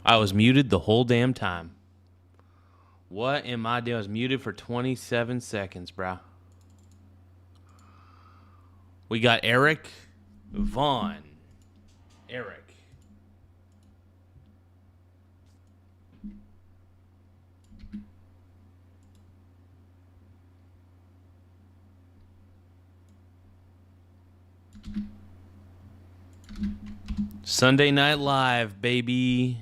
I was muted the whole damn time. What am I doing? I was muted for 27 seconds, bruh. We got Eric, Vaughn, Eric. Sunday Night Live, baby.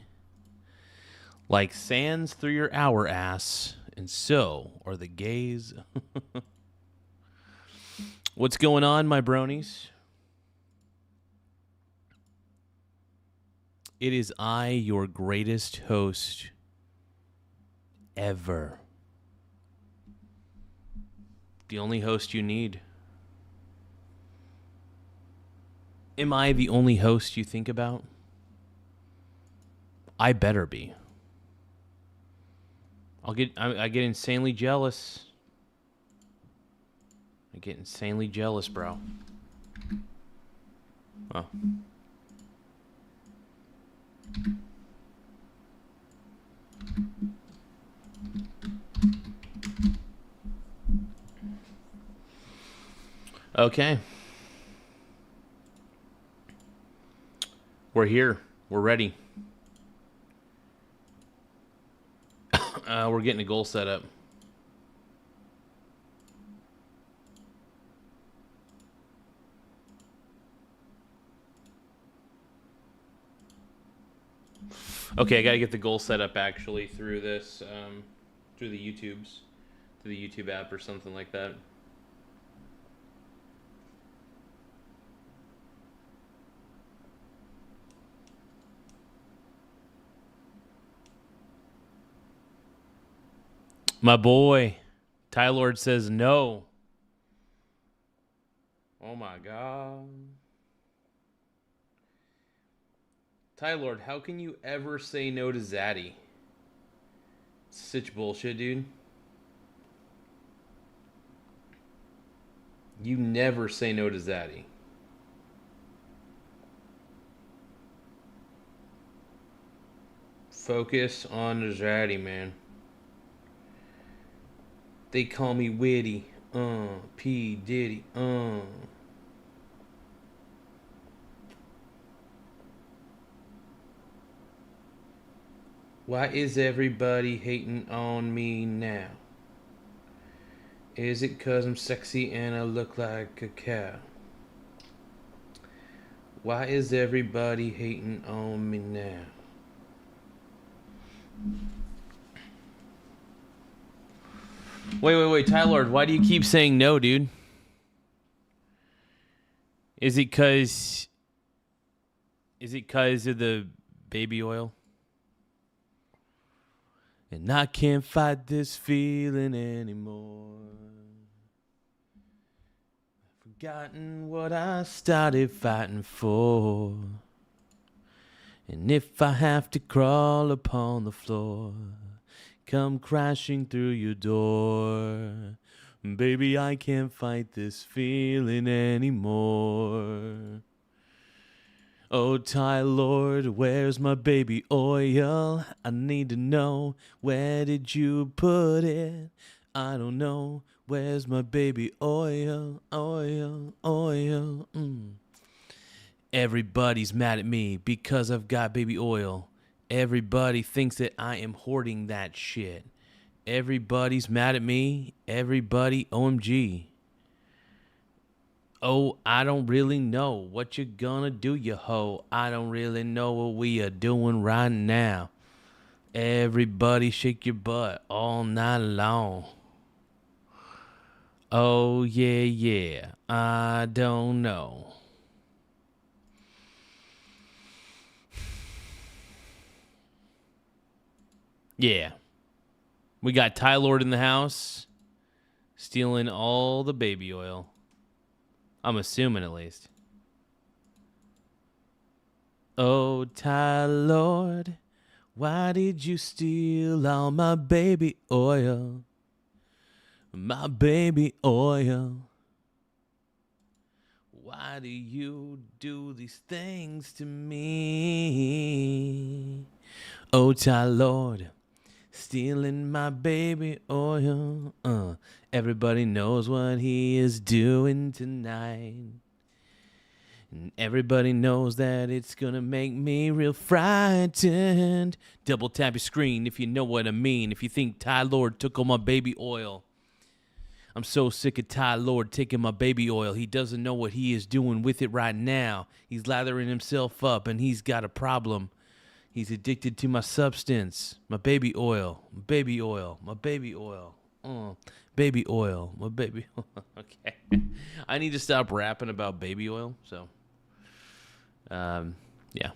Like sands through your hourglass, and so are the gays. What's going on, my bronies? It is I, your greatest host ever. The only host you need. Am I the only host you think about? I better be. I get insanely jealous. I get insanely jealous, bro. Oh. Okay. We're here. We're ready. We're getting a goal set up. Okay, I gotta get the goal set up actually through this, through the YouTubes, through the YouTube app or something like that. My boy, Ty Lord says no. Oh my God. Ty Lord, how can you ever say no to Zaddy? Such bullshit, dude. You never say no to Zaddy. Focus on the Zaddy, man. They call me witty. P. Diddy. Why is everybody hating on me now? Is it 'cause I'm sexy and I look like a cow? Why is everybody hating on me now? Wait, Ty Lord, why do you keep saying no, dude? Is it 'cause of the baby oil? And I can't fight this feeling anymore. I've forgotten what I started fighting for. And if I have to crawl upon the floor, come crashing through your door. Baby, I can't fight this feeling anymore. Oh, Ty Lord, where's my baby oil? I need to know, where did you put it? I don't know, where's my baby oil? Everybody's mad at me because I've got baby oil. Everybody thinks that I am hoarding that shit. Everybody's mad at me. Everybody, OMG. Oh, I don't really know what you're gonna do, you hoe. I don't really know what we are doing right now. Everybody shake your butt all night long. Oh, yeah, I don't know. Yeah. We got Ty Lord in the house, stealing all the baby oil. I'm assuming, at least. Oh, Ty Lord, why did you steal all my baby oil? My baby oil. Why do you do these things to me? Oh, Ty Lord, stealing my baby oil. Everybody knows what he is doing tonight. And everybody knows that it's gonna make me real frightened. Double tap your screen if you know what I mean. If you think Ty Lord took all my baby oil. I'm so sick of Ty Lord taking my baby oil. He doesn't know what he is doing with it right now. He's lathering himself up and he's got a problem. He's addicted to my substance. My baby oil. My baby oil. My baby oil. Baby oil. My baby oil. Okay. I need to stop rapping about baby oil, so... yeah.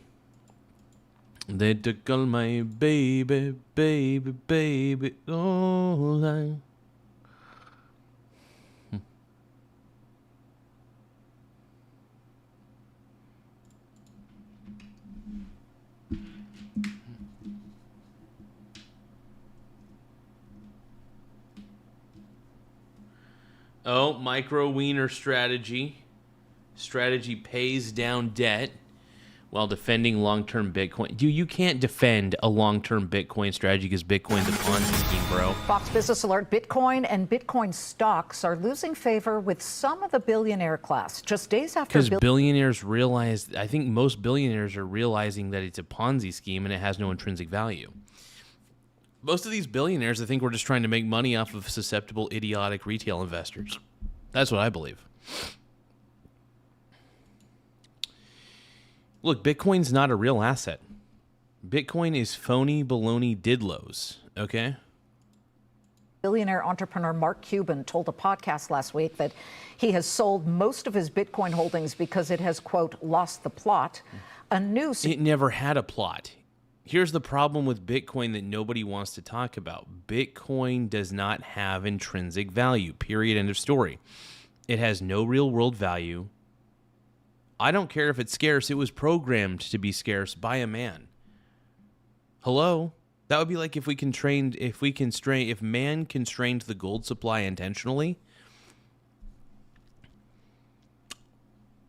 They took all my baby, baby, baby, oh, Oh, micro wiener strategy. Strategy pays down debt while defending long-term Bitcoin. Dude, you can't defend a long-term Bitcoin strategy because Bitcoin's a Ponzi scheme, bro. Fox Business Alert: Bitcoin and Bitcoin stocks are losing favor with some of the billionaire class. Just days after... Because billionaires realize, I think most billionaires are realizing that it's a Ponzi scheme and it has no intrinsic value. Most of these billionaires, I think, were just trying to make money off of susceptible, idiotic retail investors. That's what I believe. Look, Bitcoin's not a real asset. Bitcoin is phony baloney didlos, okay? Billionaire entrepreneur Mark Cuban told a podcast last week that he has sold most of his Bitcoin holdings because it has, quote, lost the plot. It never had a plot. Here's the problem with Bitcoin that nobody wants to talk about. Bitcoin does not have intrinsic value, period, end of story. It has no real world value. I don't care if it's scarce. It was programmed to be scarce by a man. Hello? That would be like if man constrained the gold supply intentionally.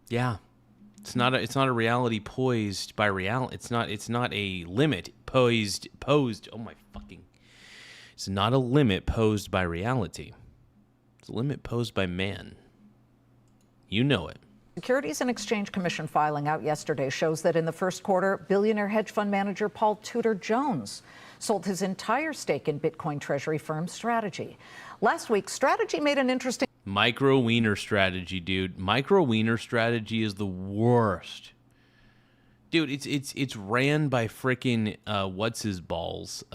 Yeah. It's not a reality poised by reality. It's not a limit posed. Oh my fucking. It's not a limit posed by reality. It's a limit posed by man. You know it. Securities and Exchange Commission filing out yesterday shows that in the first quarter, billionaire hedge fund manager Paul Tudor Jones sold his entire stake in Bitcoin treasury firm Strategy. Last week, Strategy made an interesting... Micro wiener strategy, dude. Micro wiener strategy is the worst. Dude, it's ran by frickin' what's his balls?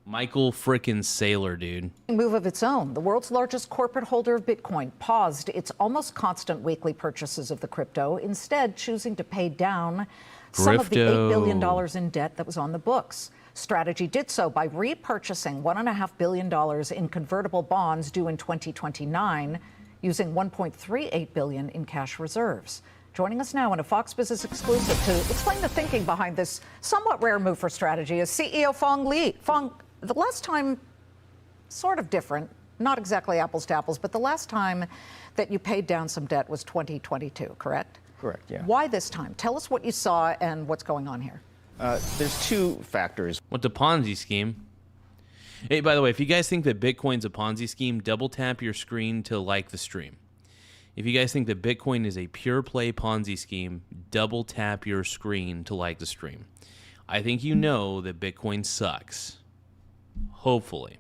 Michael frickin' Saylor, dude. Move of its own. The world's largest corporate holder of Bitcoin paused its almost constant weekly purchases of the crypto, instead choosing to pay down some of the $8 billion in debt that was on the books. Strategy did so by repurchasing $1.5 billion in convertible bonds due in 2029, using $1.38 billion in cash reserves. Joining us now in a Fox Business exclusive to explain the thinking behind this somewhat rare move for Strategy is CEO Phong Le. Phong, the last time, sort of different, not exactly apples to apples, but the last time that you paid down some debt was 2022, correct? Correct, yeah. Why this time? Tell us what you saw and what's going on here. There's two factors. What's a Ponzi scheme? Hey, by the way, if you guys think that Bitcoin's a Ponzi scheme, double tap your screen to like the stream. If you guys think that Bitcoin is a pure play Ponzi scheme, double tap your screen to like the stream. I think you know that Bitcoin sucks. Hopefully.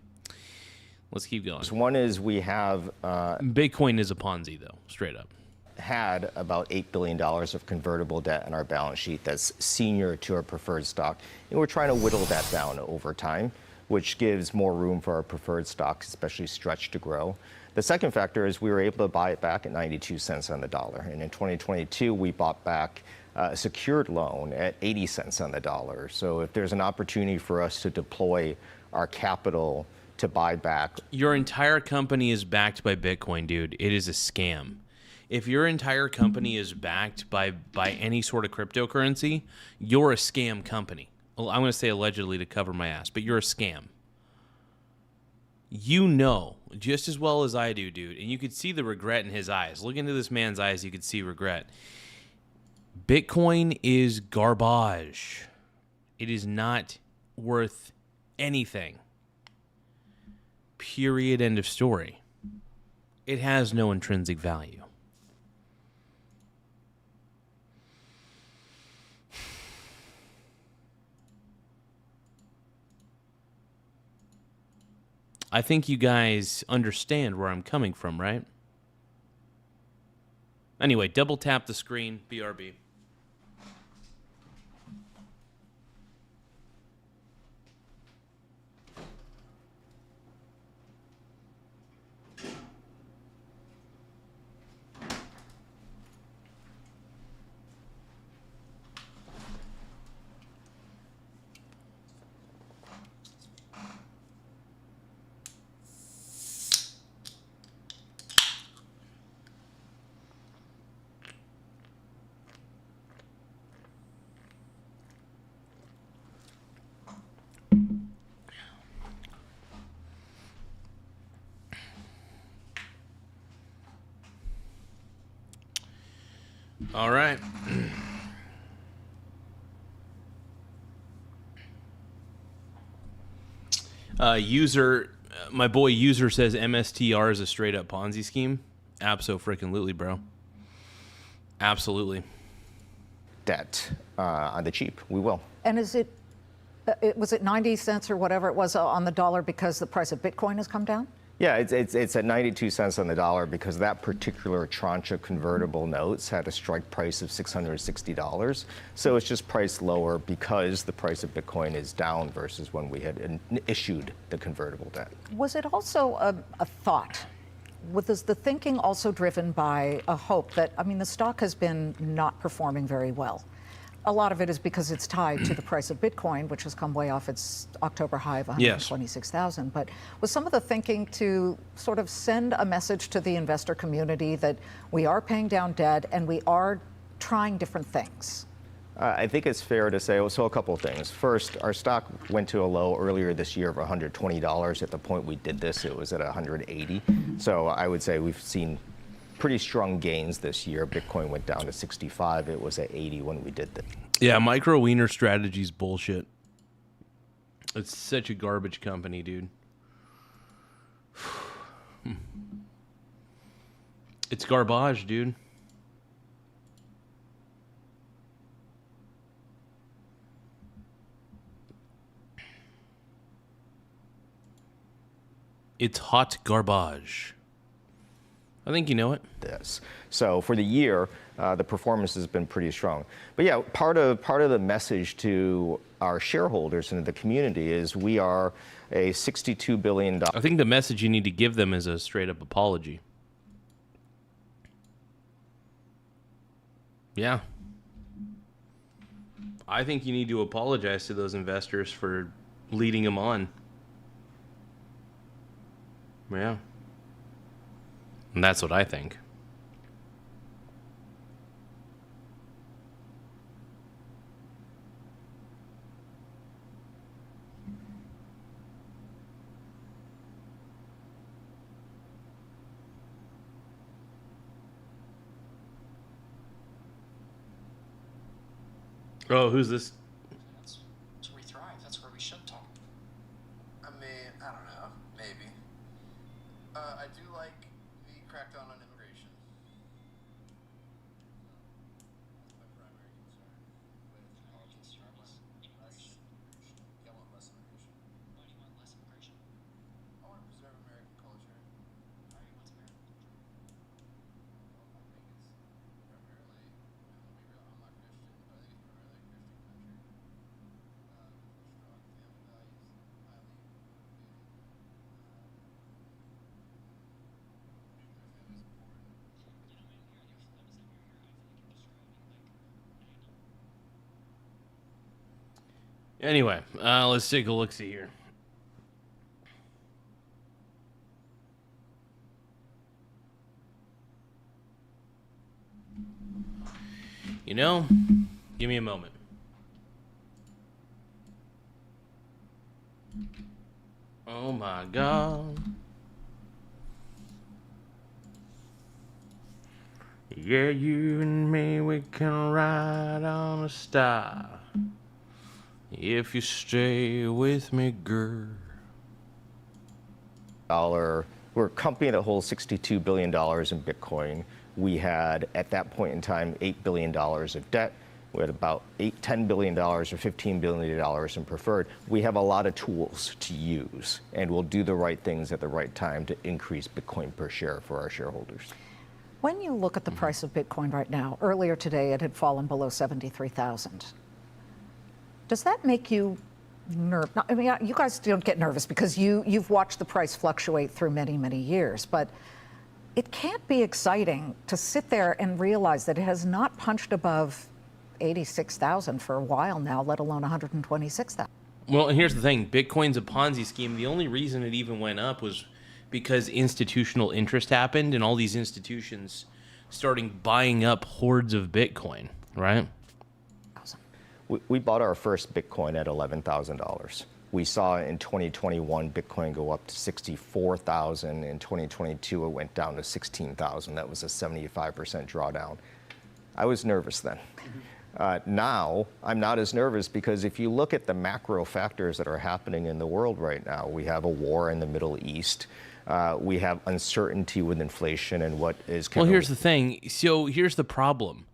Let's keep going. One is we have... Bitcoin is a Ponzi, though, straight up. Had about $8 billion of convertible debt on our balance sheet that's senior to our preferred stock. And we're trying to whittle that down over time, which gives more room for our preferred stocks, especially Stretch, to grow. The second factor is we were able to buy it back at 92 cents on the dollar. And in 2022, we bought back a secured loan at 80 cents on the dollar. So if there's an opportunity for us to deploy our capital to buy back... Your entire company is backed by Bitcoin, dude. It is a scam. If your entire company is backed by any sort of cryptocurrency, you're a scam company. Well, I'm going to say allegedly to cover my ass, but you're a scam. You know just as well as I do, dude. And you could see the regret in his eyes. Look into this man's eyes, you could see regret. Bitcoin is garbage. It is not worth anything. Period. End of story. It has no intrinsic value. I think you guys understand where I'm coming from, right? Anyway, double tap the screen, BRB. All right. My boy user says MSTR is a straight up Ponzi scheme. Abso-freaking-lutely, bro. Absolutely. Debt on the cheap. We will. And was it 90 cents or whatever it was on the dollar because the price of Bitcoin has come down? Yeah, it's at 92 cents on the dollar because that particular tranche of convertible notes had a strike price of $660. So it's just priced lower because the price of Bitcoin is down versus when we had issued the convertible debt. Was it also a thought? Was the thinking also driven by a hope that, I mean, the stock has been not performing very well? A lot of it is because it's tied to the price of Bitcoin, which has come way off its October high of 126,000. Yes. But was some of the thinking to sort of send a message to the investor community that we are paying down debt and we are trying different things? I think it's fair to say, so a couple of things. First, our stock went to a low earlier this year of $120. At the point we did this, it was at $180. So I would say we've seen pretty strong gains this year. Bitcoin went down to 65. It was at 80 when we did this. Yeah, micro wiener strategy's bullshit. It's such a garbage company, dude. It's garbage, dude. It's hot garbage. I think you know it. This. So for the year, the performance has been pretty strong. But yeah, part of the message to our shareholders and the community is we are a $62 billion. I think the message you need to give them is a straight up apology. Yeah. I think you need to apologize to those investors for leading them on. Yeah. And that's what I think. Oh, who's this? That's where we thrive. That's where we should talk. I mean, I don't know. Maybe. I do like the crackdown on immigration. That's my primary concern with all concerns. Immigration. Yeah, I want less immigration. Why do you want less immigration? I want to preserve American culture. All right, what's American culture? Well, I think it's primarily, let me be real, I'm not Christian, but I think it's primarily a Christian country. Strong family values, highly motivated. Nuclear family is important. You know, man, you're on your flip side. I feel like you're destroying, Anyway, let's take a look-see here. You know, give me a moment. Oh my God. Yeah, you and me, we can ride on a star. If you stay with me, girl. We're a company that holds $62 billion in Bitcoin. We had, at that point in time, $8 billion of debt. We had about $10 billion or $15 billion in preferred. We have a lot of tools to use, and we'll do the right things at the right time to increase Bitcoin per share for our shareholders. When you look at the price of Bitcoin right now, earlier today it had fallen below 73,000. Does that make you nervous? I mean, you guys don't get nervous because you've watched the price fluctuate through many, many years, but it can't be exciting to sit there and realize that it has not punched above 86,000 for a while now, let alone 126,000. Well, and here's the thing. Bitcoin's a Ponzi scheme. The only reason it even went up was because institutional interest happened and all these institutions starting buying up hordes of Bitcoin, right? We bought our first Bitcoin at $11,000. We saw in 2021 Bitcoin go up to 64,000. In 2022, it went down to 16,000. That was a 75% drawdown. I was nervous then. Now, I'm not as nervous because if you look at the macro factors that are happening in the world right now, we have a war in the Middle East. We have uncertainty with inflation and what is... Well, here's the thing. So here's the problem.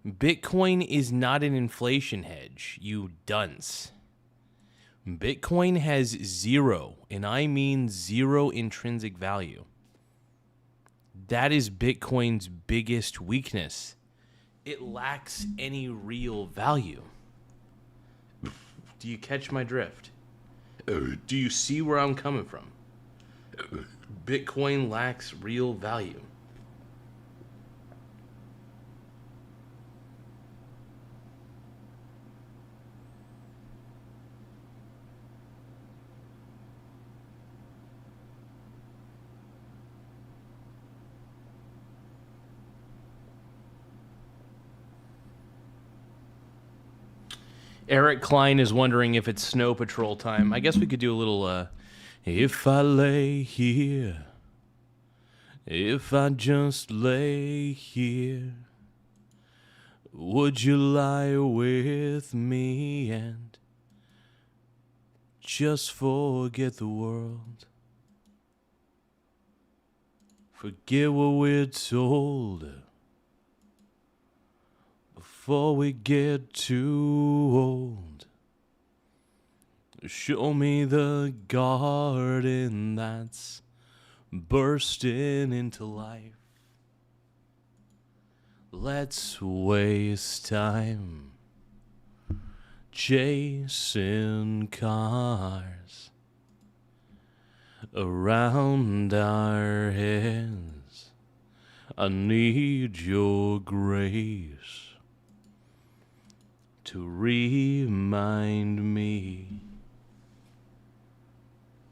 Bitcoin is not an inflation hedge, you dunce. Bitcoin has zero, and I mean zero intrinsic value. That is Bitcoin's biggest weakness. It lacks any real value. Do you catch my drift? Do you see where I'm coming from? Bitcoin lacks real value. Eric Klein is wondering if it's Snow Patrol time. I guess we could do a little, if I lay here, if I just lay here, would you lie with me and just forget the world? Forget what we're told before we get too old. Show me the garden that's bursting into life. Let's waste time chasing cars around our heads. I need your grace to remind me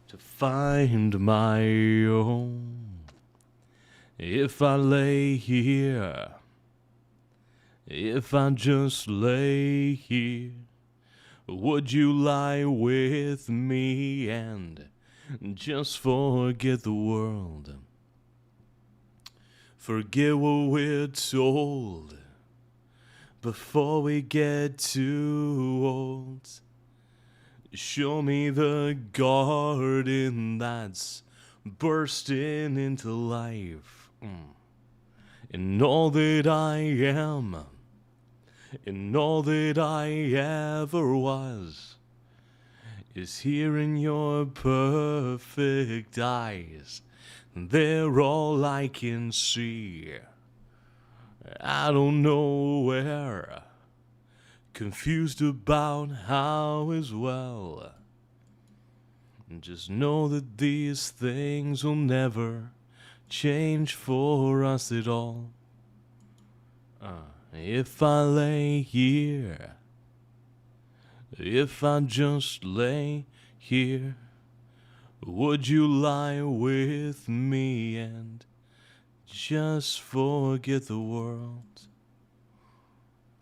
to find my own. If I lay here, if I just lay here, would you lie with me and just forget the world? Forget what we're told before we get too old. Show me the garden that's bursting into life. And all that I am, and all that I ever was, is here in your perfect eyes. They're all I can see. I don't know where, confused about how as well. Just know that these things will never change for us at all. If I lay here, if I just lay here, would you lie with me and just forget the world?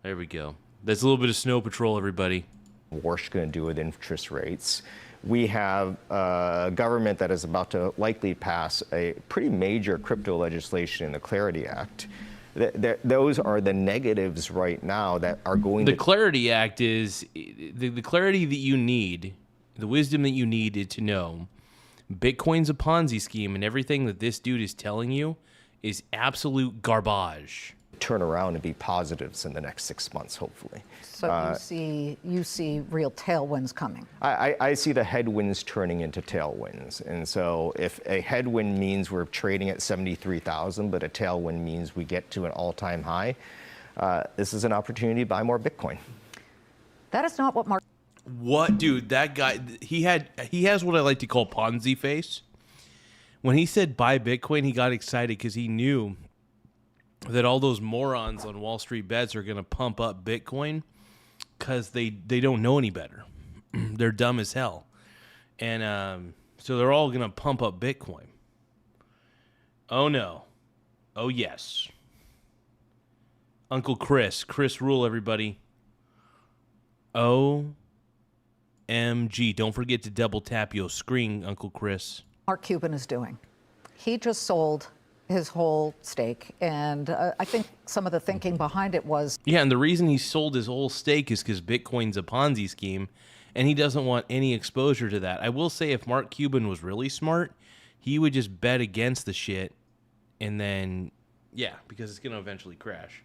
There we go. That's a little bit of Snow Patrol, everybody. What's going to do with interest rates? We have a government that is about to likely pass a pretty major crypto legislation in the Clarity Act. Those are the negatives right now that are going The to... Clarity Act is the clarity that you need, the wisdom that you need to know Bitcoin's a Ponzi scheme, and everything that this dude is telling you is absolute garbage. turn around and be positives in the next 6 months, hopefully. So you see real tailwinds coming. I see the headwinds turning into tailwinds. And so if a headwind means we're trading at 73,000, but a tailwind means we get to an all-time high, this is an opportunity to buy more Bitcoin. That is not what Mark... What, dude? That guy, he has what I like to call Ponzi face. When he said buy Bitcoin, he got excited because he knew that all those morons on Wall Street Bets are going to pump up Bitcoin because they don't know any better. They're dumb as hell. And so they're all going to pump up Bitcoin. Oh, no. Oh, yes. Uncle Chris Rule, everybody. OMG. Don't forget to double tap your screen, Uncle Chris. Mark Cuban is doing. He just sold his whole stake, and I think some of the thinking behind it was... Yeah, and the reason he sold his whole stake is because Bitcoin's a Ponzi scheme, and he doesn't want any exposure to that. I will say if Mark Cuban was really smart, he would just bet against the shit, and then, yeah, because it's going to eventually crash.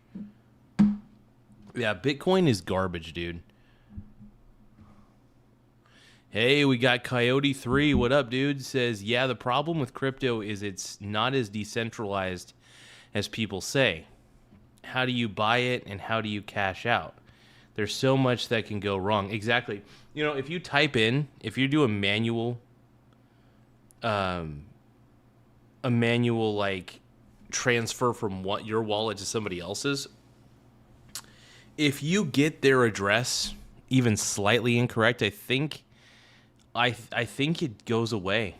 Yeah, Bitcoin is garbage, dude. Hey, we got Coyote3. What up, dude? Says, yeah, the problem with crypto is it's not as decentralized as people say. How do you buy it and how do you cash out? There's so much that can go wrong. Exactly. You know, if you do a manual like transfer from your wallet to somebody else's, if you get their address even slightly incorrect, I think it goes away.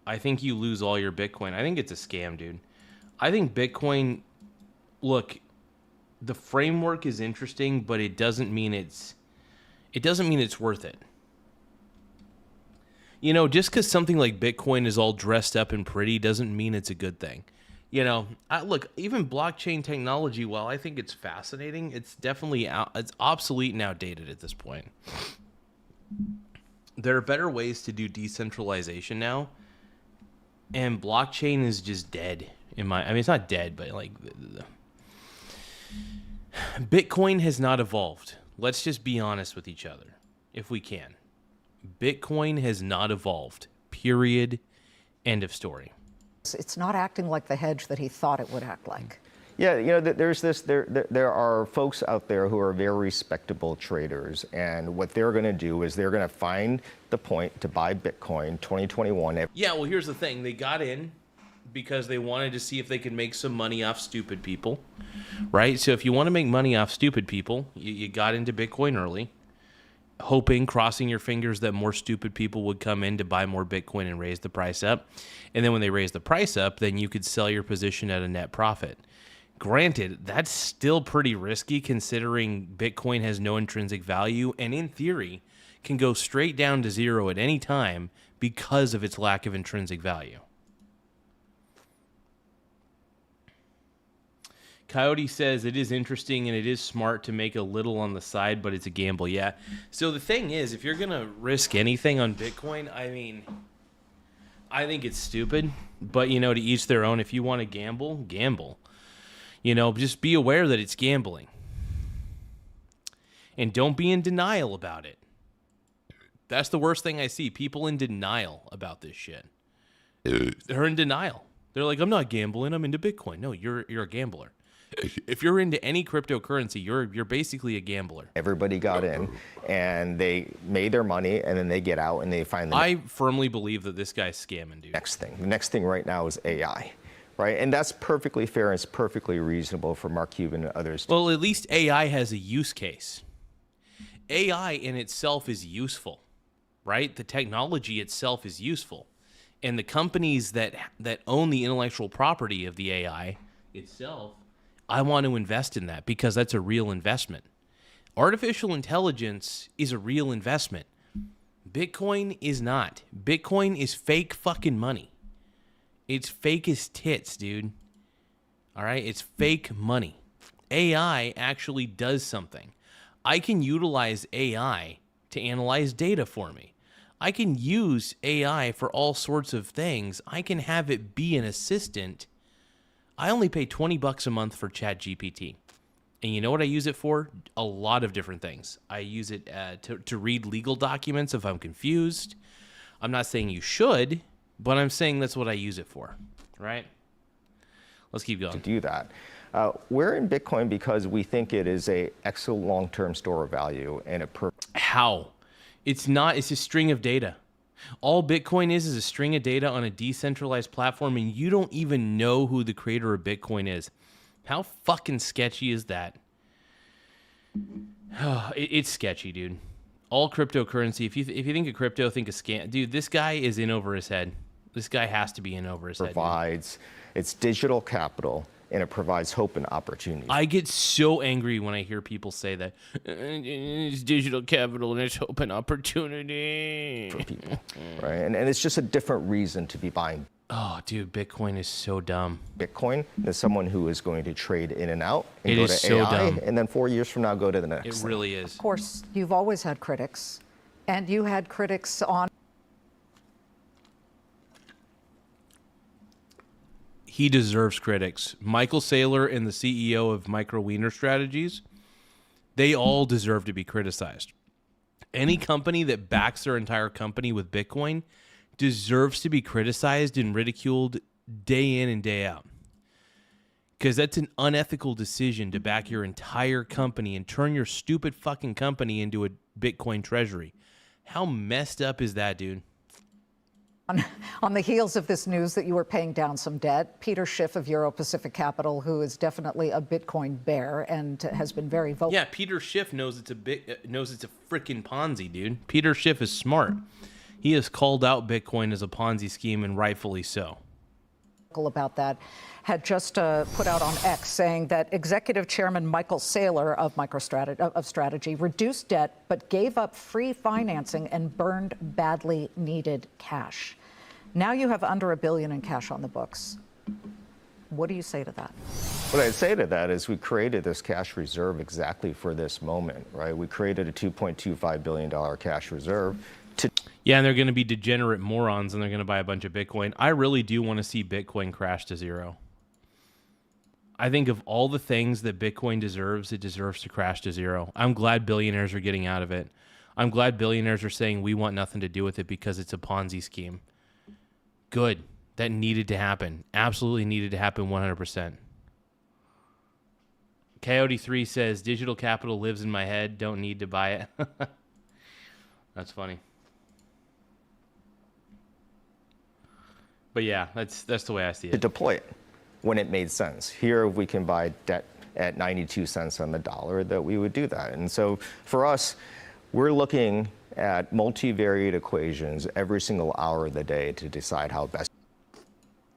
I think you lose all your Bitcoin. I think it's a scam, dude. I think Bitcoin, look, the framework is interesting, but it doesn't mean it's worth it. You know, just because something like Bitcoin is all dressed up and pretty doesn't mean it's a good thing. You know, look, even blockchain technology, while I think it's fascinating, it's definitely it's obsolete and outdated at this point. There are better ways to do decentralization now, and blockchain is just dead. I mean, it's not dead, but like, Bitcoin has not evolved. Let's just be honest with each other, if we can. Bitcoin has not evolved. Period. End of story. It's not acting like the hedge that he thought it would act like. Yeah, you know, there are folks out there who are very respectable traders, and what they're going to do is they're going to find the point to buy Bitcoin 2021. Yeah, well, here's the thing. They got in because they wanted to see if they could make some money off stupid people, right? So if you want to make money off stupid people, you got into Bitcoin early, hoping, crossing your fingers that more stupid people would come in to buy more Bitcoin and raise the price up. And then when they raise the price up, then you could sell your position at a net profit. Granted, that's still pretty risky considering Bitcoin has no intrinsic value and in theory can go straight down to zero at any time because of its lack of intrinsic value. Coyote says it is interesting and it is smart to make a little on the side, but it's a gamble. Yeah. So the thing is, if you're going to risk anything on Bitcoin, I mean, I think it's stupid, but you know, to each their own. If you want to gamble, gamble. You know, just be aware that it's gambling. And don't be in denial about it. That's the worst thing I see. People in denial about this shit. They're in denial. They're like, I'm not gambling, I'm into Bitcoin. No, you're a gambler. If you're into any cryptocurrency, you're basically a gambler. Everybody got in, and they made their money, and then they get out, and they find the I firmly believe that this guy's scamming, dude. next thing. The next thing right now is AI. Right, and that's perfectly fair and it's perfectly reasonable for Mark Cuban and others. Well, at least AI has a use case. AI in itself is useful, right? The technology itself is useful. And the companies that own the intellectual property of the AI itself, I want to invest in that because that's a real investment. Artificial intelligence is a real investment. Bitcoin is not. Bitcoin is fake fucking money. It's fake as tits, dude. All right? It's fake money. AI actually does something. I can utilize AI to analyze data for me. I can use AI for all sorts of things. I can have it be an assistant. I only pay $20 a month for ChatGPT. And you know what I use it for? A lot of different things. I use it to read legal documents if I'm confused. I'm not saying you should, but I'm saying that's what I use it for, right? Let's keep going. To do that. We're in Bitcoin because we think it is a excellent long-term store of value and How? It's not. It's a string of data. All Bitcoin is a string of data on a decentralized platform, and you don't even know who the creator of Bitcoin is. How fucking sketchy is that? It's sketchy, dude. All cryptocurrency. If you think of crypto, think of scam. Dude, this guy is in over his head. This guy has to be in over his head. provides its digital capital, and it provides hope and opportunity. I get so angry when I hear people say that it's digital capital and it's hope and opportunity for people, right? And it's just a different reason to be buying Oh, dude, Bitcoin is so dumb. Bitcoin than someone who is going to trade in and out and It go is to so AI, dumb. and then 4 years from now go to the next. It thing. really is. Of course, you've always had critics, and you had critics on. He deserves critics. Michael Saylor and the CEO of Micro Wiener Strategies, they all deserve to be criticized. Any company that backs their entire company with Bitcoin deserves to be criticized and ridiculed day in and day out. Because that's an unethical decision to back your entire company and turn your stupid fucking company into a Bitcoin treasury. How messed up is that, dude? On the heels of this news that you were paying down some debt, Peter Schiff of Euro Pacific Capital, who is definitely a Bitcoin bear and has been very vocal. Yeah, Peter Schiff knows it's a freaking Ponzi, dude. Peter Schiff is smart. He has called out Bitcoin as a Ponzi scheme, and rightfully so. About that, had just put out on X saying that Executive Chairman Michael Saylor of Strategy reduced debt but gave up free financing and burned badly needed cash. Now you have under $1 billion in cash on the books. What do you say to that? What I'd say to that is we created this cash reserve exactly for this moment, right? We created a $2.25 billion cash reserve to... Yeah, and they're going to be degenerate morons, and they're going to buy a bunch of Bitcoin. I really do want to see Bitcoin crash to zero. I think of all the things that Bitcoin deserves, it deserves to crash to zero. I'm glad billionaires are getting out of it. I'm glad billionaires are saying we want nothing to do with it because it's a Ponzi scheme. Good. That needed to happen. Absolutely needed to happen 100%. Coyote 3 says, digital capital lives in my head. Don't need to buy it. That's funny. But yeah, that's the way I see it. to deploy it when it made sense. Here, if we can buy debt at 92 cents on the dollar, that we would do that. And so for us, we're looking at multivariate equations every single hour of the day to decide how best.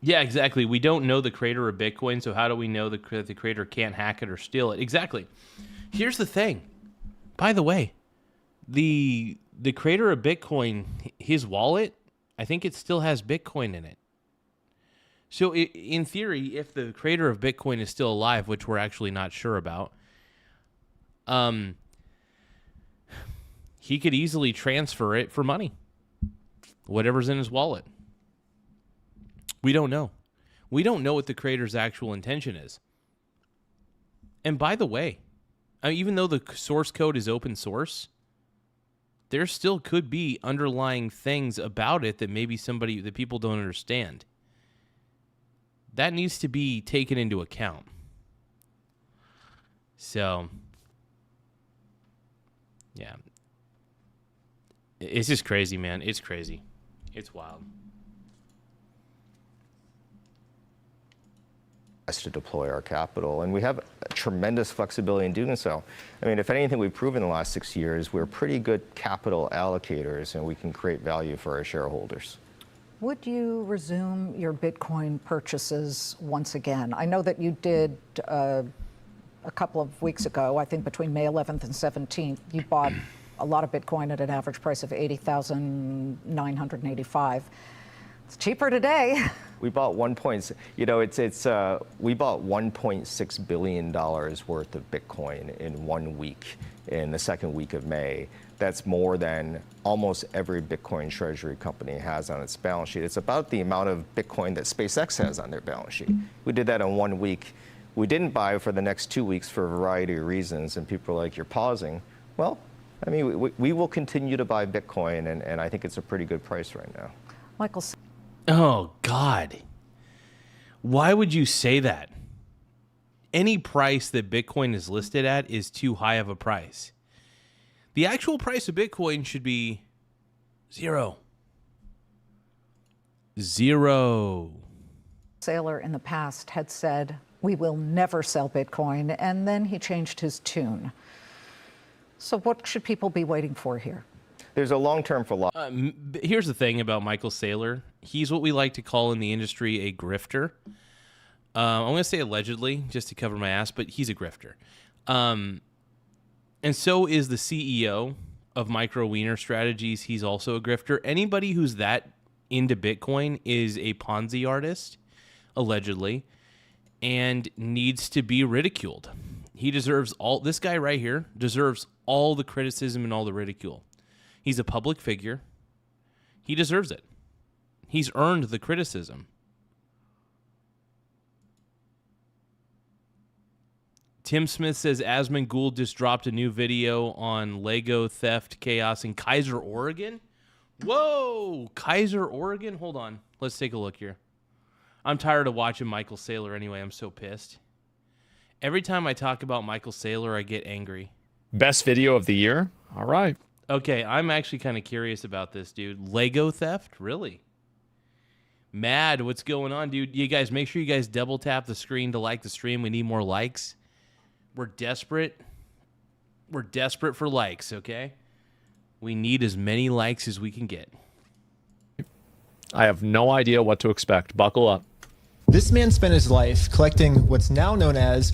Yeah, exactly. We don't know the creator of Bitcoin, so how do we know the creator can't hack it or steal it? Exactly. Here's the thing. By the way, the creator of Bitcoin, his wallet, I think it still has Bitcoin in it. So in theory, if the creator of Bitcoin is still alive, which we're actually not sure about, he could easily transfer it for money. Whatever's in his wallet. We don't know. We don't know what the creator's actual intention is. And by the way, even though the source code is open source, there still could be underlying things about it that maybe that people don't understand. That needs to be taken into account. So, yeah. It's just crazy, man. It's crazy. It's wild. To deploy our capital, and we have tremendous flexibility in doing so. I mean, if anything, we've proven in the last 6 years we're pretty good capital allocators, and we can create value for our shareholders. Would you resume your Bitcoin purchases once again? I know that you did a couple of weeks ago, I think between May 11th and 17th, you bought a lot of Bitcoin at an average price of $80,985. It's cheaper today. We bought we bought $1.6 billion worth of Bitcoin in 1 week, in the second week of May. That's more than almost every Bitcoin treasury company has on its balance sheet. It's about the amount of Bitcoin that SpaceX has on their balance sheet. We did that in 1 week. We didn't buy for the next 2 weeks for a variety of reasons, and people are like, you're pausing. Well, I mean, we will continue to buy Bitcoin, and I think it's a pretty good price right now. Michael. Oh, God. Why would you say that? Any price that Bitcoin is listed at is too high of a price. The actual price of Bitcoin should be zero. Zero. Saylor in the past had said, we will never sell Bitcoin, and then he changed his tune. So what should people be waiting for here? There's a long-term philosophy. Here's the thing about Michael Saylor. He's what we like to call in the industry a grifter. I'm going to say allegedly, just to cover my ass, but he's a grifter. And so is the CEO of Micro Wiener Strategies. He's also a grifter. Anybody who's that into Bitcoin is a Ponzi artist, allegedly, and needs to be ridiculed. He deserves this guy right here deserves all the criticism and all the ridicule. He's a public figure. He deserves it. He's earned the criticism. Tim Smith says Asmund Gould just dropped a new video on Lego theft chaos in Kaiser, Oregon. Whoa, Kaiser, Oregon? Hold on. Let's take a look here. I'm tired of watching Michael Saylor anyway. I'm so pissed. Every time I talk about Michael Saylor, I get angry. Best video of the year? All right. Okay, I'm actually kind of curious about this, dude. Lego theft? Really? Mad, what's going on, dude? You guys, make sure you guys double tap the screen to like the stream. We need more likes. We're desperate. We're desperate for likes, okay? We need as many likes as we can get. I have no idea what to expect. Buckle up. This man spent his life collecting what's now known as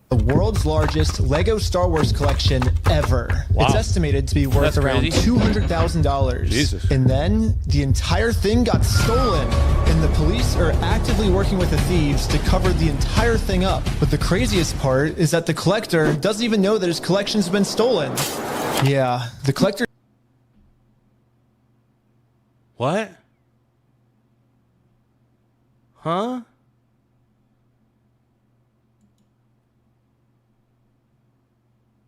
the world's largest Lego Star Wars collection ever. Wow. It's estimated to be worth That's around crazy. $200,000. Jesus. And then the entire thing got stolen, and the police are actively working with the thieves to cover the entire thing up. But the craziest part is that the collector doesn't even know that his collection's been stolen. Yeah, the collector. What? Huh?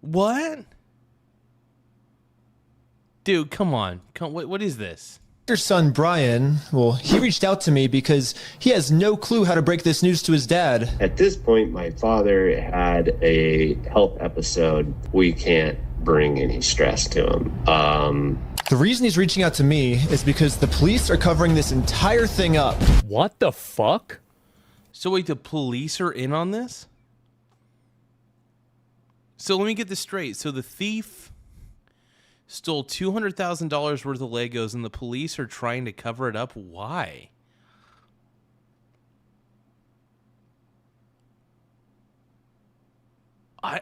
What? Dude, come on. What is this? Collector's son, Brian, well, he reached out to me because he has no clue how to break this news to his dad. At this point, my father had a health episode. We can't bring any stress to him. The reason he's reaching out to me is because the police are covering this entire thing up. What the fuck? So wait, the police are in on this? So let me get this straight. So the thief stole $200,000 worth of Legos and the police are trying to cover it up? Why? I'm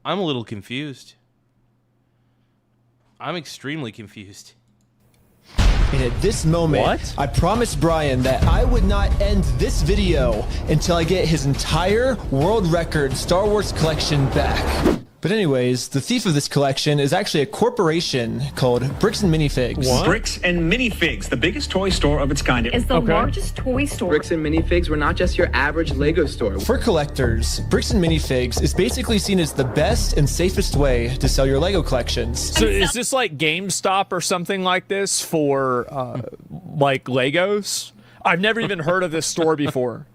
a little confused. I'm extremely confused. And at this moment, What? I promised Brian that I would not end this video until I get his entire world record Star Wars collection back. But anyways, the thief of this collection is actually a corporation called Bricks and Minifigs. What? Bricks and Minifigs, the biggest toy store of its kind. Is the largest toy store. Bricks and Minifigs were not just your average Lego store. For collectors, Bricks and Minifigs is basically seen as the best and safest way to sell your Lego collections. So is this like GameStop or something like this for like Legos? I've never even heard of this store before.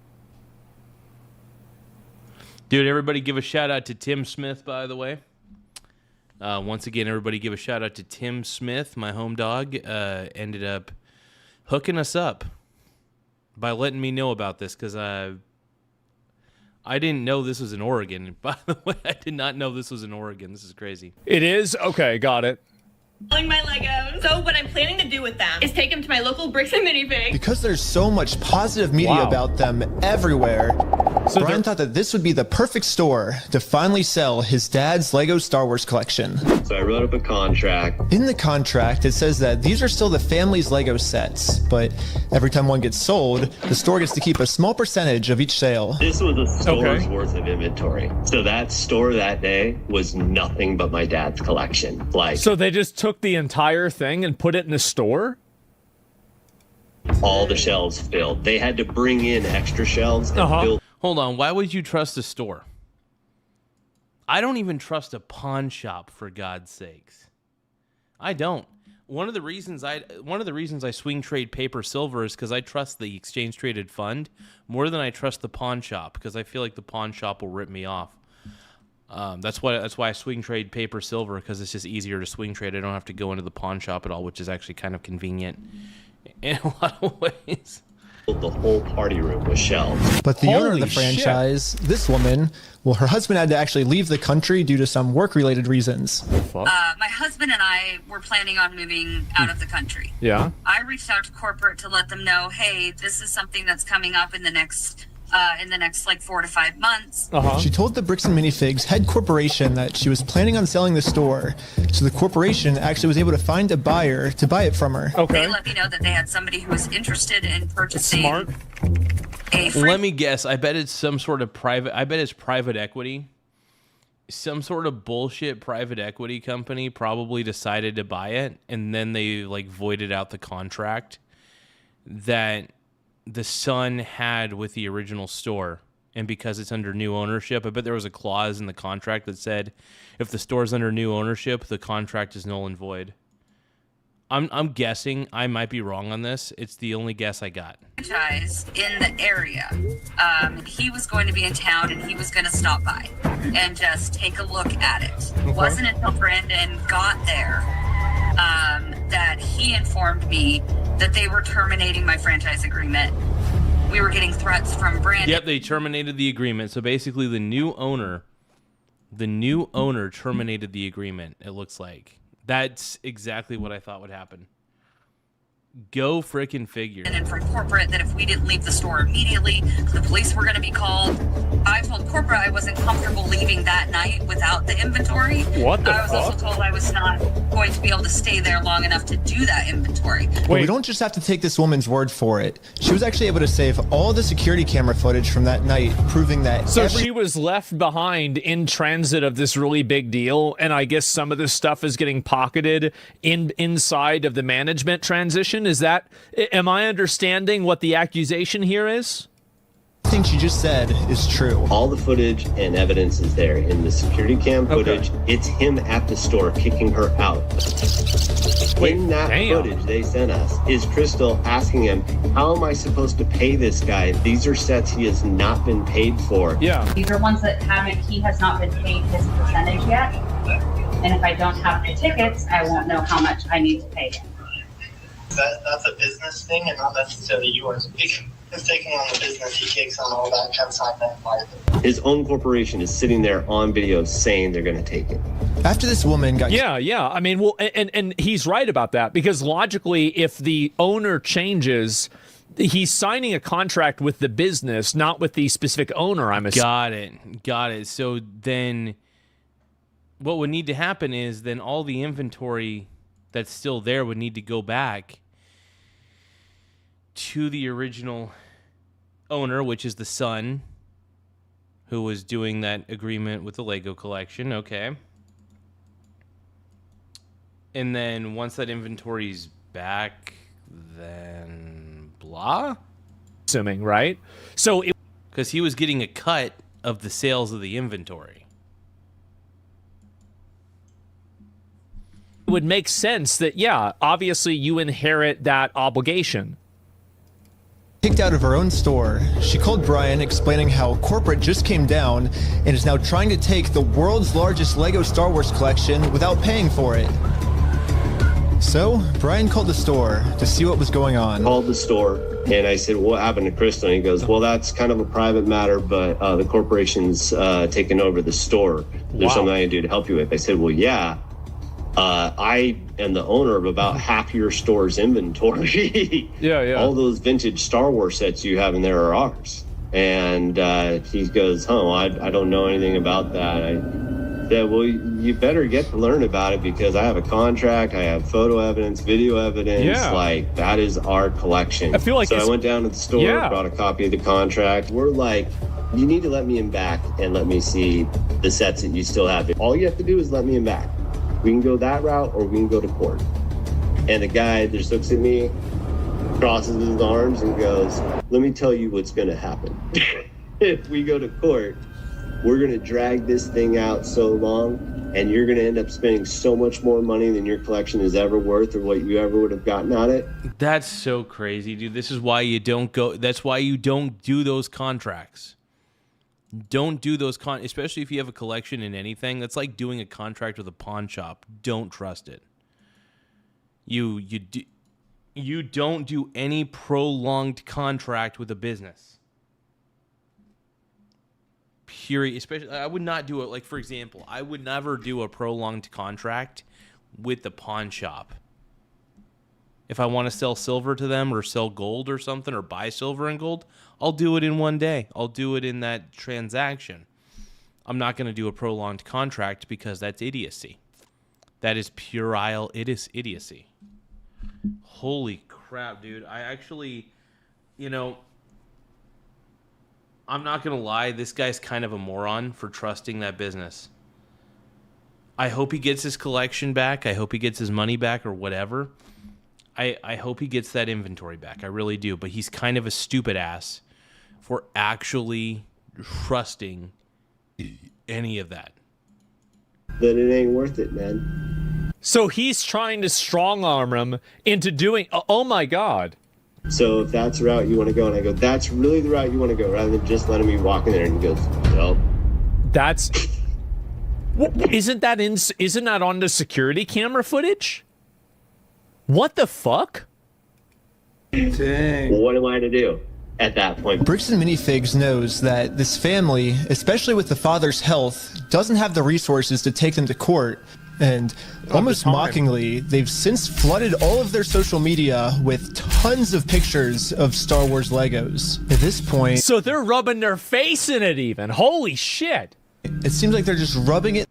Dude, everybody give a shout out to Tim Smith, by the way. Once again, everybody give a shout out to Tim Smith, my home dog. Ended up hooking us up by letting me know about this because I didn't know this was in Oregon. By the way, I did not know this was in Oregon. This is crazy. It is? Okay, got it. Selling my Legos. So what I'm planning to do with them is take them to my local Bricks and Minifigs. Because there's so much positive media Wow. about them everywhere, So Brian thought that this would be the perfect store to finally sell his dad's Lego Star Wars collection. So I wrote up a contract. In the contract, it says that these are still the family's Lego sets, but every time one gets sold, the store gets to keep a small percentage of each sale. This was a store's worth of inventory. So that store that day was nothing but my dad's collection. So they just took the entire thing and put it in a store? All the shelves filled. They had to bring in extra shelves and fill. Hold on, why would you trust a store? I don't even trust a pawn shop, for God's sakes. I don't. One of the reasons I swing trade paper silver is because I trust the exchange traded fund more than I trust the pawn shop, because I feel like the pawn shop will rip me off. That's why I swing trade paper silver, because it's just easier to swing trade. I don't have to go into the pawn shop at all, which is actually kind of convenient in a lot of ways. The whole party room was shelves. But the owner of the Holy shit. franchise, this woman, well, her husband had to actually leave the country due to some work-related reasons. My husband and I were planning on moving out of the country. Yeah. I reached out to corporate to let them know, hey, this is something that's coming up in the next like 4 to 5 months. She told the Bricks and Minifigs head corporation that she was planning on selling the store, so the corporation actually was able to find a buyer to buy it from her. They let me know that they had somebody who was interested in purchasing Smart. Let me guess. I bet it's some sort of private equity. Some sort of bullshit private equity company probably decided to buy it, and then they voided out the contract that the son had with the original store. And because it's under new ownership, I bet there was a clause in the contract that said if the store's under new ownership, the contract is null and void. I'm guessing. I might be wrong on this. It's the only guess I got. Franchise in the area. He was going to be in town and he was going to stop by and just take a look at it. It wasn't until Brandon got there that he informed me that they were terminating my franchise agreement. We were getting threats from Brandon. Yep, they terminated the agreement. So basically the new owner terminated the agreement, it looks like. That's exactly what I thought would happen. Go frickin' figure. And from corporate that if we didn't leave the store immediately, the police were going to be called. I told corporate I wasn't comfortable leaving that night without the inventory. What the I was also told I was not going to be able to stay there long enough to do that inventory. But we don't just have to take this woman's word for it. She was actually able to save all the security camera footage from that night, proving that She was left behind in transit of this really big deal, and I guess some of this stuff is getting pocketed inside of the management transition. Am I understanding what the accusation here is? everything she just said is true. All the footage and evidence is there in the security cam footage. It's him at the store kicking her out. In that footage they sent us is Crystal asking him, how am I supposed to pay this guy? These are sets he has not been paid for. Yeah. These are ones that he has not been paid his percentage yet. And if I don't have the tickets, I won't know how much I need to pay him. That's a business thing and not necessarily yours. He's taking on the business, he takes on all that consignment liability. His own corporation is sitting there on video saying they're going to take it. After this woman got... Yeah. I mean, well, and he's right about that, because logically, if the owner changes, he's signing a contract with the business, not with the specific owner, I'm assuming. Got it. So then what would need to happen is then all the inventory that's still there would need to go back to the original owner, which is the son who was doing that agreement with the Lego collection. Okay. And then once that inventory's back, then blah? Assuming, right? So because he was getting a cut of the sales of the inventory. It would make sense that, yeah, obviously you inherit that obligation. Kicked out of her own store, she called Brian explaining how corporate just came down and is now trying to take the world's largest Lego Star Wars collection without paying for it. So Brian called the store to see what was going on. Called the store and I said, what happened to Crystal? And he goes, well, that's kind of a private matter, but the corporation's taken over the store. There's something I can do to help you with. I said, well, yeah. I am the owner of about half your store's inventory. Yeah. All those vintage Star Wars sets you have in there are ours. And he goes, "Oh, I don't know anything about that." I said, "Well, you better get to learn about it because I have a contract, I have photo evidence, video evidence. Yeah. Like, that is our collection." I feel like so I it's- went down to the store, Yeah. brought a copy of the contract. We're like, "You need to let me in back and let me see the sets that you still have. All you have to do is let me in back. We can go that route or we can go to court." And the guy just looks at me, crosses his arms and goes, "Let me tell you what's going to happen. If we go to court, we're going to drag this thing out so long, and you're going to end up spending so much more money than your collection is ever worth or what you ever would have gotten out of it." That's so crazy, dude. This is why you don't go. That's why you don't do those contracts. Don't do those especially if you have a collection in anything. That's like doing a contract with a pawn shop. Don't trust it. You don't do any prolonged contract with a business. Period. Especially, I would not do it. Like, for example, I would never do a prolonged contract with the pawn shop. If I want to sell silver to them or sell gold or something or buy silver and gold, I'll do it in one day. I'll do it in that transaction. I'm not going to do a prolonged contract because that's idiocy. That is puerile idiocy. Holy crap, dude. I actually, I'm not going to lie. This guy's kind of a moron for trusting that business. I hope he gets his collection back. I hope he gets his money back or whatever. I hope he gets that inventory back. I really do. But he's kind of a stupid ass for actually trusting any of that. Then it ain't worth it, man. So he's trying to strong arm him into doing. Oh my God. So if that's the route you want to go, and I go, "That's really the route you want to go," rather than just letting me walk in there, and he goes, "Nope." That's. Isn't that on the security camera footage? What the fuck? Dang. Well, what am I to do at that point? Bricks and Minifigs knows that this family, especially with the father's health, doesn't have the resources to take them to court. And almost mockingly, they've since flooded all of their social media with tons of pictures of Star Wars Legos. At this point... So they're rubbing their face in it even. Holy shit. It seems like they're just rubbing it.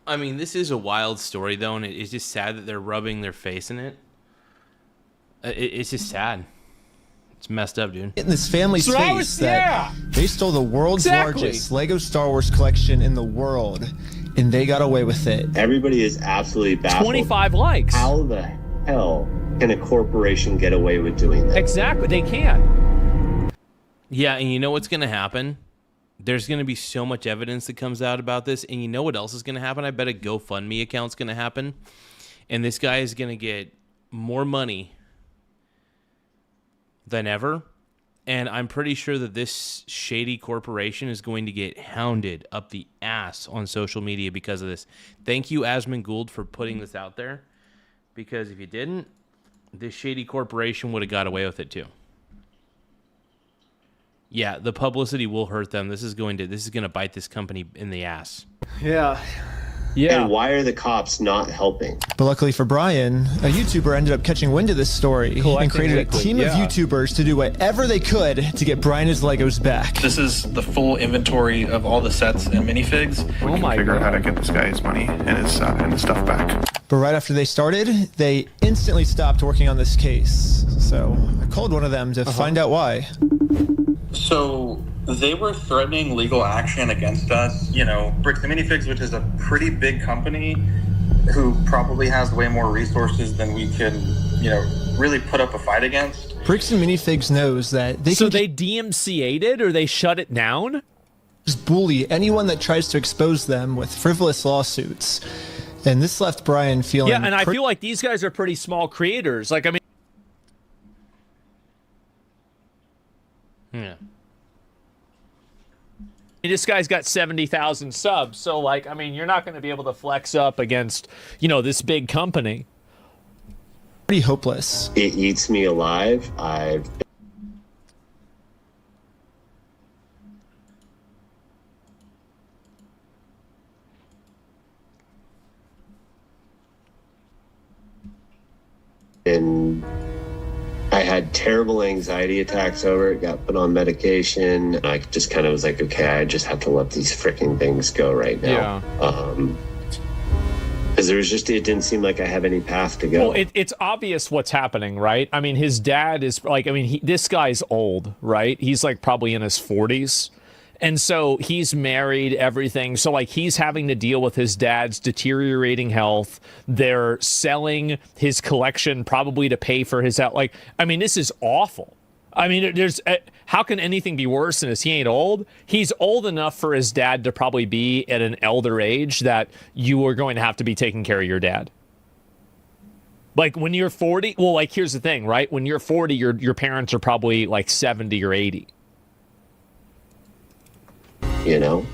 I mean, this is a wild story, though, and it's just sad that they're rubbing their face in it. It's just sad. It's messed up, dude. In this family's face that they stole the world's largest Lego Star Wars collection in the world, and they got away with it. Everybody is absolutely baffled. 25 likes. How the hell can a corporation get away with doing that? Exactly, they can. Yeah, and you know what's going to happen? There's going to be so much evidence that comes out about this, and you know what else is going to happen? I bet a GoFundMe account's going to happen, and this guy is going to get more money than ever, and I'm pretty sure that this shady corporation is going to get hounded up the ass on social media because of this. Thank you, Asmund Gould, for putting this out there, because if you didn't, this shady corporation would have got away with it too. Yeah, the publicity will hurt them. This is going to bite this company in the ass. Yeah. And why are the cops not helping? But luckily for Brian, a YouTuber ended up catching wind of this story and created a team of YouTubers to do whatever they could to get Brian his Legos back. This is the full inventory of all the sets and minifigs. We can figure out how to get this guy his money and his stuff back. But right after they started, they instantly stopped working on this case. So I called one of them to find out why. So they were threatening legal action against us. You know, Bricks and Minifigs, which is a pretty big company who probably has way more resources than we can, you know, really put up a fight against. Bricks and Minifigs knows that they So they DMCA'd it or they shut it down? Just bully anyone that tries to expose them with frivolous lawsuits. And this left Brian feeling... Yeah, and I feel like these guys are pretty small creators. Like, I mean... Yeah. This guy's got 70,000 subs, so, like, I mean, you're not going to be able to flex up against, you know, this big company. Pretty hopeless. It eats me alive. I've been... I had terrible anxiety attacks over it, got put on medication. I just kind of was like, okay, I just have to let these freaking things go right now. Because there was just, it didn't seem like I have any path to go. Well, it's obvious what's happening, right? I mean, his dad is like, I mean, this guy's old, right? He's like probably in his 40s. And so he's married, everything. So, like, he's having to deal with his dad's deteriorating health. They're selling his collection probably to pay for his out. Like, I mean, this is awful. I mean, there's how can anything be worse than this? He ain't old. He's old enough for his dad to probably be at an elder age that you are going to have to be taking care of your dad. Like, when you're 40, well, like, here's the thing, right? When you're 40, your parents are probably like 70 or 80. You know?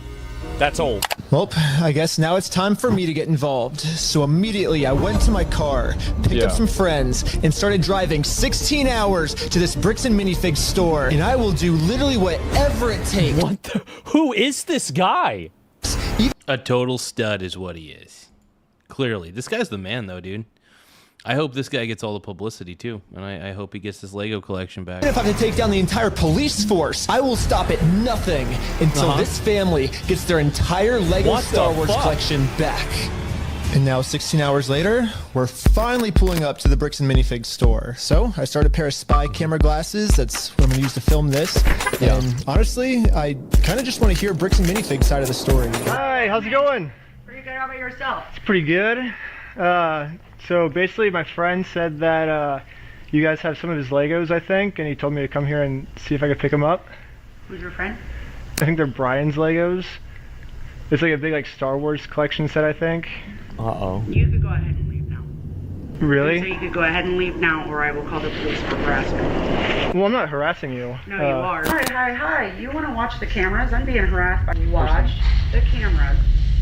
That's old. Well, I guess now it's time for me to get involved. So immediately I went to my car, picked up some friends, and started driving 16 hours to this Bricks and Minifigs store. And I will do literally whatever it takes. What the? Who is this guy? A total stud is what he is. Clearly. This guy's the man, though, dude. I hope this guy gets all the publicity, too. And I hope he gets this Lego collection back. Even if I have to take down the entire police force, I will stop at nothing until this family gets their entire Lego Star Wars collection back. And now, 16 hours later, we're finally pulling up to the Bricks and Minifigs store. So I started a pair of spy camera glasses. That's what I'm going to use to film this. And honestly, I kind of just want to hear Bricks and Minifigs side of the story. Hi, how's it going? Pretty good. How about yourself? It's pretty good. So basically, my friend said that you guys have some of his Legos, I think, and he told me to come here and see if I could pick them up. Who's your friend? I think they're Brian's Legos. It's like a big Star Wars collection set, I think. Uh-oh. You could go ahead and leave now. Really? So you could go ahead and leave now, or I will call the police for harassment. Well, I'm not harassing you. No, you are. Hi. You want to watch the cameras? I'm being harassed by you. Watch the cameras.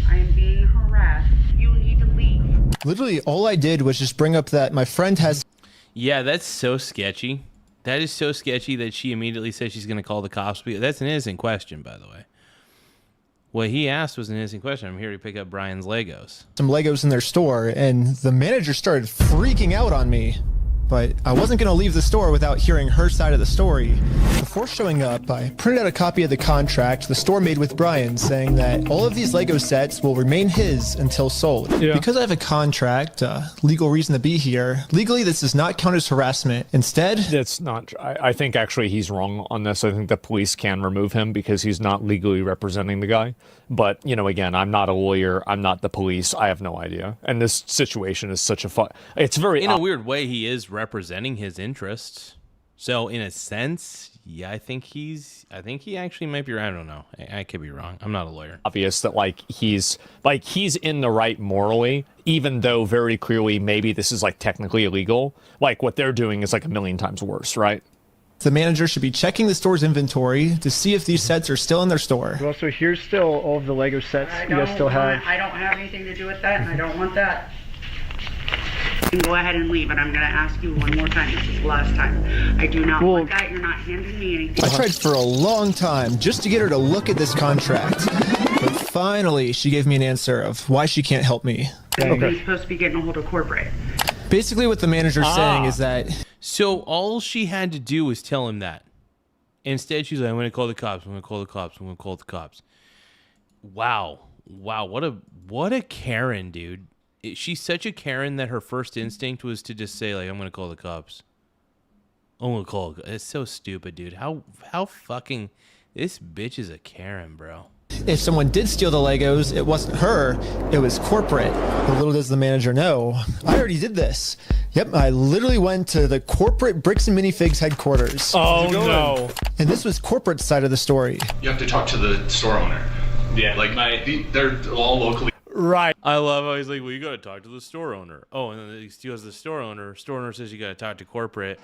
I am being harassed. You need to leave. Literally, all I did was just bring up that my friend has... Yeah, that's so sketchy. That is so sketchy that she immediately says she's going to call the cops. That's an innocent question, by the way. What he asked was an innocent question. I'm here to pick up Brian's Legos. Some Legos in their store, and the manager started freaking out on me. but I wasn't going to leave the store without hearing her side of the story. Before showing up, I printed out a copy of the contract the store made with Brian, saying that all of these Lego sets will remain his until sold. Yeah. Because I have a contract, legal reason to be here, legally this does not count as harassment. Instead, That's not. I think actually he's wrong on this. I think the police can remove him because he's not legally representing the guy. But, you know, again, I'm not a lawyer. I'm not the police. I have no idea. And this situation is such a it's very In a weird way, he is representing his interests. So in a sense, yeah, I think he actually might be right. I don't know. I could be wrong. I'm not a lawyer. obvious that he's in the right morally, even though very clearly maybe this is like technically illegal. Like what they're doing is like a million times worse, right? the manager should be checking the store's inventory to see if these sets are still in their store. Well, so here's still all of the Lego sets you guys still have. I don't have anything to do with that, and I don't want that. You can go ahead and leave, and I'm going to ask you one more time. This is the last time. I do not want that. You're not handing me anything. I tried for a long time just to get her to look at this contract. But finally, she gave me an answer of why she can't help me. You're supposed to be getting a hold of corporate. Basically, what the manager's saying is that... So all she had to do was tell him that. Instead, she's like, I'm going to call the cops. I'm going to call the cops. I'm going to call the cops. Wow. Wow. What a Karen, dude. She's such a Karen that her first instinct was to just say, like, I'm going to call the cops. I'm going to call. It's so stupid, dude. How fucking... This bitch is a Karen, bro. If someone did steal the Legos, it wasn't her, it was corporate. But little does the manager know, I already did this. Yep, I literally went to the corporate Bricks and Minifigs headquarters. Oh, no. And this was corporate side of the story. You have to talk to the store owner. Yeah, like they're all locally. Right. I love how he's like, well, you got to talk to the store owner. Oh, and then he steals the store owner. Store owner says you got to talk to corporate.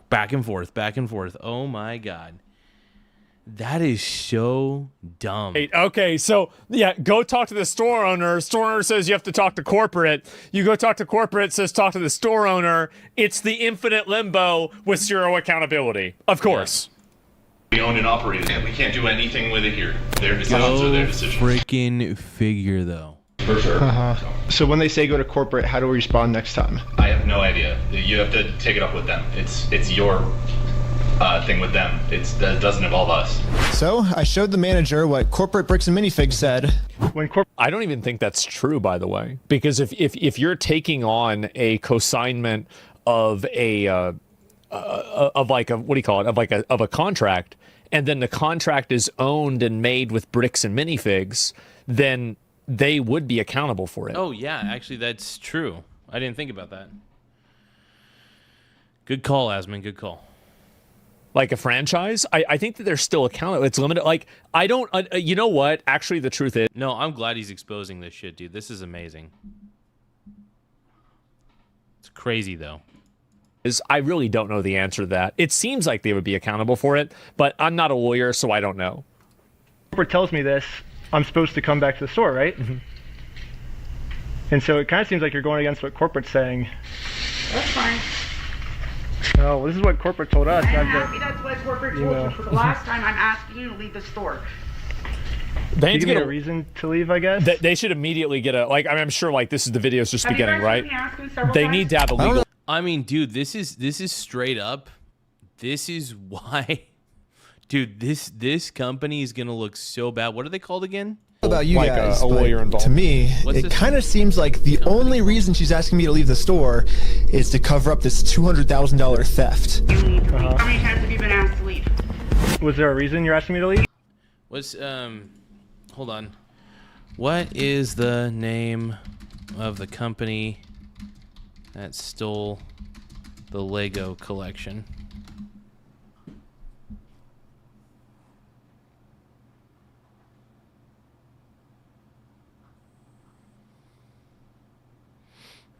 Back and forth, back and forth. Oh, my God. That is so dumb. Okay, so yeah, go talk to the store owner. Store owner says you have to talk to corporate. You go talk to corporate, says talk to the store owner. It's the infinite limbo with zero accountability. Of course. We own and operate it. We can't do anything with it here. Their decisions are their decisions. Freaking figure, though. For sure. So when they say go to corporate, how do we respond next time? I have no idea. You have to take it up with them. It's your thing with them. That doesn't involve us. So I showed the manager what corporate Bricks and Minifigs said. I don't even think that's true, by the way, because if you're taking on a consignment of a of like a, what do you call it, of a contract, and then the contract is owned and made with Bricks and Minifigs, then they would be accountable for it. Oh, yeah. Actually, that's true. I didn't think about that. Good call, Asman. Good call. Like a franchise, I think that they're still accountable. It's limited. Like, I don't, you know what? Actually, the truth is... No, I'm glad he's exposing this shit, dude. This is amazing. It's crazy, though. I really don't know the answer to that. It seems like they would be accountable for it, but I'm not a lawyer, so I don't know. Corporate tells me this, I'm supposed to come back to the store, right? Mm-hmm. And so it kind of seems like you're going against what corporate's saying. That's fine. No, well, this is what corporate told us. I am happy that's what corporate told you. For the last time, I'm asking you to leave the store. They need to get a reason to leave, I guess. They should immediately get a, like, I mean, I'm sure, like, this is the video's just beginning, right? They They need to have a legal... I mean, dude, this is straight up. This is why... Dude, this company is going to look so bad. What are they called again? About you like guys, a lawyer involved. To me, What's it kind of seems like the only reason she's asking me to leave the store is to cover up this $200,000 theft. How many times have you been asked to leave? Was there a reason you're asking me to leave? Hold on. What is the name of the company that stole the Lego collection?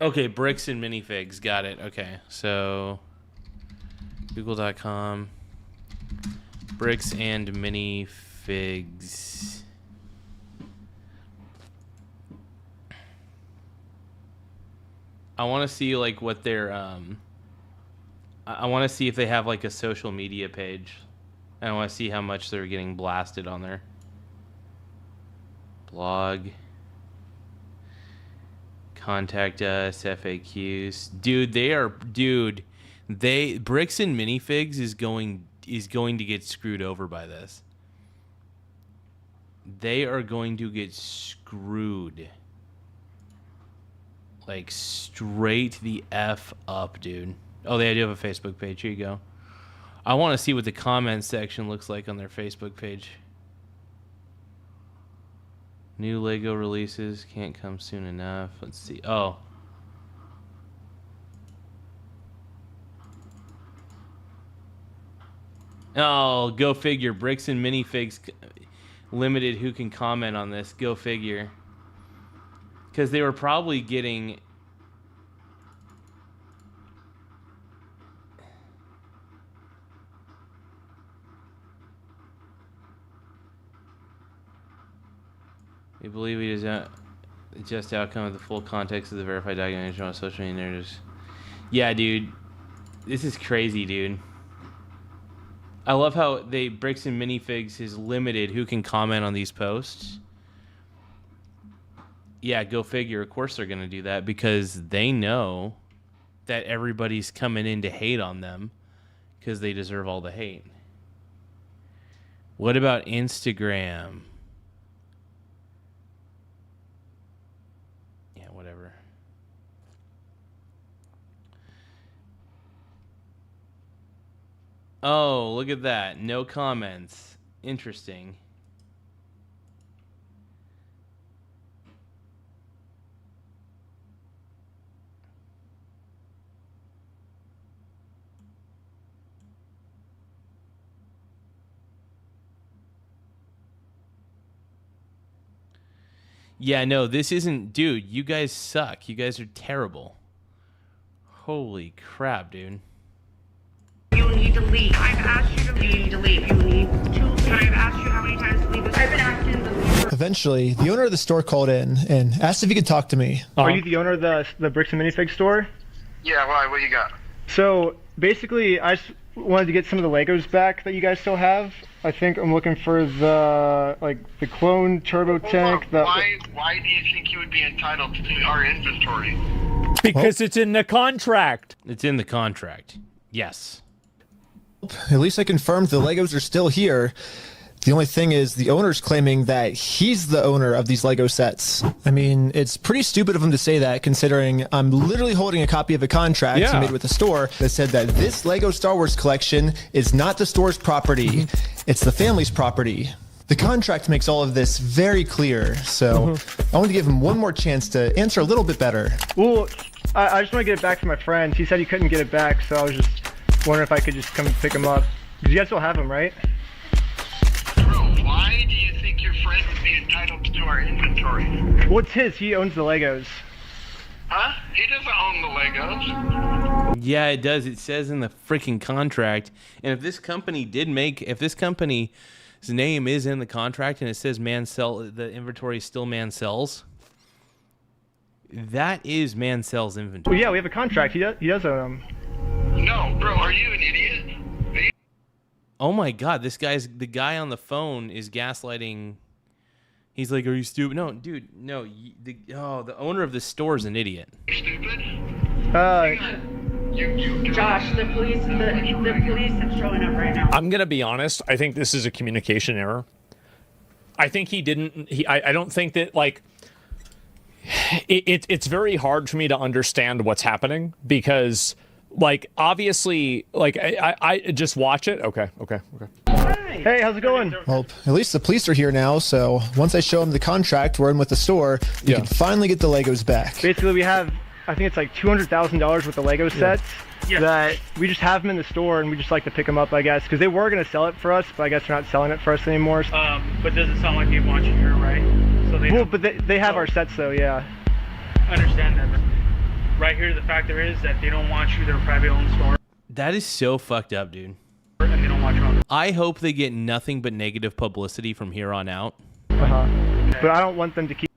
Okay, Bricks and Minifigs. Got it. Okay, so google.com. Bricks and Minifigs. I want to see like what their I want to see if they have like a social media page. I want to see how much they're getting blasted on their blog. Contact us, FAQs. Dude, Bricks and Minifigs is going to get screwed over by this. They are going to get screwed. Like, straight the F up, dude. Oh, they do have a Facebook page. Here you go. I want to see what the comment section looks like on their Facebook page. New Lego releases can't come soon enough. Let's see. Oh. Oh, go figure. Bricks and Minifigs limited who can comment on this. Go figure. Because they were probably getting... We believe it is a just outcome of the full context of the verified documentation on social media narratives. Yeah, dude. This is crazy, dude. I love how Bricks and Minifigs is limited who can comment on these posts. Yeah, go figure. Of course they're going to do that because they know that everybody's coming in to hate on them because they deserve all the hate. What about Instagram? Yeah, whatever. Oh, look at that. No comments. Interesting. Yeah, no, this isn't... Dude, you guys suck. You guys are terrible. Holy crap, dude. You need to leave. I've asked you to leave. You need to leave. You need to leave. I've asked you how many times to leave. I've been asking to leave. Eventually, the owner of the store called in and asked if he could talk to me. Are you the owner of the Bricks and Minifigs store? Yeah, why? What you got? So basically, I just wanted to get some of the Legos back that you guys still have. I think I'm looking for the clone turbo tank. Why do you think you would be entitled to our inventory? Because it's in the contract. It's in the contract. Yes. At least I confirmed the Legos are still here. The only thing is the owner's claiming that he's the owner of these Lego sets. I mean, it's pretty stupid of him to say that considering I'm literally holding a copy of a contract he made with the store that said that this Lego Star Wars collection is not the store's property. It's the family's property. The contract makes all of this very clear, so I want to give him one more chance to answer a little bit better. Well, I just want to get it back from my friends. He said he couldn't get it back, so I was just wondering if I could just come pick him up. Because you guys still have him, right? Why do you think your friend would be entitled to our inventory? Well, it's his. He owns the Legos. Huh? He doesn't own the Legos. Yeah, it does. It says in the freaking contract. And if this company's name is in the contract and it says the inventory is still Mansell's, that is Mansell's inventory. Well, yeah, we have a contract. He does own them. No, bro, are you an idiot? Oh my God, the guy on the phone is gaslighting. He's like, "Are you stupid?" No, dude, no. The owner of the store is an idiot. Stupid? Josh, the police are showing up right now. I'm gonna be honest. I think this is a communication error. I think he didn't. I don't think that it's very hard for me to understand what's happening because. Obviously, I just watch it. Okay. Hey, how's it going? Well, at least the police are here now, so once I show him the contract we're in with the store, we can finally get the Legos back. Basically, we have, I think it's like $200,000 worth of Lego sets that we just have them in the store, and we just like to pick them up, I guess, because they were going to sell it for us, but I guess they're not selling it for us anymore. But does it sound like they want you here, right? So they have our sets, though, yeah. I understand that. Right here, the factor is that they don't want you. They're a private-owned store. That is so fucked up, dude. And they don't want you on. I hope they get nothing but negative publicity from here on out. But I don't want them to keep.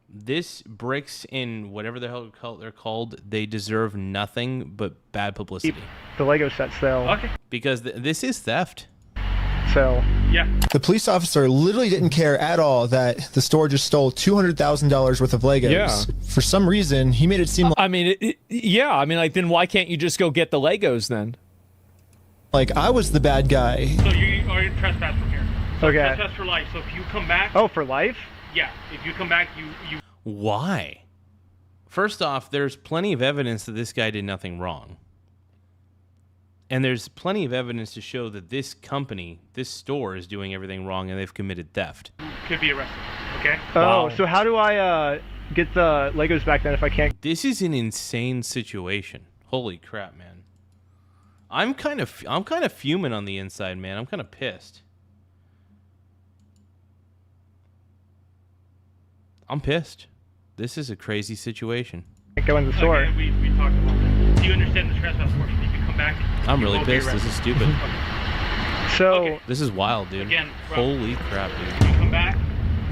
This Bricks and whatever the hell they're called, they deserve nothing but bad publicity. The Lego sets, though. Okay. Because this is theft. So yeah, the police officer literally didn't care at all that the store just stole $200,000 worth of Legos. Yeah. For some reason, he made it seem like, I mean, like, then why can't you just go get the Legos then? like I was the bad guy. so you are trespass from here. So Okay. Trespass for life. So if you come back, Oh, for life? yeah, if you come back, you Why? First off, there's plenty of evidence that this guy did nothing wrong. And there's plenty of evidence to show that this company, this store, is doing everything wrong and they've committed theft. could be arrested. Okay. Oh, so how do I get the Legos back then if I can't? This is an insane situation. Holy crap, man. I'm kind of fuming on the inside, man. I'm kind of pissed. I'm pissed. This is a crazy situation. Go in the store. Okay, we talked about that. Do you understand the trespass portion? If you come back, I'm you really will be pissed. This arrested. is stupid. So This is wild, dude. Again, Rob, Holy crap, dude. If you come back,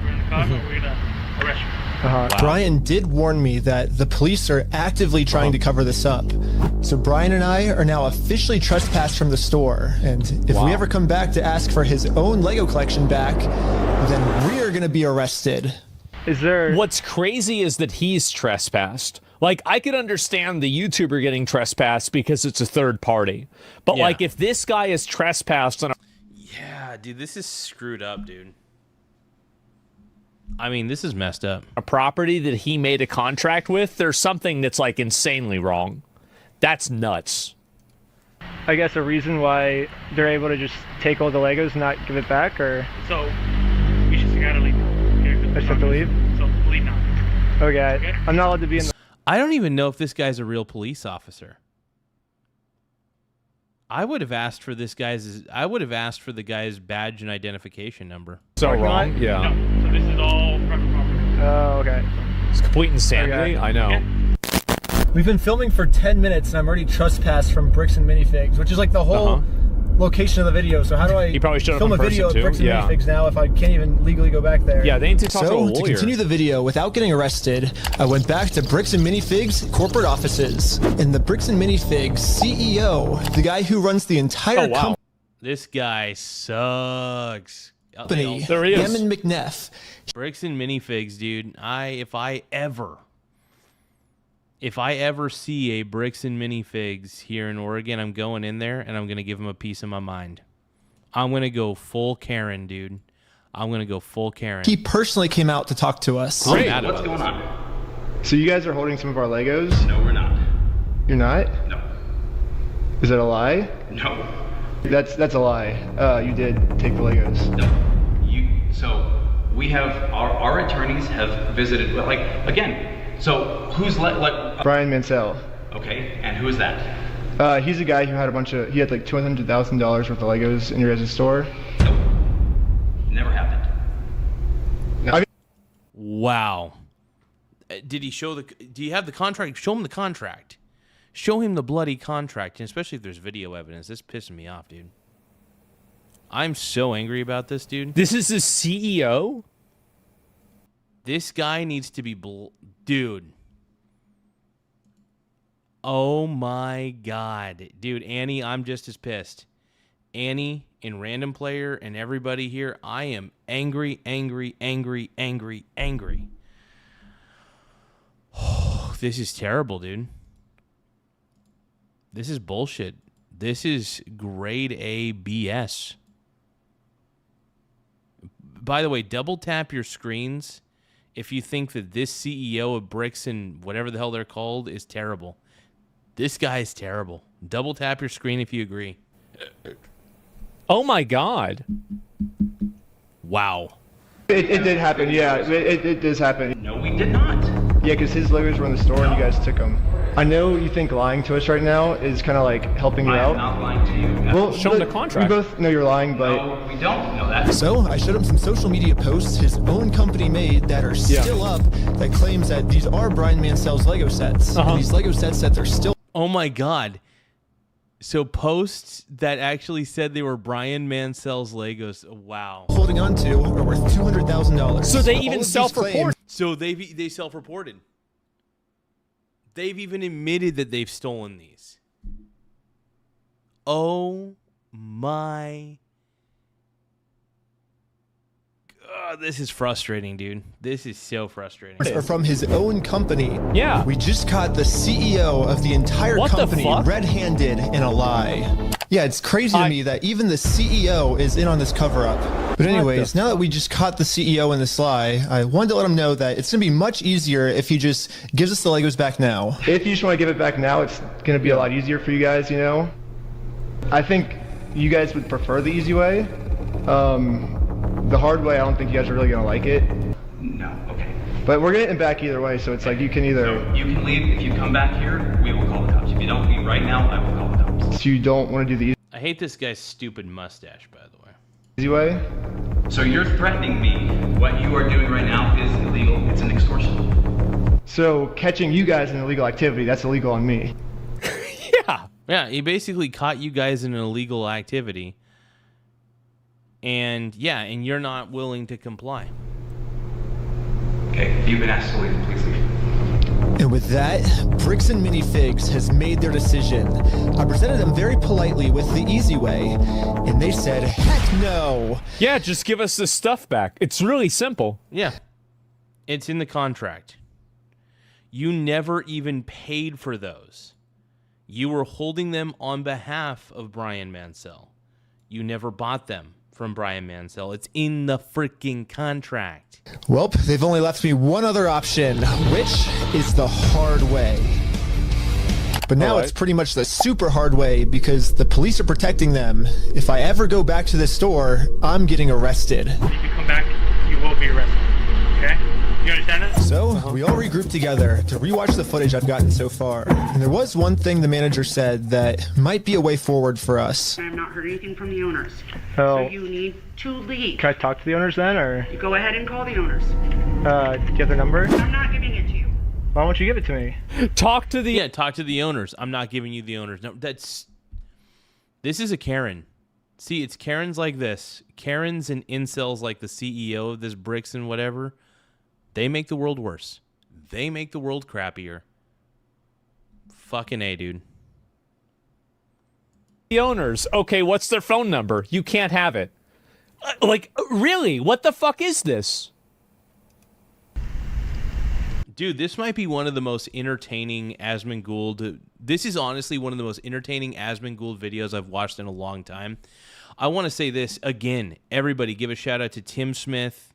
we're in the car, we're gonna arrest you. Wow. Brian did warn me that the police are actively trying to cover this up. So Brian and I are now officially trespassed from the store. And if we ever come back to ask for his own Lego collection back, then we are going to be arrested. Is there... What's crazy is that he's trespassed. Like, I could understand the YouTuber getting trespassed because it's a third party. But, like, if this guy is trespassed on a... Yeah, dude, this is screwed up, dude. I mean, this is messed up. A property that he made a contract with, there's something that's, like, insanely wrong. That's nuts. I guess a reason why they're able to just take all the Legos and not give it back, or... So, you just gotta leave. Okay, I just have to leave? So, leave now. Okay. I'm not allowed to be in the... I don't even know if this guy's a real police officer. I would have asked for the guy's badge and identification number. So wrong? Yeah. No, so this is all private property. Oh, okay. It's complete insanity. Okay. I know. Okay. We've been filming for 10 minutes and I'm already trespassed from Bricks and Minifigs, which is like the whole location of the video. So how do I You probably showed up film in a video of person, Bricks too. and Yeah. Minifigs now if I can't even legally go back there? Yeah, they need to talk to a So, lawyer. to continue the video without getting arrested, I went back to Bricks and Minifigs corporate offices. And the Bricks and Minifigs CEO, the guy who runs the entire This guy sucks. company, There he is. Hammond McNeff. Bricks and Minifigs, dude. If I ever see a Bricks and Minifigs here in Oregon, I'm going in there and I'm going to give them a piece of my mind. I'm going to go full Karen, dude. I'm going to go full Karen. He personally came out to talk to us. Great. What's going on? So you guys are holding some of our Legos? No, we're not. You're not? No. Is that a lie? No. That's a lie. You did take the Legos. No. So we have our attorneys have visited. Like again. So who's Brian Mansell. Okay, and who is that? He's a guy who had he had like $200,000 worth of Legos in your guys' store. Nope. Never happened. Wow. Did he show do you have the contract? Show him the contract. Show him the bloody contract, and especially if there's video evidence. This is pissing me off, dude. I'm so angry about this, dude. This is the CEO? This guy needs to be dude. Oh my god. Dude, Annie, I'm just as pissed. Annie and Random Player and everybody here, I am angry. Oh, this is terrible, dude. This is bullshit. This is grade A BS. By the way, double tap your screens if you think that this CEO of Bricks and whatever the hell they're called is terrible. This guy is terrible. Double tap your screen if you agree. Oh my god. Wow. It did happen, yeah. It does happen. No, we did not. Yeah, because his Legos were in the store and you guys took them. I know you think lying to us right now is kind of like helping you out. I'm not lying to you. Well, show him the contract. We both know you're lying, but... No, we don't know that. So I showed him some social media posts his own company made that are still up that claims that these are Brian Mansell's Lego sets. And these Lego sets that they're still... Oh my god. So posts that actually said they were Brian Mansell's Legos. Wow. holding on to are worth $200,000. So they All even of these self-report. claims- So they self-reported. They've even admitted that they've stolen these. Oh my This is frustrating, dude. This is so frustrating. Are from his own company. Yeah. We just caught the CEO of the entire company red-handed in a lie. Yeah, it's crazy to me that even the CEO is in on this cover-up. But anyways, now that we just caught the CEO in this lie, I wanted to let him know that it's going to be much easier if he just gives us the Legos back now. If you just want to give it back now, it's going to be a lot easier for you guys, you know? I think you guys would prefer the easy way. The hard way, I don't think you guys are really going to like it. No, okay. But we're getting it back either way, so it's like you can either... So you can leave. If you come back here, we will call the cops. If you don't leave right now, I will call the cops. So you don't want to do the I hate this guy's stupid mustache, by the way. easy way? So you're threatening me. What you are doing right now is illegal. It's an extortion. So catching you guys in illegal activity, that's illegal on me. Yeah, he basically caught you guys in an illegal activity. And yeah, and you're not willing to comply. Okay, you've been asked to leave. Please leave. And with that, Bricks and Minifigs has made their decision. I presented them very politely with the easy way, and they said, heck no! Yeah, just give us the stuff back. It's really simple. Yeah. It's in the contract. You never even paid for those. You were holding them on behalf of Brian Mansell. You never bought them from Brian Mansell. It's in the freaking contract. Well, they've only left me one other option, which is the hard way. But now it's pretty much the super hard way because the police are protecting them. If I ever go back to this store, I'm getting arrested. If you come back, you will be arrested. Okay? You understand that? So, we all regrouped together to rewatch the footage I've gotten so far. And there was one thing the manager said that might be a way forward for us. I have not heard anything from the owners. Oh. So you need to leave. Can I talk to the owners then, or? You go ahead and call the owners. Do you have their number? I'm not giving it to you. Why won't you give it to me? Talk to the... Yeah, talk to the owners. I'm not giving you the owners. No, this is a Karen. See, it's Karens like this. Karens and incels like the CEO of this Bricks and whatever. They make the world worse. They make the world crappier. Fucking A, dude. The owners. Okay, what's their phone number? You can't have it. Like, really? What the fuck is this? Dude, this might be one of the most entertaining Asmongold. This is honestly one of the most entertaining Asmongold videos I've watched in a long time. I want to say this again. Everybody, give a shout out to Tim Smith.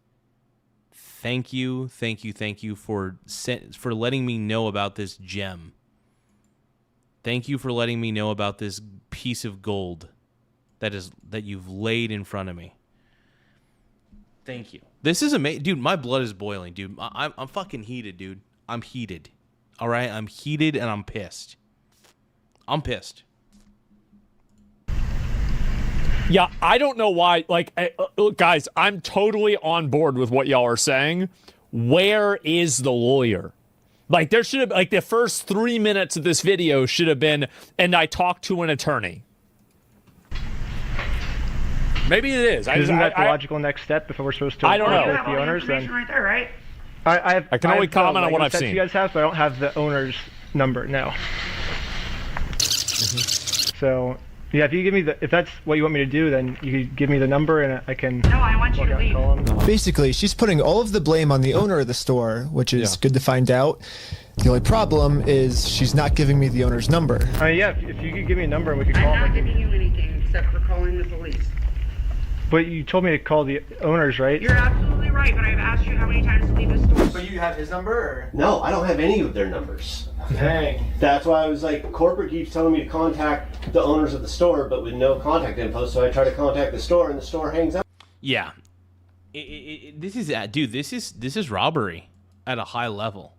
Thank you for letting me know about this gem. Thank you for letting me know about this piece of gold that you've laid in front of me. Thank you. This is amazing, dude. My blood is boiling, dude. I'm fucking heated, dude. I'm heated. All right, I'm heated and I'm pissed. I'm pissed. Yeah, I don't know why. Like, guys, I'm totally on board with what y'all are saying. Where is the lawyer? Like, there should have, like, the first 3 minutes of this video should have been, and I talked to an attorney. Maybe it is. Isn't that the logical next step if we're supposed to? I don't know. You have all the information right there, right? I can only comment on what I've seen. You guys have, but I don't have the owner's number now. So, yeah, if you give me if that's what you want me to do, then you can give me the number and I can. No, I want you to leave. Basically, she's putting all of the blame on the owner of the store, which is good to find out. The only problem is she's not giving me the owner's number. Yeah, if you could give me a number and we could call I'm not giving you anything except for calling the police. But you told me to call the owners, right? You're absolutely right, but I've asked you how many times to leave the store. So you have his number? Or? No, I don't have any of their numbers. Dang. That's why I was like, corporate keeps telling me to contact the owners of the store, but with no contact info, so I try to contact the store, and the store hangs up. Yeah. This is, dude, this is robbery at a high level.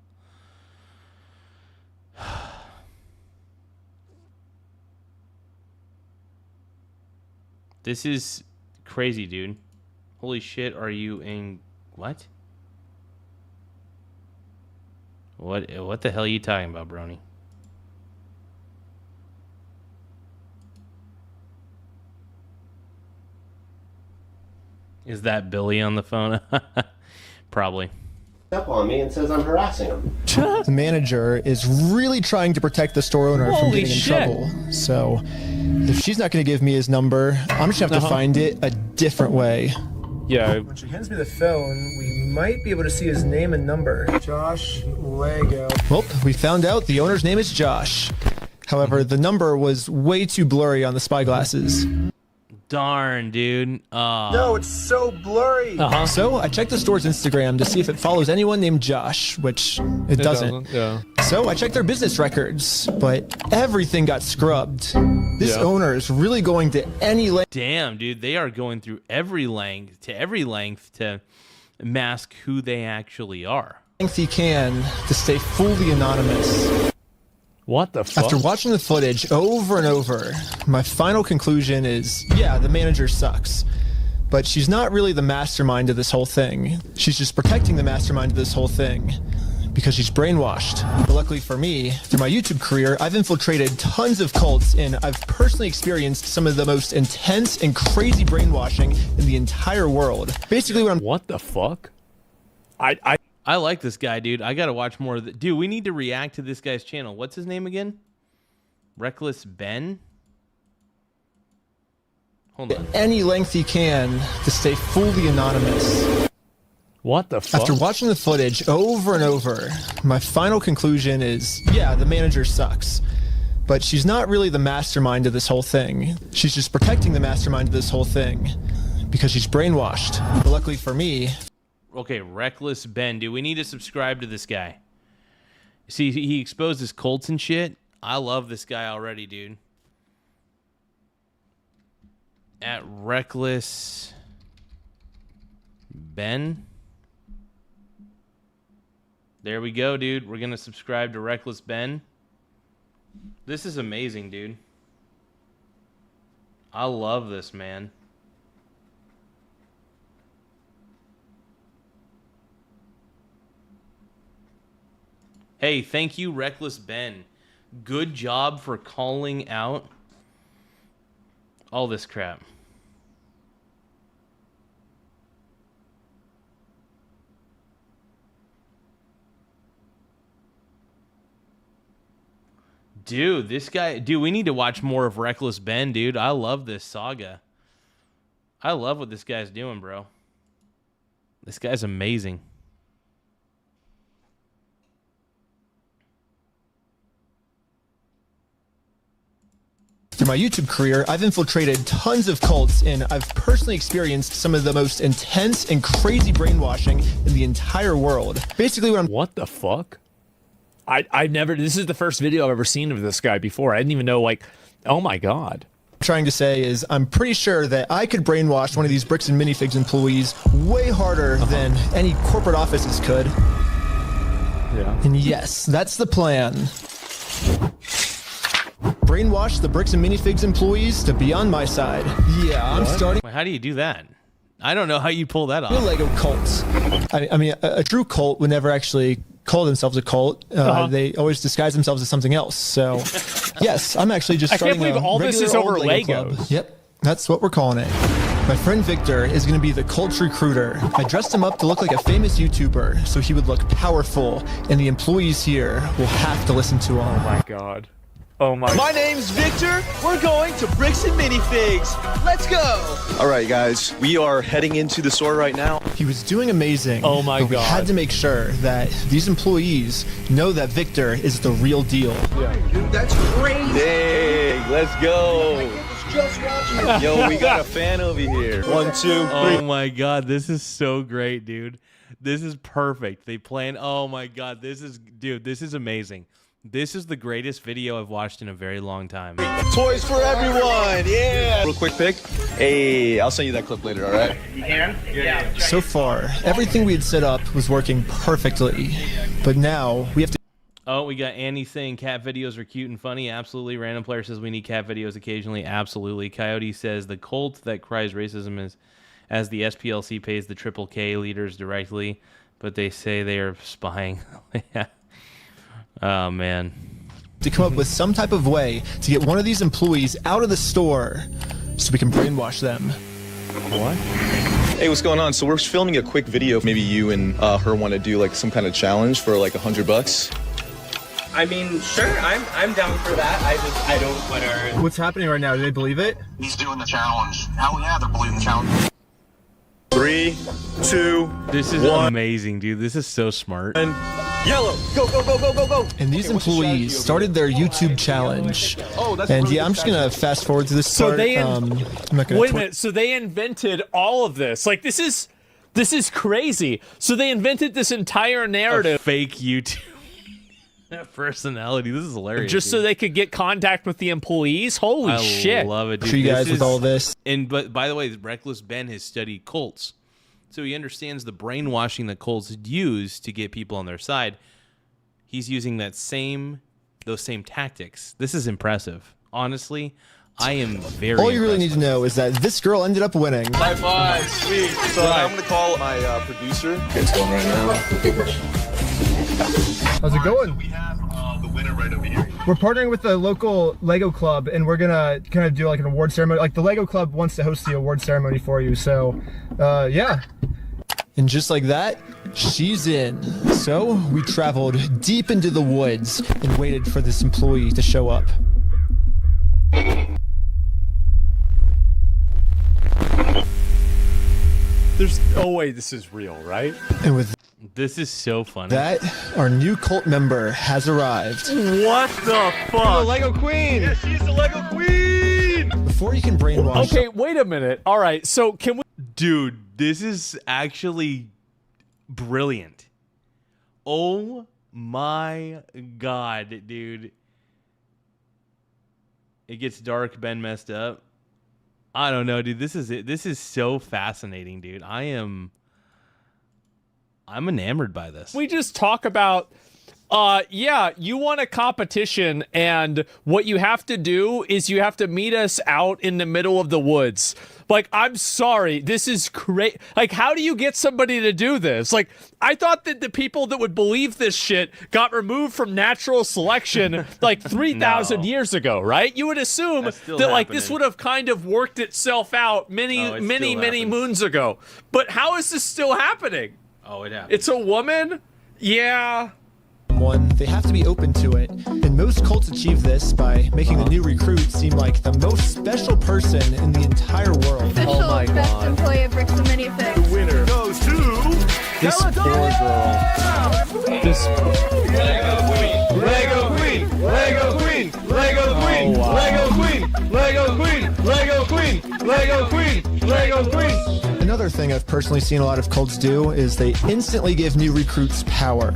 This is crazy, dude. Holy shit, are you in... What? What the hell are you talking about, Brony? Is that Billy on the phone? Probably. Up on me and says I'm harassing him. The manager is really trying to protect the store owner from Holy getting in shit. trouble. So if she's not going to give me his number, I'm just going to have to find it a different way. Yeah. When she hands me the phone, we might be able to see his name and number. Josh Lego. Well, we found out the owner's name is Josh. However, the number was way too blurry on the spy glasses. Darn, dude. No, it's so blurry. So I checked the store's Instagram to see if it follows anyone named Josh, which it doesn't. Yeah. So I checked their business records, but everything got scrubbed. This owner is really going to any length. Damn, dude, they are going through every length to mask who they actually are. He can to stay fully anonymous. What the fuck? After watching the footage over and over, my final conclusion is, yeah, the manager sucks. But she's not really the mastermind of this whole thing. She's just protecting the mastermind of this whole thing because she's brainwashed. But luckily for me, through my YouTube career, I've infiltrated tons of cults and I've personally experienced some of the most intense and crazy brainwashing in the entire world. Basically what the fuck? I like this guy, dude. I gotta watch more of dude, we need to react to this guy's channel. What's his name again? Reckless Ben? Hold on. Any length he can to stay fully anonymous. What the fuck? After watching the footage over and over, my final conclusion is, yeah, the manager sucks. But she's not really the mastermind of this whole thing. She's just protecting the mastermind of this whole thing because she's brainwashed. But luckily for me... Okay, Reckless Ben, dude. We need to subscribe to this guy. See, he exposes cults and shit. I love this guy already, dude. At Reckless Ben. There we go, dude. We're going to subscribe to Reckless Ben. This is amazing, dude. I love this, man. Hey, thank you, Reckless Ben. Good job for calling out all this crap. Dude, this guy... Dude, we need to watch more of Reckless Ben, dude. I love this saga. I love what this guy's doing, bro. This guy's amazing. Through my YouTube career, I've infiltrated tons of cults and I've personally experienced some of the most intense and crazy brainwashing in the entire world. Basically what the fuck? I never... This is the first video I've ever seen of this guy before. I didn't even know, like... Oh my god. Trying to say is I'm pretty sure that I could brainwash one of these Bricks and Minifigs employees way harder than any corporate offices could. Yeah. And yes, that's the plan. Brainwash the Bricks and Minifigs employees to be on my side. Yeah, I'm starting... Wait, how do you do that? I don't know how you pull that off. Lego cults. I mean, a true cult would never actually call themselves a cult. They always disguise themselves as something else. So, yes, I'm actually just starting I can't believe all this is over Legos. Club. Yep, that's what we're calling it. My friend Victor is going to be the cult recruiter. I dressed him up to look like a famous YouTuber, so he would look powerful, and the employees here will have to listen to him. Oh my god. Oh my name's Victor. We're going to Bricks and Minifigs. Let's go. All right, guys. We are heading into the store right now. He was doing amazing. Oh my god. We had to make sure that these employees know that Victor is the real deal. Yeah. Dude, that's crazy. Hey, let's go. Just watching. Yo, we got a fan over here. 1, 2, 3. Oh my god, this is so great, dude. This is perfect. They plan... Oh my god, this is... Dude, this is amazing. This is the greatest video I've watched in a very long time. Toys for everyone, yeah! Real quick pick. Hey, I'll send you that clip later, all right? You can? Yeah. So far, everything we had set up was working perfectly. But now, we have to... Oh, we got Annie saying cat videos are cute and funny. Absolutely. Random Player says we need cat videos occasionally. Absolutely. Coyote says the cult that cries racism is as the SPLC pays the Triple K leaders directly, but they say they are spying. Yeah. Oh, man. To come up with some type of way to get one of these employees out of the store so we can brainwash them. What? Hey, what's going on? So we're filming a quick video. Maybe you and her want to do like some kind of challenge for like $100. I mean, sure, I'm down for that. I don't want to... What's happening right now? Do they believe it? He's doing the challenge. Hell yeah, they're believing the challenge. 3, 3, 2, This is 1. amazing, dude. This is so smart. And yellow. Go, go, go, go, go, go. And these employees started their YouTube challenge. And yeah, I'm just going to fast forward to this So part. they I'm not gonna wait a minute. So they invented all of this. Like this is crazy. So they invented this entire narrative. Fake YouTube personality. This is hilarious. Just so they could get contact with the employees. Holy shit! I love it, dude. For you guys with all this. And but by the way, Reckless Ben has studied cults, so he understands the brainwashing that cults use to get people on their side. He's using those same tactics. This is impressive. Honestly, I am very. All you really need to know is that this girl ended up winning. High five, sweet. So I'm going to call my producer. It's going right now. How's it going? We have the winner right over here. We're partnering with the local Lego club, and we're gonna kind of do like an award ceremony. Like the Lego club wants to host the award ceremony for you, so yeah. And just like that, she's in. So we traveled deep into the woods and waited for this employee to show up. Oh wait, this is real, right? And with This is so funny. that, our new cult member has arrived. What the fuck? The Lego Queen! Yeah, she's the Lego Queen! Before you can brainwash. Okay, wait a minute. All right, so can we? Dude, this is actually brilliant. Oh my god, dude. It gets dark, Ben messed up. I don't know, dude. This is it. This is so fascinating, dude. I'm enamored by this. We just talk about yeah, you want a competition, and what you have to do is you have to meet us out in the middle of the woods. Like, I'm sorry, this is crazy. Like, how do you get somebody to do this? Like, I thought that the people that would believe this shit got removed from natural selection like 3,000 years ago, right? You would assume that like this would have kind of worked itself out many moons ago. But how is this still happening? Oh, it happened. It's a woman? Yeah. They have to be open to it. And most cults achieve this by making the new recruit seem like the most special person in the entire world. Official best employee of Bricks and Minifigs. The winner goes to this poor girl. This Lego Queen, Lego Queen, Lego Queen, Lego Queen, Lego Queen, Lego Queen, Lego Queen, Lego Queen, Lego Queen. Another thing I've personally seen a lot of cults do is they instantly give new recruits power.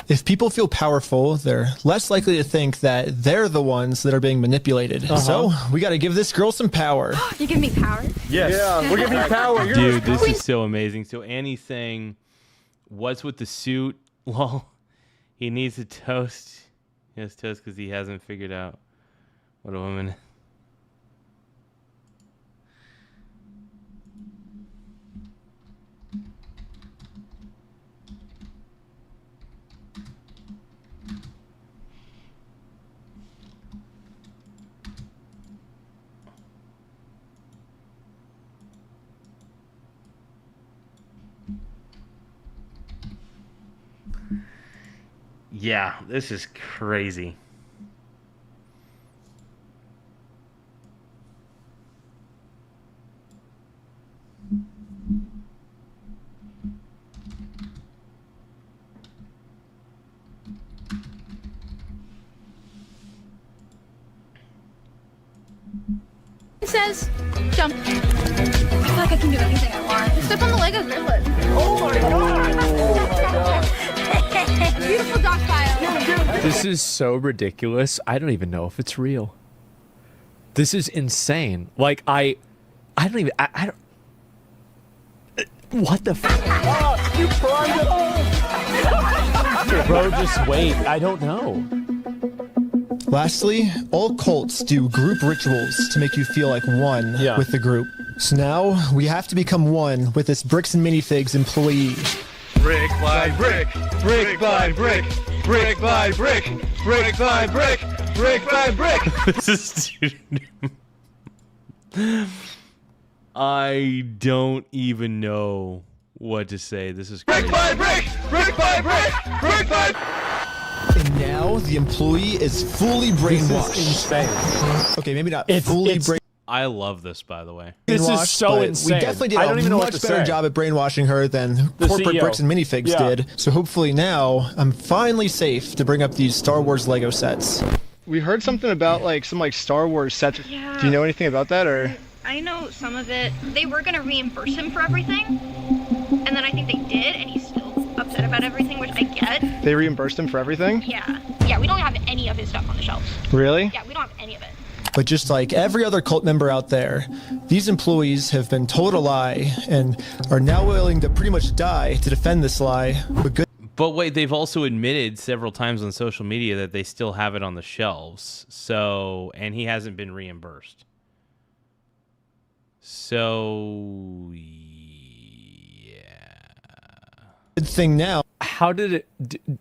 If people feel powerful, they're less likely to think that they're the ones that are being manipulated. So we got to give this girl some power. You give me power? Yes. Yeah, we're giving you power. Dude, this is so amazing. So Annie's saying, what's with the suit? Lol. He needs a toast. He has toast because he hasn't figured out what a woman. Yeah, this is crazy. It says, jump. I feel like I can do anything I want. Step on the Lego griplet. Oh my god! Oh my god! Beautiful dog file. This is so ridiculous. I don't even know if it's real. This is insane. Like, I don't even, I don't, what the fuck? You climbed it. Bro, just wait. I don't know. Lastly, all cults do group rituals to make you feel like one with the group. So now we have to become one with this Bricks and Minifigs employee. Brick by brick, brick by brick, brick by brick, brick by brick, brick by brick. This is I don't even know what to say. This is crazy. Brick by brick, brick by brick, brick by. And now now the employee is fully brainwashed. Okay, maybe not fully brainwashed. I love this, by the way. This is so insane. We definitely did I don't even know what much to better say. job at brainwashing her than The corporate CEO. Bricks and Minifigs Yeah. did. So hopefully now I'm finally safe to bring up these Star Wars Lego sets. We heard something about like some Star Wars sets. Yeah. Do you know anything about that or? I know some of it. They were gonna reimburse him for everything, and then I think they did, and he's still upset about everything, which I get. They reimbursed him for everything? Yeah. Yeah, we don't have any of his stuff on the shelves. Really? Yeah, we don't have any of it. But just like every other cult member out there, these employees have been told a lie and are now willing to pretty much die to defend this lie. But wait, they've also admitted several times on social media that they still have it on the shelves. So, and he hasn't been reimbursed. So, Good thing now. How did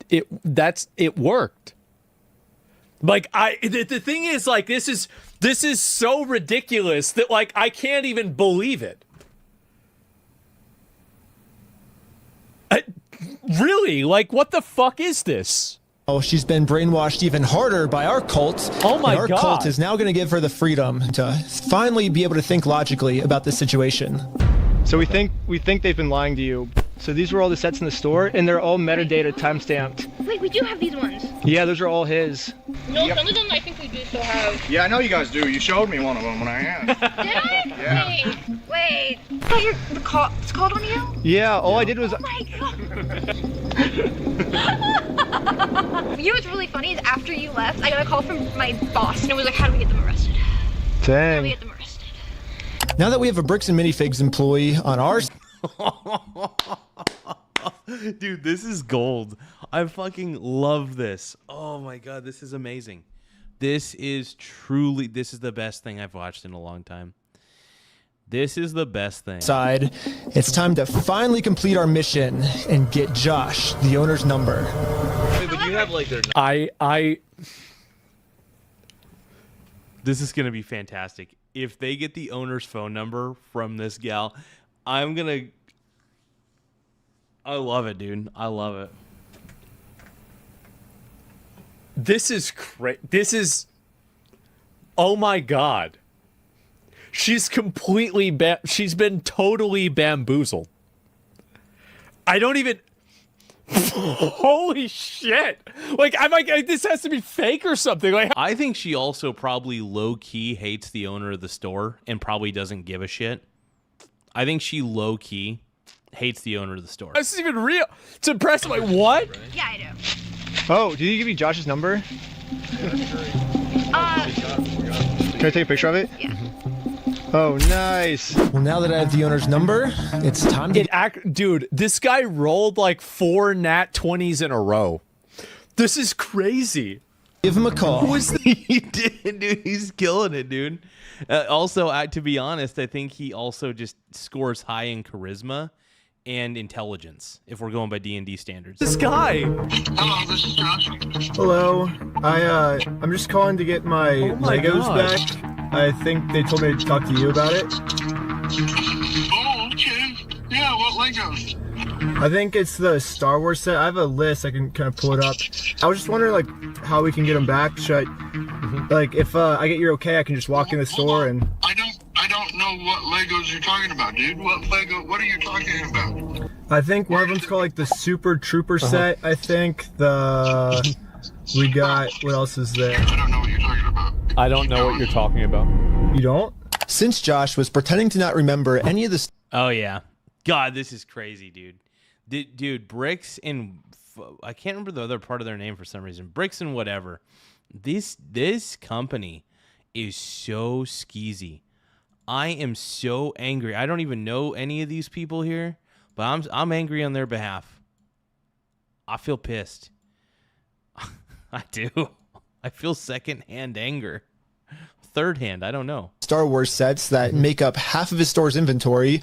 it worked? Like the thing is, like, this is so ridiculous that like I can't even believe it. Really? Like, what the fuck is this? Oh, she's been brainwashed even harder by our cult. Oh my and our God. cult is now going to give her the freedom to finally be able to think logically about this situation. So we think they've been lying to you. So these were all the sets in the store, and they're all metadata time-stamped. Wait, we do have these ones. Yeah, those are all his. No, some of them I think we do still have. Yeah, I know you guys do. You showed me one of them when I asked. Did I? Yeah. Wait. I thought it's called on you? Yeah, all I did was. Oh my god. You know what's really funny is after you left, I got a call from my boss, and it was like, how do we get them arrested? How do we Dang. get them arrested? Now that we have a Bricks and Minifigs employee on our dude, this is gold. I fucking love this. Oh my god, this is amazing. This is the best thing I've watched in a long time. This is the best thing. side, it's time to finally complete our mission and get Josh, the owner's number. Wait, but you have like their This is gonna be fantastic. If they get the owner's phone number from this gal, I love it, dude. I love it. This is crazy. Oh my god. She's completely she's been totally bamboozled. I don't even holy shit. Like I'm like this has to be fake or something. Like I think she also probably low-key hates the owner of the store and probably doesn't give a shit. I think she low-key hates the owner of the store. This is even real. It's impressive. Like what? Yeah, I do. Oh, did he give you Josh's number? Can I take a picture of it? Yeah. Oh, nice. Well, now that I have the owner's number, it's time to... Dude, this guy rolled like 4 nat 20s in a row. This is crazy. Give him a call. He did, dude. He's killing it, dude. Also, to be honest, I think he also just scores high in charisma and intelligence, if we're going by D&D standards. This guy. Hello, this is Josh. Hello. I'm just calling to get my, Legos gosh. back. I think they told me to talk to you about it. Oh, okay. Yeah, what Legos? I think it's the Star Wars set. I have a list. I can kind of pull it up. I was just wondering, like, how we can get them back. Should I, like, if I get your okay, I can just walk in the store and... I don't know what Legos you're talking about, dude. What are you talking about? I think one of them's called, like, the Super Trooper set. I think we got... What else is there? I don't know what you're talking about. I don't know what you're talking about. You don't? Since Josh was pretending to not remember any of the... Oh, yeah. God, this is crazy, dude. Dude, Bricks and... I can't remember the other part of their name for some reason. Bricks and whatever. This company is so skeezy. I am so angry. I don't even know any of these people here, but I'm angry on their behalf. I feel pissed. I do. I feel second-hand anger. Third-hand, I don't know. Star Wars sets that make up half of his store's inventory.